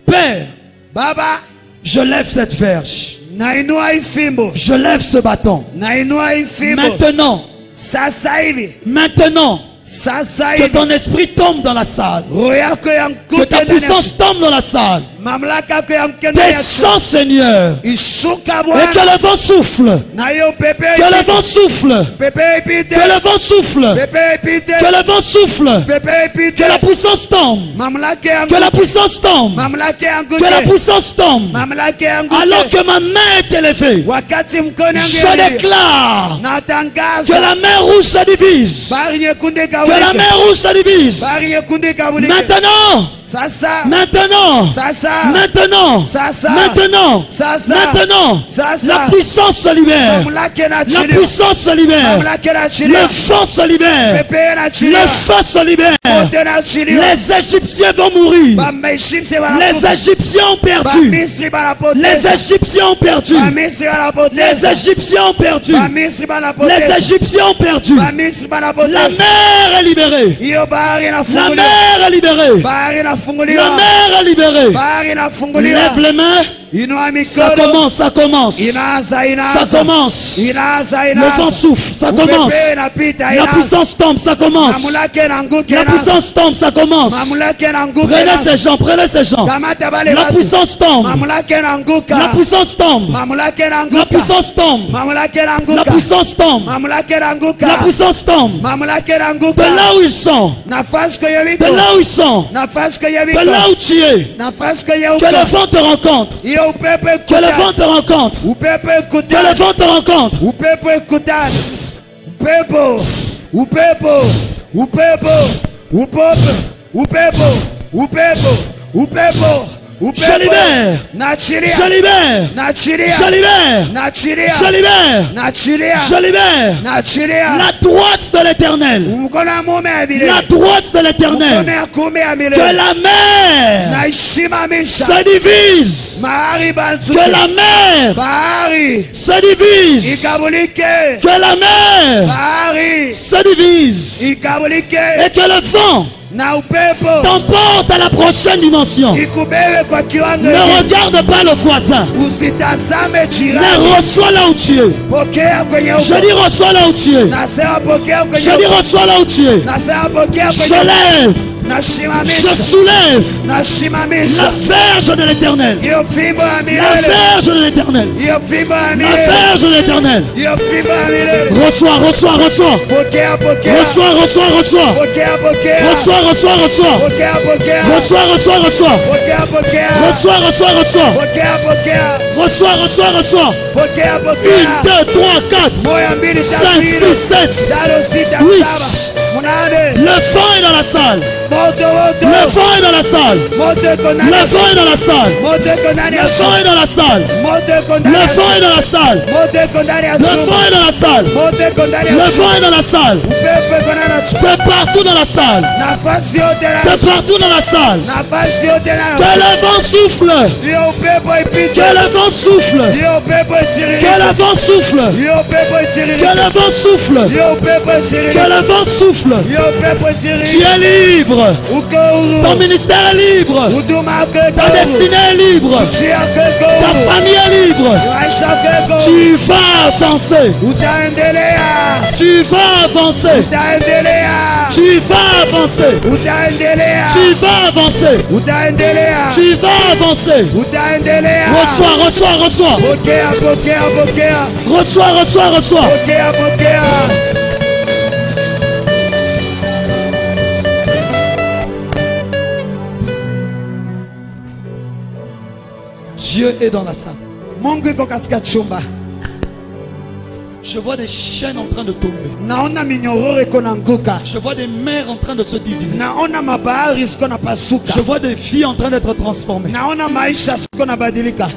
Père, Baba, Je lève cette verge. nainua ifimbo, Je lève ce bâton. nainua ifimbo. Maintenant, Sasa hivi, maintenant, sasa que hivi, ton esprit tombe dans la salle. roho yako ya Que ta puissance tombe dans la salle. mamlaka yako ya mkende ya Descends, Seigneur. ishuka Et que Bwana, le vent souffle. na hiyo pepe Que le vent souffle. pepe ipite, Que le vent souffle. pepe ipite, Que le vent souffle. pepe ipite, Que la puissance tombe. mamlaka ya Que la puissance tombe. mamlaka ya Que la puissance tombe. mamlaka ya Alors que ma main est élevée, wakati mkono je déclare que natangaza la mer rouge se divise. bahari nyekundu Que la ikawulika, mer rouge se divise. bahari nyekundu ikawulika. Maintenant, Sasa, maintenant, sasa, maintenant, sasa, maintenant, sasa, maintenant, sasa, la puissance se libère. mamlaka La inachiliwa, puissance se libère. mamlaka Le inachiliwa, feu se libère. pepe Le inachiliwa, feu se libère. moto inachiliwa, Les Égyptiens vont mourir. Bamisri Les wanakufa, Égyptiens ont perdu. Bamisri Les wanapoteza, Égyptiens ont perdu. Bamisri Les wanapoteza, Égyptiens ont perdu. Bamisri Les wanapoteza, Égyptiens ont perdu. Bamisri La wanapoteza. mer est libérée. Hiyo bahari La inafunguliwa, mer est libérée. bahari La inafunguliwa, mer est libérée. bahari inafunguliwa. Lève les mains. Inua Ça mikono, commence, ça commence. inaanza, Ça inaanza, commence. inaanza, Le vent inaanza. souffle, ça commence. Upepe inapita, La inaanza. puissance tombe, ça commence. Mamlaka inaanguka, La inaanza. puissance tombe, ça commence. Mamlaka inaanguka, Prenez inaanza. ces gens, prenez ces gens. Kamata bale La watu. puissance tombe. Mamlaka inaanguka. La puissance tombe. Mamlaka La inaanguka. puissance tombe. Mamlaka La inaanguka. puissance tombe. Mamlaka inaanguka. La puissance tombe. Mamlaka De inaanguka. là où ils sont. Nafasi kwenye De viko. là où ils sont. Nafasi kwenye De viko. là où tu es. Nafasi kwenye Que le uko. vent te rencontre. Hiyo upepo Que le ikutane. vent te rencontre. Upepo Que le ikutane. vent te rencontre. Upepo ikutane. Upepo. Upepo. Upepo. Upepo. Upepo. Upepo. Upepo. Je libère. Naachilia. Je libère. Naachilia. Je libère. Naachilia. Je libère. Naachilia. Je libère. Naachilia. La droite de l'éternel. Mkono wa mume ya milele. La droite de Mkono l'éternel. ya kuume ya Que milele. la mer Naisimamisha. se divise. Mahari banzuke. Que la mer Bahari se divise. ikabulike. Que la mer Bahari se divise. ikabulike. Et que le vent Na upepo t'emporte à la prochaine dimension. ikubewe kwa kiwango Ne hiki. regarde pas le voisin. Usitazame jirani. Mais reçois là où tu es. Pokea kwenye Je uko. dis reçois là où tu es. Nasema pokea kwenye Je dis uko. reçois là où tu es. Nasema pokea Je kwenye uko. lève. Je Nasimamisha. soulève Nasimamisha. la verge de l'éternel. Hiyo fimbo ya La milele. verge de l'éternel. Hiyo fimbo ya La milele. verge de l'éternel. Hiyo fimbo ya milele. Reçois, reçois, reçois. Pokea, pokea. Reçois, reçois, reçois. Pokea, pokea. Reçois, reçois, reçois. Pokea, pokea. Reçois, reçois, reçois. Pokea, pokea. Reçois, reçois, reçois. Pokea, pokea. Reçois, reçois, reçois. Pokea, 1, pokea. 2, 3, 4, Moja, mbili, 5, tatu, 6, nne, 7. tano, sita, 8. saba, munane. Le feu est dans la salle. Moto, moto. Le feu est dans la salle. Moto iko ndani Le ya feu est dans la salle. Moto iko ndani ya Le feu est dans la salle. Moto iko ndani Le ya feu est dans la salle. Moto iko ndani ya Le feu est dans la salle. Moto iko ndani ya Le feu est dans la salle. Upepo iko ndani ya T'es partout dans la salle. Nafasi yote na T'es partout dans la salle. nafasi yote na Que le vent souffle. hiyo upepo ipite. Que le vent souffle. Hiyo upepo itiririke. Que le vent souffle. Hiyo upepo itiririke. Que le vent souffle. Hiyo upepo itiririke. Que le vent souffle. Hiyo upepo itiririke. Tu es libre. Uko Ton huru. ministère est libre. Huduma yako iko Ta huru. destinée est libre. Nchi yako iko Ta huru. famille est libre. Maisha yako iko huru. Tu vas avancer. Utaendelea. Tu vas avancer. Utaendelea. Tu vas avancer. Utaendelea. Tu vas avancer. Utaendelea. Tu vas avancer. Utaendelea. Reçois, reçois, reçois. Pokea, pokea, pokea. Reçois, reçois, reçois. Pokea, pokea. Dieu est dans la salle. Mungu iko katika chumba. Je vois des chaînes en train de tomber. Naona minyororo iko naanguka. Je vois des mers en train de se diviser. Naona mabahari siko napasuka. Je vois des vies en train d'être transformées. Naona maisha siko nabadilika.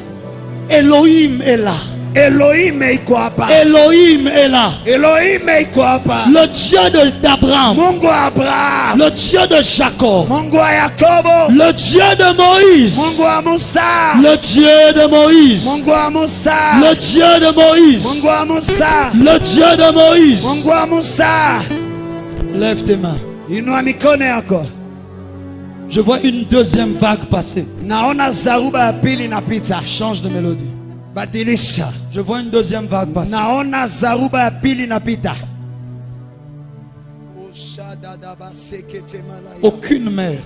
Elohim est là. Elohim iko hapa. Elohim est là. Elohim iko hapa. Le Dieu d'Abraham. Mungu wa Abraham. Le Dieu de Jacob. Mungu wa Yakobo. Le Dieu de Moïse. Mungu wa Musa. Le Dieu de Moïse. Mungu wa Musa. Le Dieu de Moïse. Mungu wa Musa. Le Dieu de Moïse. Mungu wa Musa. Lève tes mains. Inua mikono yako. Je vois une deuxième vague passer. naona zaruba ya pili inapita. Change de mélodie. Badilisha. Je vois une deuxième vague passer. naona zaruba ya pili inapita. Aucune mer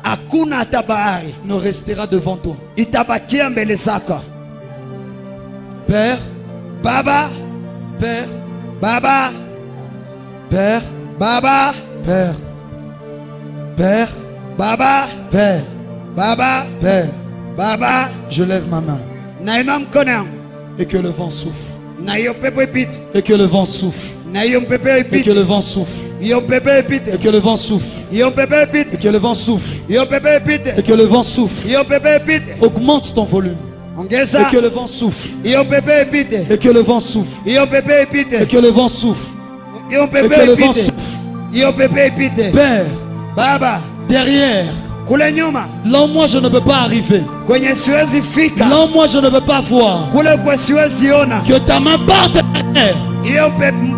hakuna hata bahari ne restera devant toi. itabakia mbele zako. Père, Baba, Père, Baba, Père, Baba, Père, Père, Baba, Père, Baba, Père. Baba, Je lève ma main nainua mkono yangu et que le vent souffle. na hiyo pepo ipite, Et que le vent souffle. na hiyo mpepo Et que ipite, le vent souffle. hiyo pepo Et ipite, que le vent souffle. hiyo pepo Et ipite, que le vent souffle. hiyo pepo ipite, Et que le vent souffle. hiyo pepo ipite. Augmente ton volume. Ongeza Et que le vent souffle. hiyo pepo ipite, Et que le vent souffle. hiyo pepo Et ipite, que le vent souffle. hiyo Et pepo que le vent ipite, souffle. hiyo pepo ipite. Père, Baba, derrière, kule nyuma là où moi je ne peux pas arriver, kwenye siwezi fika, là où moi je ne peux pas voir, kule kwa siwezi ona, que ta main parte derrière. hiyo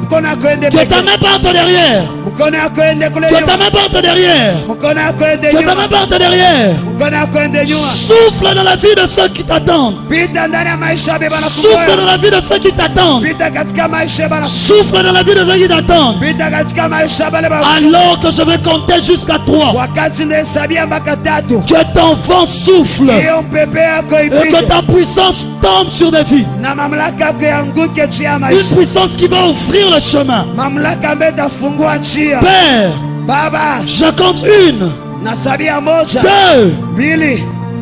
mkono yako ende Que ta peke, main parte derrière. mkono yako ende kule Que ta nyuma, main parte derrière. mkono yako ende Que ta nyuma, main parte derrière. mkono yako ende nyuma. Souffle dans la vie de ceux qui t'attendent. Pita ndani ya maisha ya baba na Souffle dans kukoya. la vie de ceux qui t'attendent. Pita katika maisha ya baba. Souffle dans la vie de ceux qui t'attendent. Pita katika maisha ya baba. Alors que je vais compter jusqu'à 3. Wakati ndahesabia mpaka 3. Que ton vent souffle. Hiyo mpepe yako Et que ipite. ta puissance tombe sur des vies. Na mamlaka yako yanguke juu ya Une maisha. puissance qui va ouvrir le chemin. Mamlaka ambayo itafungua njia. Père, Baba, je compte 1, nasabia 1, 2, 2,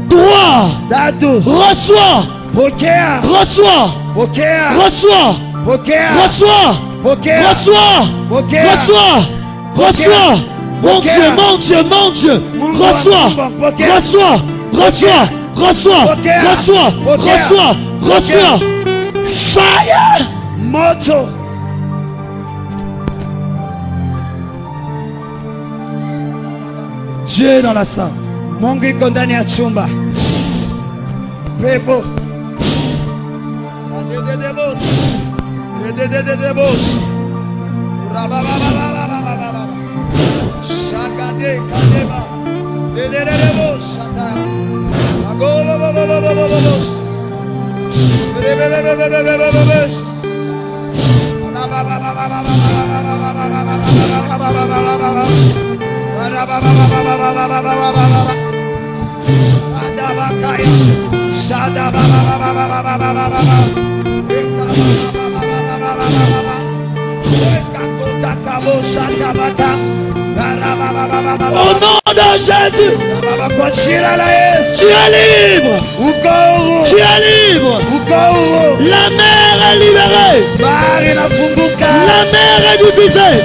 3. 3. Reçois, Pokea, reçois, pokea, reçois, pokea, reçois, pokea, reçois, pokea. reçois, reçois. Mon Dieu, mon Dieu, mon Dieu. Reçois, reçois, reçois, reçois, reçois, reçois, reçois. Fire! Moto. Dieu est dans la salle. Mungu iko ndani ya chumba. Pepo. Shakade kadeba. Dededebo shata. Agolo bobo. Au nom de Jésus, tu es libre. Tu es libre. La mer est libérée. La mer est divisée.